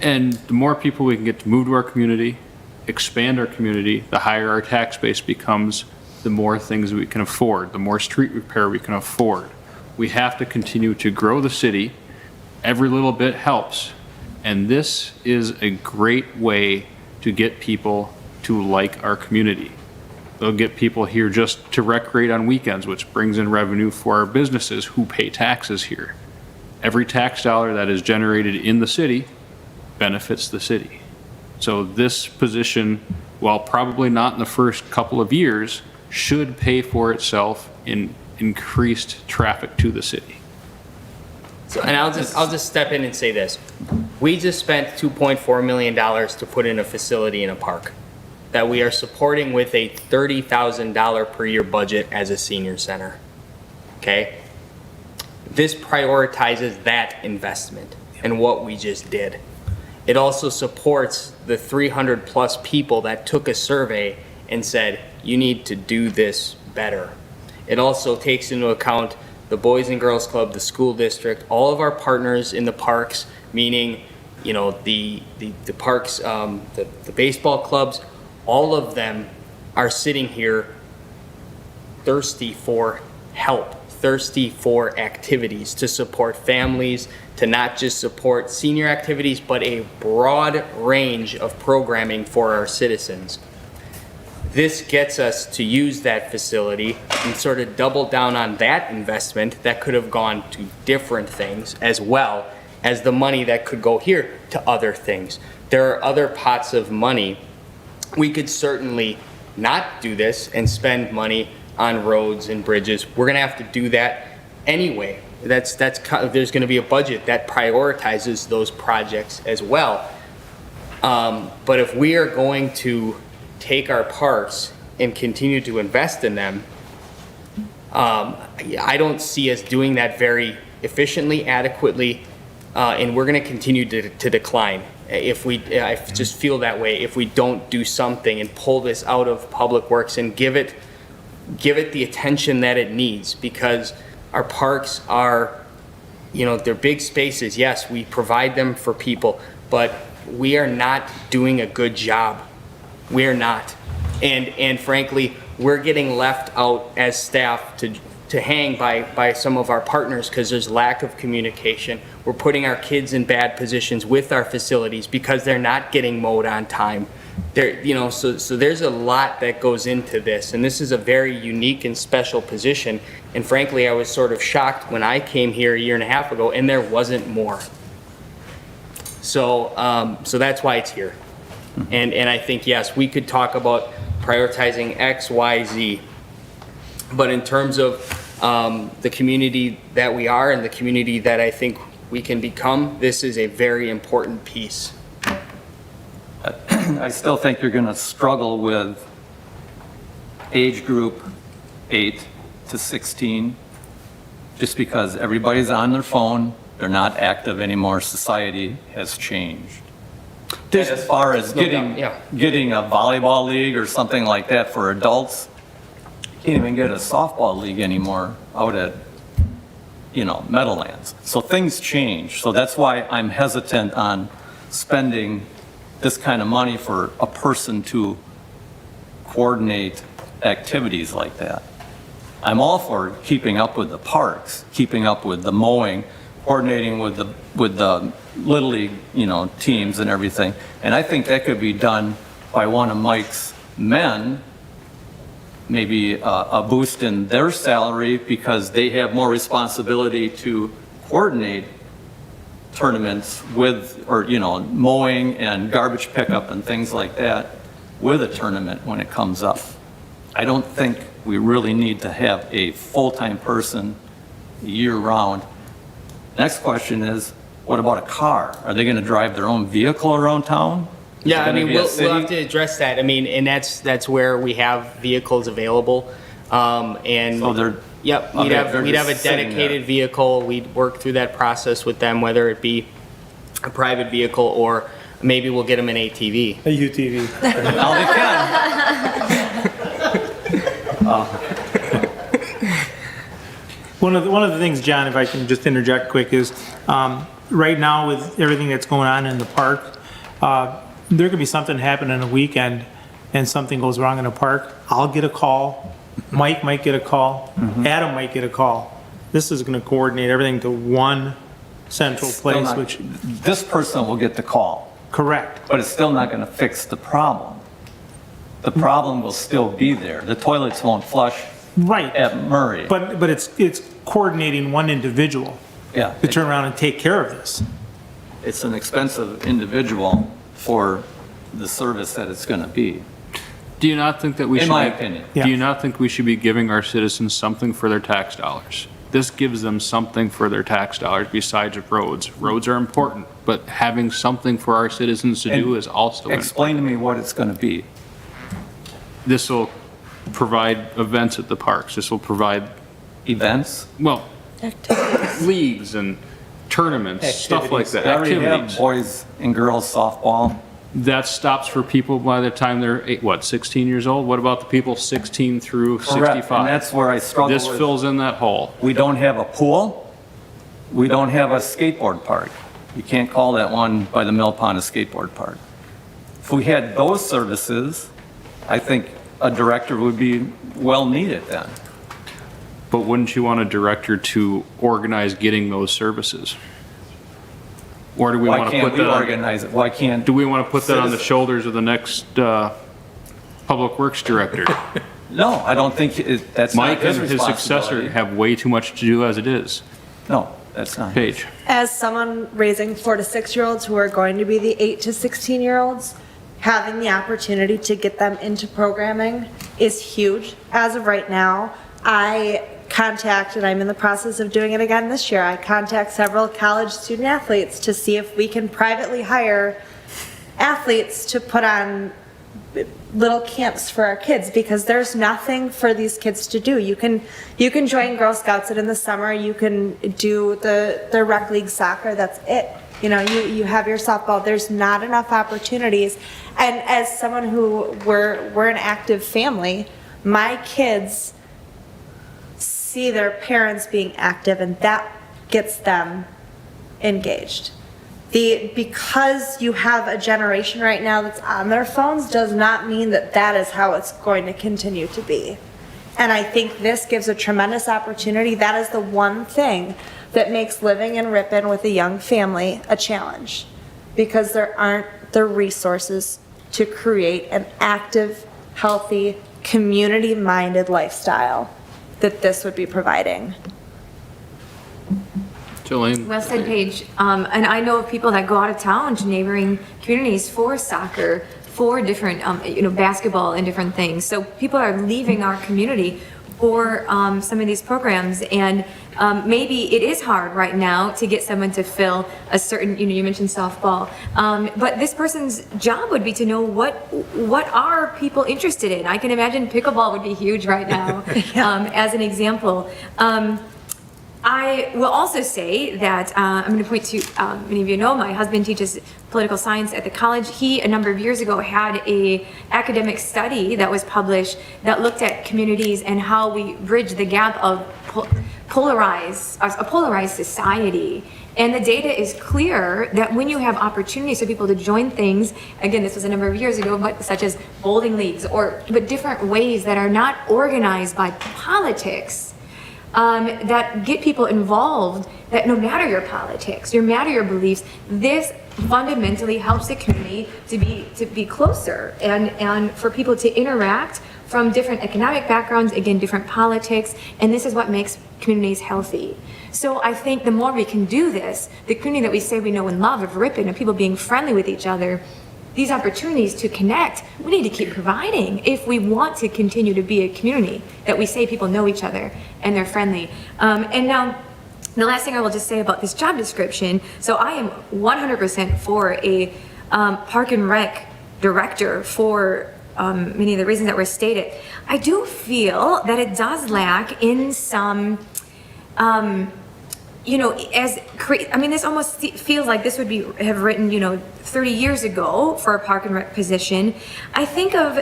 And the more people we can get to move to our community, expand our community, the higher our tax base becomes, the more things we can afford, the more street repair we can afford. We have to continue to grow the city. Every little bit helps. And this is a great way to get people to like our community. They'll get people here just to recreate on weekends, which brings in revenue for our businesses who pay taxes here. Every tax dollar that is generated in the city benefits the city. So this position, while probably not in the first couple of years, should pay for itself in increased traffic to the city. So, and I'll just step in and say this. We just spent $2.4 million to put in a facility in a park that we are supporting with a $30,000 per year budget as a senior center. Okay? This prioritizes that investment and what we just did. It also supports the 300 plus people that took a survey and said, you need to do this better. It also takes into account the Boys and Girls Club, the school district, all of our partners in the parks, meaning, you know, the parks, the baseball clubs, all of them are sitting here thirsty for help, thirsty for activities to support families, to not just support senior activities, but a broad range of programming for our citizens. This gets us to use that facility and sort of double down on that investment that could have gone to different things, as well as the money that could go here to other things. There are other pots of money. We could certainly not do this and spend money on roads and bridges. We're gonna have to do that anyway. There's gonna be a budget that prioritizes those projects as well. But if we are going to take our parks and continue to invest in them, I don't see us doing that very efficiently, adequately, and we're going to continue to decline. I just feel that way if we don't do something and pull this out of Public Works and give it the attention that it needs, because our parks are, you know, they're big spaces. Yes, we provide them for people, but we are not doing a good job. We're not. And frankly, we're getting left out as staff to hang by some of our partners because there's lack of communication. We're putting our kids in bad positions with our facilities because they're not getting mowed on time. So there's a lot that goes into this, and this is a very unique and special position. And frankly, I was sort of shocked when I came here a year and a half ago and there wasn't more. So that's why it's here. And I think, yes, we could talk about prioritizing X, Y, Z. But in terms of the community that we are and the community that I think we can become, this is a very important piece. I still think you're going to struggle with age group 8 to 16, just because everybody's on their phone, they're not active anymore, society has changed. As far as getting a volleyball league or something like that for adults, you can't even get a softball league anymore out at, Meadowlands. So things change. So that's why I'm hesitant on spending this kind of money for a person to coordinate activities like that. I'm all for keeping up with the parks, keeping up with the mowing, coordinating with the Little League, teams and everything. And I think that could be done by one of Mike's men, maybe a boost in their salary because they have more responsibility to coordinate tournaments with, mowing and garbage pickup and things like that with a tournament when it comes up. I don't think we really need to have a full-time person year-round. Next question is, what about a car? Are they going to drive their own vehicle around town? Yeah, I mean, we'll have to address that. I mean, and that's where we have vehicles available. And so they're, yep, we'd have a dedicated vehicle. We'd work through that process with them, whether it be a private vehicle or maybe we'll get them an ATV. A UTV. Now they can. One of the things, John, if I can just interject quick, is right now with everything that's going on in the park, there could be something happen on a weekend and something goes wrong in the park. I'll get a call. Mike might get a call. Adam might get a call. This is going to coordinate everything to one central place. Which this person will get the call. Correct. But it's still not going to fix the problem. The problem will still be there. The toilets won't flush. Right. At Murray. But it's coordinating one individual to turn around and take care of this. It's an expensive individual for the service that it's going to be. Do you not think that we should, in my opinion, do you not think we should be giving our citizens something for their tax dollars? This gives them something for their tax dollars besides roads. Roads are important, but having something for our citizens to do is also important. Explain to me what it's going to be. This will provide events at the parks. This will provide Events? well, leagues and tournaments, stuff like that. They already have Activities. boys and girls softball. That stops for people by the time they're, 16 years old? What about the people 16 through Correct, 65? and that's where I struggle This with- fills in that hole. We don't have a pool. We don't have a skateboard park. You can't call that one by the Mill Pond a skateboard park. If we had those services, I think a director would be well needed then. But wouldn't you want a director to organize getting those services? Or do we Why want to can't put we that on? organize it? Why can't? Do we want to put that on the citizens- shoulders of the next Public Works Director? No, I don't think that's not Mike his and his successor responsibility. have way too much to do as it is. No, that's not. Paige. As someone raising 4 to 6-year-olds who are going to be the 8 to 16-year-olds, having the opportunity to get them into programming is huge. As of right now, I contact, and I'm in the process of doing it again this year, I contact several college student athletes to see if we can privately hire athletes to put on little camps for our kids, because there's nothing for these kids to do. You can join Girl Scouts, and in the summer you can do the rec league soccer. That's it. You know, you have your softball. There's not enough opportunities. And as someone who we're an active family, my kids see their parents being active, and that gets them engaged. Because you have a generation right now that's on their phones does not mean that that is how it's going to continue to be. And I think this gives a tremendous opportunity. That is the one thing that makes living in Ripon with a young family a challenge, because there aren't the resources to create an active, healthy, community-minded lifestyle that this would be providing. Jolene? Well said, Paige. And I know of people that go out of town to neighboring communities for soccer, for different, basketball and different things. So people are leaving our community for some of these programs, and maybe it is hard right now to get someone to fill a certain, you mentioned softball, but this person's job would be to know what are people interested in. I can imagine pickleball would be huge right now, as an example. I will also say that I'm going to point to, many of you know, my husband teaches political science at the college. He, a number of years ago, had a academic study that was published that looked at communities and how we bridge the gap of a polarized society. And the data is clear that when you have opportunities for people to join things, again, this was a number of years ago, but such as bowling leagues, but different ways that are not organized by politics, that get people involved, that no matter your politics, no matter your beliefs, this fundamentally helps the community to be closer and for people to interact from different economic backgrounds, again, different politics, and this is what makes communities healthy. So I think the more we can do this, the community that we say we know and love of Ripon, and people being friendly with each other, these opportunities to connect, we need to keep providing if we want to continue to be a community that we say people know each other and they're friendly. And now, the last thing I will just say about this job description, so I am 100% for a park and rec director for many of the reasons that were stated. I do feel that it does lack in some, this almost feels like this would have written, 30 years ago for a park and rec position. I think of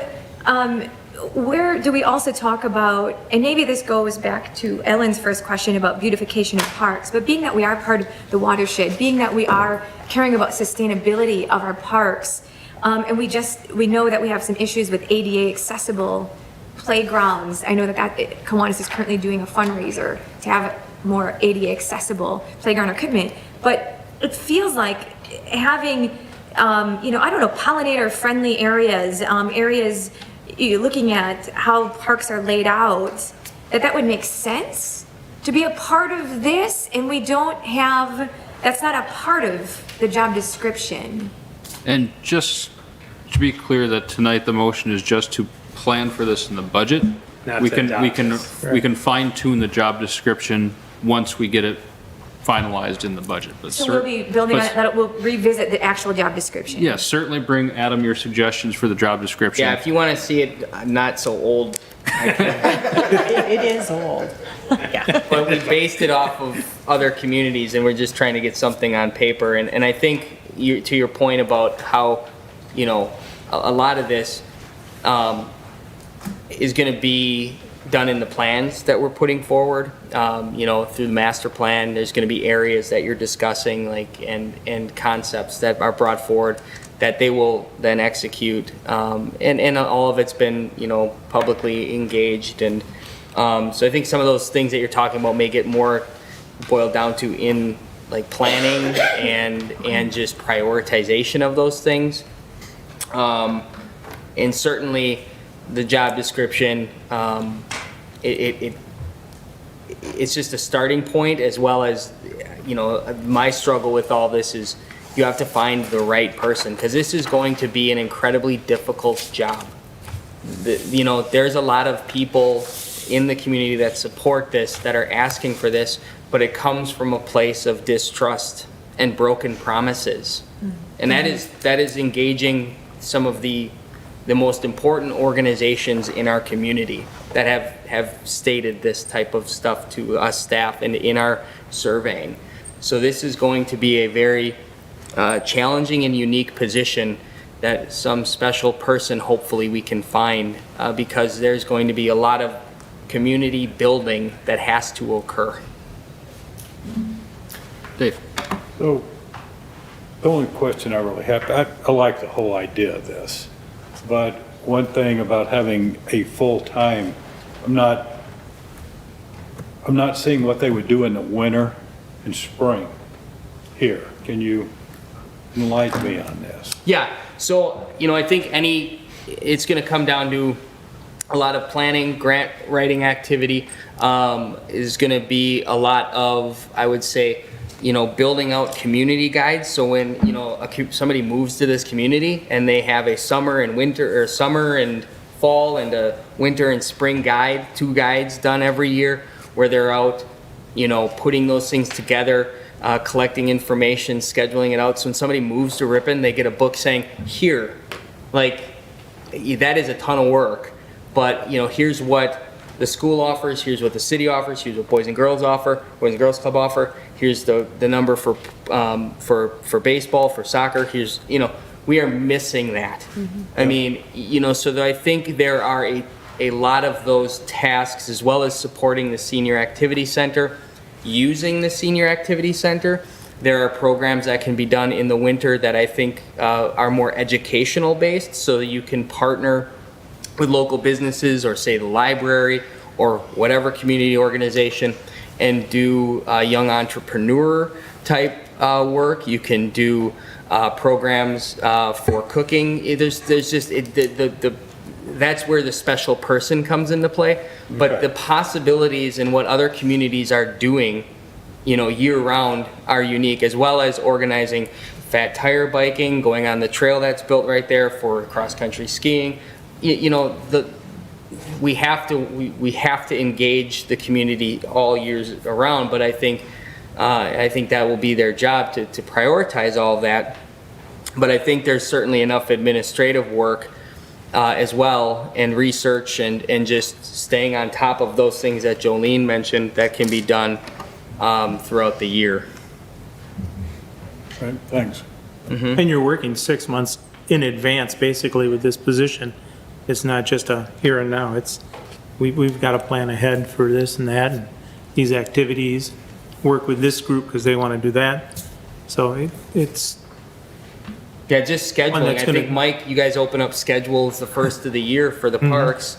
where do we also talk about, and maybe this goes back to Ellen's first question about beautification of parks, but being that we are part of the watershed, being that we are caring about sustainability of our parks, and we know that we have some issues with ADA accessible playgrounds. I know that Kiwanis is currently doing a fundraiser to have more ADA accessible playground equipment, but it feels like having, pollinator friendly areas, areas looking at how parks are laid out, that would make sense to be a part of this, and that's not a part of the job description. And just to be clear that tonight the motion is just to plan for this in the budget. Not We to can adopt this. we can fine tune the job description once we get it finalized in the budget. But So we'll be building on but- it, that we'll revisit the actual job description. Yes, certainly bring, Adam, your suggestions for the job description. Yeah, if you want to see it not so old, It is old. but we based it off of other communities and we're just trying to get something on paper. And I think to your point about how, you know, a lot of this is going to be done in the plans that we're putting forward. You know, through the master plan, there's going to be areas that you're discussing, like, and concepts that are brought forward that they will then execute. And all of it's been, you know, publicly engaged. And so I think some of those things that you're talking about may get more boiled down to in like planning and just prioritization of those things. And certainly the job description, it's just a starting point, as well as, you know, my struggle with all this is you have to find the right person, because this is going to be an incredibly difficult job. You know, there's a lot of people in the community that support this, that are asking for this, but it comes from a place of distrust and broken promises. And that is engaging some of the most important organizations in our community that have stated this type of stuff to us staff and in our surveying. So this is going to be a very challenging and unique position that some special person hopefully we can find, because there's going to be a lot of community building that has to occur. Dave. So, the only question I really have, I like the whole idea of this, but one thing about having a full-time, I'm not seeing what they would do in the winter and spring here. Can you enlighten me on this? Yeah, so, you know, I think it's gonna come down to a lot of planning, grant writing activity, is gonna be a lot of, I would say, you know, building out community guides. So when, you know, somebody moves to this community and they have a summer and winter, or summer and fall and a winter and spring guide, 2 guides done every year, where they're out, you know, putting those things together, collecting information, scheduling it out. So when somebody moves to Ripon, they get a book saying, here, like, that is a ton of work, but, you know, here's what the school offers, here's what the city offers, here's what Boys and Girls Club offer, here's the number for baseball, for soccer, here's, you know, we are missing that. I mean, you know, so I think there are a lot of those tasks, as well as supporting the Senior Activity Center. Using the Senior Activity Center, there are programs that can be done in the winter that I think are more educational based, so that you can partner with local businesses, or say the library, or whatever community organization, and do young entrepreneur type work. You can do programs for cooking. There's just that's where the special person comes into play. But the possibilities and what other communities are doing, you know, year round are unique, as well as organizing fat tire biking, going on the trail that's built right there for cross country skiing. You know, we have to engage the community all years around, but I think that will be their job to prioritize all of that. But I think there's certainly enough administrative work as well, and research, and just staying on top of those things that Jolene mentioned that can be done throughout the year. Right, thanks. And you're working 6 months in advance, basically, with this position. It's not just a here and now. It's we've got to plan ahead for this and that, and these activities, work with this group because they want to do that. So it's Yeah, just scheduling. I think, Mike, you guys open up schedules the first of the year for the parks,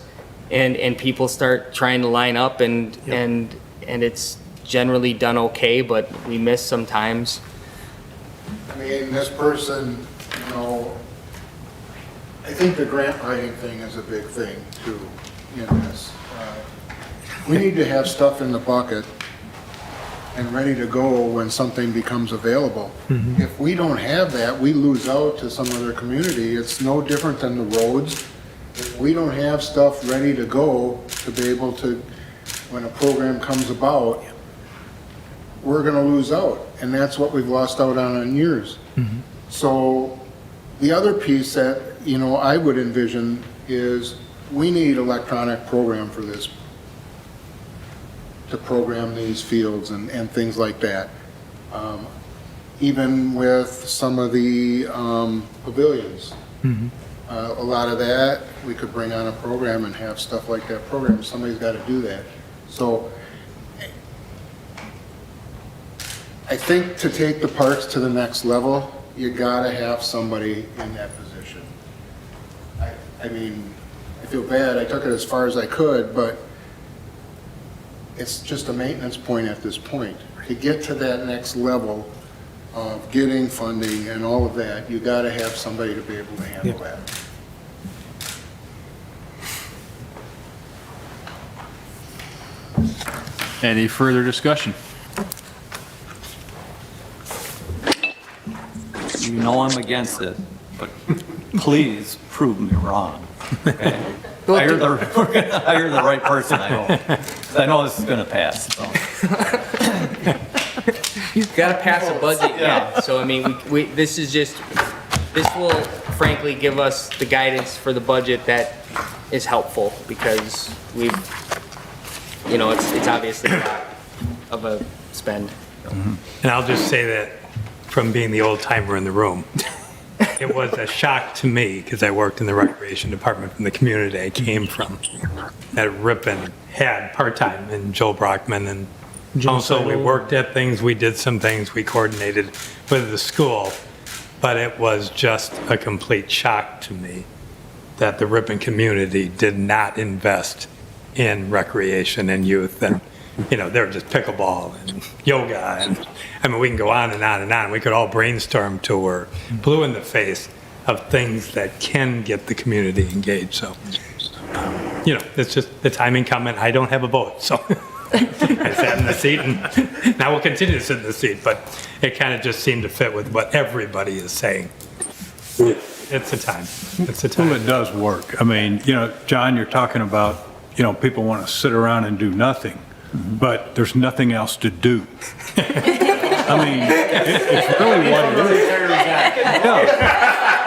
and people start trying to line up, and it's generally done okay, but we miss sometimes. I mean, this person, you know, I think the grant writing thing is a big thing too in this. We need to have stuff in the bucket and ready to go when something becomes available. If we don't have that, we lose out to some other community. It's no different than the roads. If we don't have stuff ready to go to be able to, when a program comes about, we're gonna lose out, and that's what we've lost out on years. So the other piece that, you know, I would envision is we need electronic program for this, to program these fields and things like that. Even with some of the pavilions. A lot of that, we could bring on a program and have stuff like that programmed. Somebody's got to do that. So I think to take the parks to the next level, you got to have somebody in that position. I mean, I feel bad, I took it as far as I could, but it's just a maintenance point at this point. To get to that next level of getting funding and all of that, you got to have somebody to be able to handle that. Any further discussion? You know I'm against it, but please prove me wrong. Okay? We're gonna hire the right person, I hope. I know this is gonna pass, so. You've got to pass a budget yet. So, I mean, this will frankly give us the guidance for the budget that is helpful because we've, you know, it's obviously a lot of a spend. And I'll just say that from being the old timer in the room, it was a shock to me because I worked in the recreation department from the community I came from, that Ripon had part-time, and Joel Brockman and also we worked at things, we did some things, we coordinated with the school, but it was just a complete shock to me that the Ripon community did not invest in recreation and youth. And, you know, they were just pickleball and yoga. And I mean, we can go on and on and on. We could all brainstorm to we're blue in the face of things that can get the community engaged. So, you know, it's just the timing comment. I don't have a vote, so I sat in the seat and now we'll continue to sit in the seat, but it kind of just seemed to fit with what everybody is saying. It's a time. It's a time. Well, it does work. I mean, you know, John, you're talking about, you know, people want to sit around and do nothing, but there's nothing else to do. I mean, it's really what it is.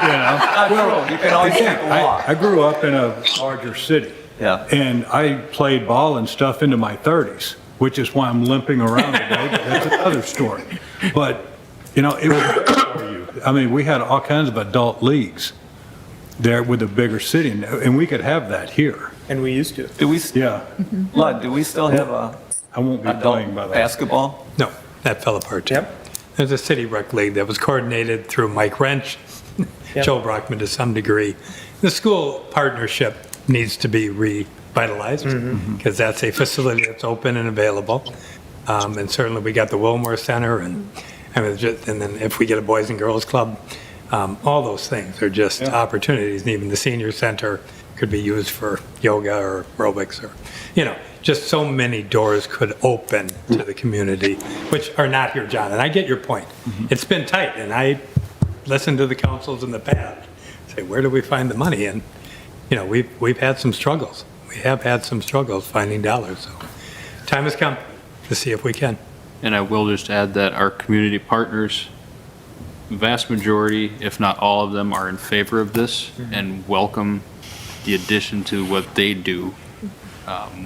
You know, well, you can always take a walk. I grew up in a larger city. Yeah. And I played ball and stuff into my 30s, which is why I'm limping around today, but that's another story. But, you know, it was good for you. I mean, we had all kinds of adult leagues there with a bigger city, and we could have that here. And we used to. Do we, Yeah. Lud, do we still have a I won't be playing by adult that. basketball? No, that fell apart too. Yep. There's a city rec league that was coordinated through Mike Wrench, Joel Brockman to some degree. The school partnership needs to be revitalized because that's a facility that's open and available. And certainly we got the Wilmore Center and then if we get a Boys and Girls Club, all those things are just opportunities. And even the senior center could be used for yoga or aerobics or, you know, just so many doors could open to the community, which are not here, John. And I get your point. It's been tight, and I listened to the councils in the past say, where do we find the money? And, you know, we've had some struggles. We have had some struggles finding dollars. So time has come to see if we can. And I will just add that our community partners, vast majority, if not all of them, are in favor of this and welcome the addition to what they do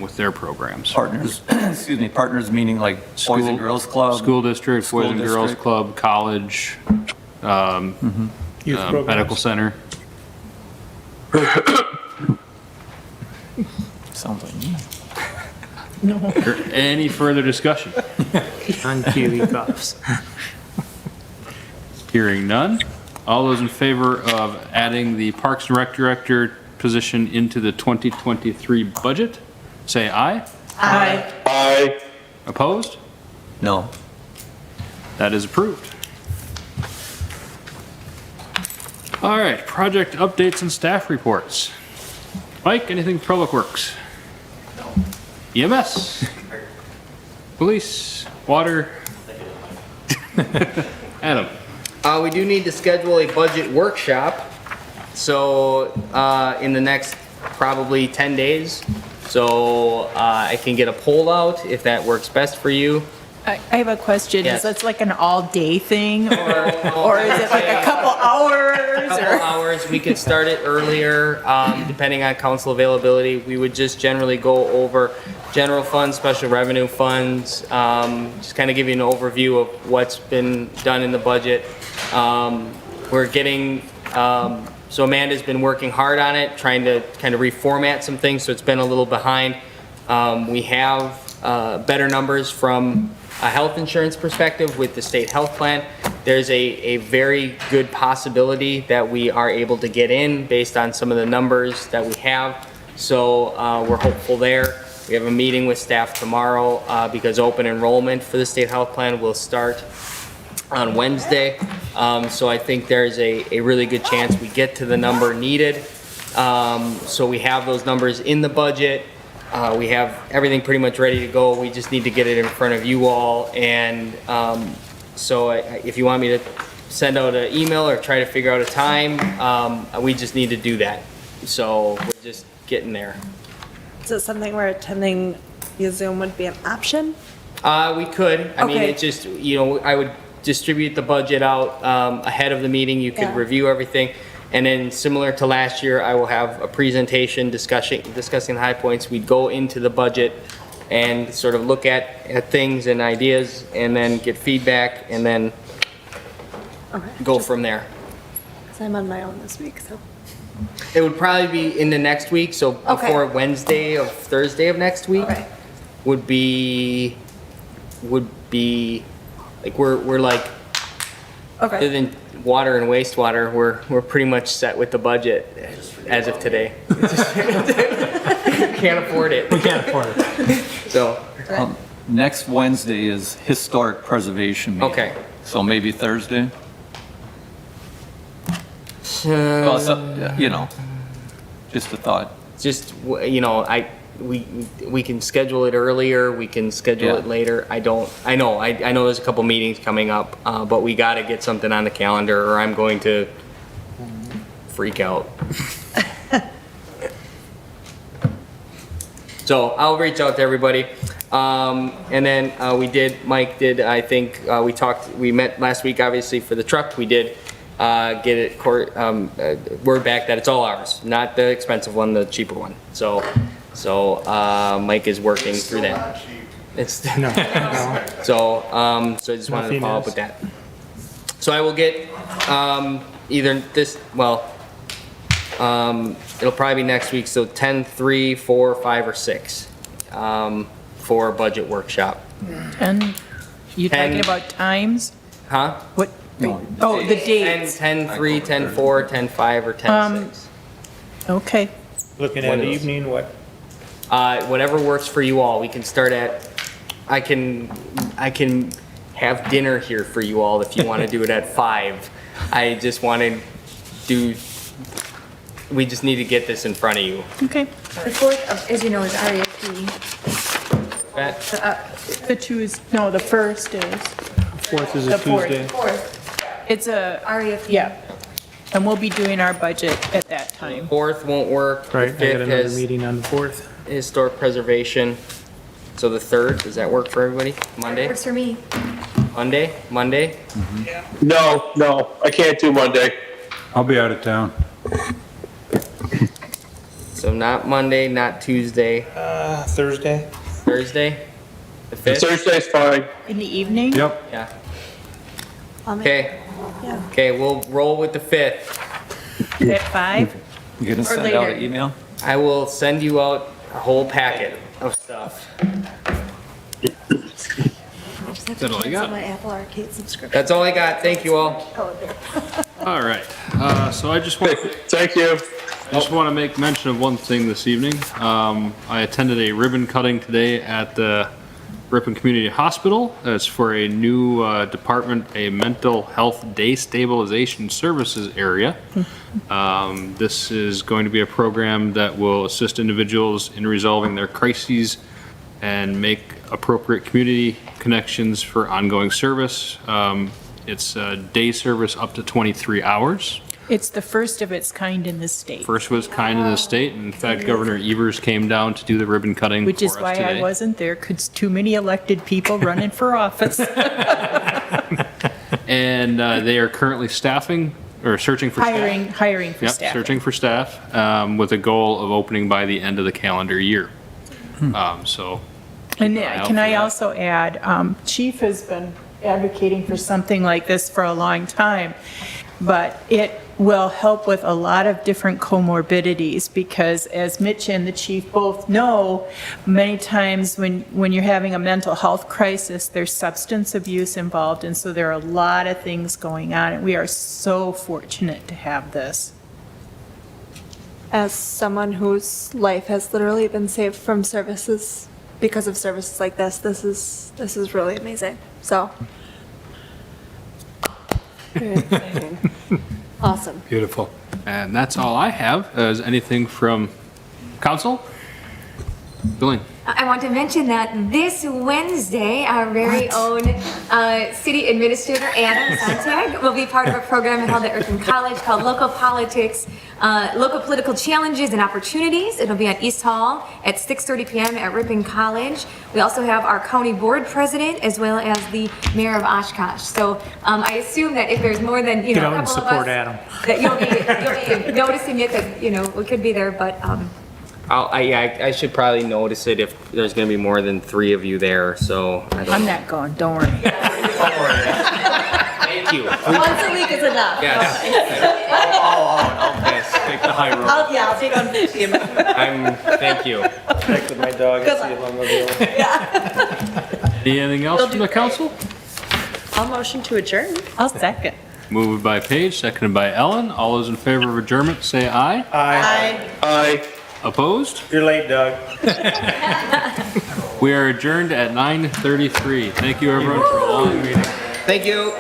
with their programs. Partners, excuse me, partners meaning like Boys and Girls Club? School district, School Boys and Girls district. Club, college, medical center. Sounds like me. Any further discussion? On cue, cuffs. Hearing none. All those in favor of adding the Parks and Rec Director position into the 2023 budget, say aye. Aye. Aye. Opposed? No. That is approved. All right, project updates and staff reports. Mike, anything Public Works? EMS? Police? Water? Adam? We do need to schedule a budget workshop, so in the next probably 10 days. So I can get a poll out if that works best for you. I have a question. Yes. Is this like an all-day thing, or is it like a couple hours? Couple or- hours, we could start it earlier, depending on council availability. We would just generally go over general funds, special revenue funds, just kind of give you an overview of what's been done in the budget. We're getting, so Amanda's been working hard on it, trying to kind of reformat some things, so it's been a little behind. We have better numbers from a health insurance perspective with the state health plan. There's a very good possibility that we are able to get in based on some of the numbers that we have. So we're hopeful there. We have a meeting with staff tomorrow because open enrollment for the state health plan will start on Wednesday. So I think there's a really good chance we get to the number needed. So we have those numbers in the budget. We have everything pretty much ready to go. We just need to get it in front of you all. And so if you want me to send out an email or try to figure out a time, we just need to do that. So we're just getting there. Is it something where attending via Zoom would be an option? We could. I mean, Okay. it just, I would distribute the budget out ahead of the meeting. You could Yeah. review everything. And then similar to last year, I will have a presentation discussing high points. We'd go into the budget and sort of look at things and ideas and then get feedback and then go from there. Because I'm on my own this week, so. It would probably be in the next week, so Okay. before Wednesday of Thursday of next week Okay. would be like we're like other Okay. than water and wastewater, we're pretty much set with the budget as of today. Can't afford it. We can't afford it. So Next Wednesday is Historic Preservation Meeting. Okay. So maybe Thursday? Well, just a thought. just we can schedule it earlier, we can schedule it later. I know there's a couple meetings coming up, but we got to get something on the calendar or I'm going to freak out. So I'll reach out to everybody. And then Mike did, I think, we met last week, obviously, for the truck. We did get it, word back that it's all ours, not the expensive one, the cheaper one. So Mike is working through that. It's no. So I just wanted to follow up with that. So I will get either this, it'll probably be next week, so 10, 3, 4, 5, or 6 for a budget workshop. 10, you 10. talking about times? Huh? What? Oh, the dates. 10, 3, 10, 4, 10, 5, or 10, 6. Okay. Looking One at of those. evening, what? Whatever works for you all. We can start at, I can have dinner here for you all if you want to do it at 5. I just want to we just need to get this in front of you. Okay. The 4th, as you know, is REFP. The first is. 4th is The a fourth. Tuesday. 4th, It's a, REFP. yeah. And we'll be doing our budget at that time. 4th won't work. The Right, I got 5th another has meeting on the 4th. historic preservation. So the 3rd, does that work for everybody? Monday? Works for me. Monday? No, I can't do Monday. I'll be out of town. So not Monday, not Tuesday, Thursday. Thursday? The 5th? Thursday's fine. In the evening? Yep. Yeah. I'll make- Okay. Yeah. Okay, we'll roll with the 5th. At 5? You gonna Or send out later. an email? I will send you out a whole packet of stuff. I just have to that all you cancel got? my Apple Arcade subscription. That's all I got. Thank you all. All right, so I just want to make mention of one thing this evening. I attended a ribbon cutting today at the Ripon Community Hospital. It's for a new department, a mental health day stabilization services area. This is going to be a program that will assist individuals in resolving their crises and make appropriate community connections for ongoing service. It's day service up to 23 hours. It's the first of its kind in the state. First was kind in the state, and in fact, Governor Evers came down to do the ribbon cutting Which for is us why today. I wasn't there, because too many elected people running for office. And they are currently staffing, or searching for staff. Hiring for Yep, staff. searching for staff, with a goal of opening by the end of the calendar year. So, And keep an eye out can for I that. also add, Chief has been advocating for something like this for a long time, but it will help with a lot of different comorbidities, because as Mitch and the chief both know, many times when you're having a mental health crisis, there's substance abuse involved, and so there are a lot of things going on, and we are so fortunate to have this. As someone whose life has literally been saved from services because of services like this is really amazing. So. Very exciting. Awesome. Beautiful. And that's all I have. Is anything from council? Billing. I want to mention that this Wednesday, our very own city administrator, Adam Sontag, will be part of a program held at Ripon College called Local Politics, Local Political Challenges and Opportunities. It'll be at East Hall at 6:30 p.m. at Ripon College. We also have our county board president as well as the mayor of Oshkosh. So I assume that if there's more than, Get a out and couple of support us, Adam. that you'll be noticing it, that, we could be there, but I should probably notice it if there's gonna be more than 3 of you there, so I don't. I'm not going, don't worry. Thank you. Once a week is enough. Yes. Yes, take the high road. I'll take on 50. Thank you. Check with my dog and see if I'm available. Anything else from the council? I'll motion to adjourn. I'll second. Moved by Paige, seconded by Ellen. All those in favor of adjournment, say aye. Aye. Aye. Opposed? You're late, Doug. We are adjourned at 9:33. Thank you, everyone, for a long meeting. Thank you.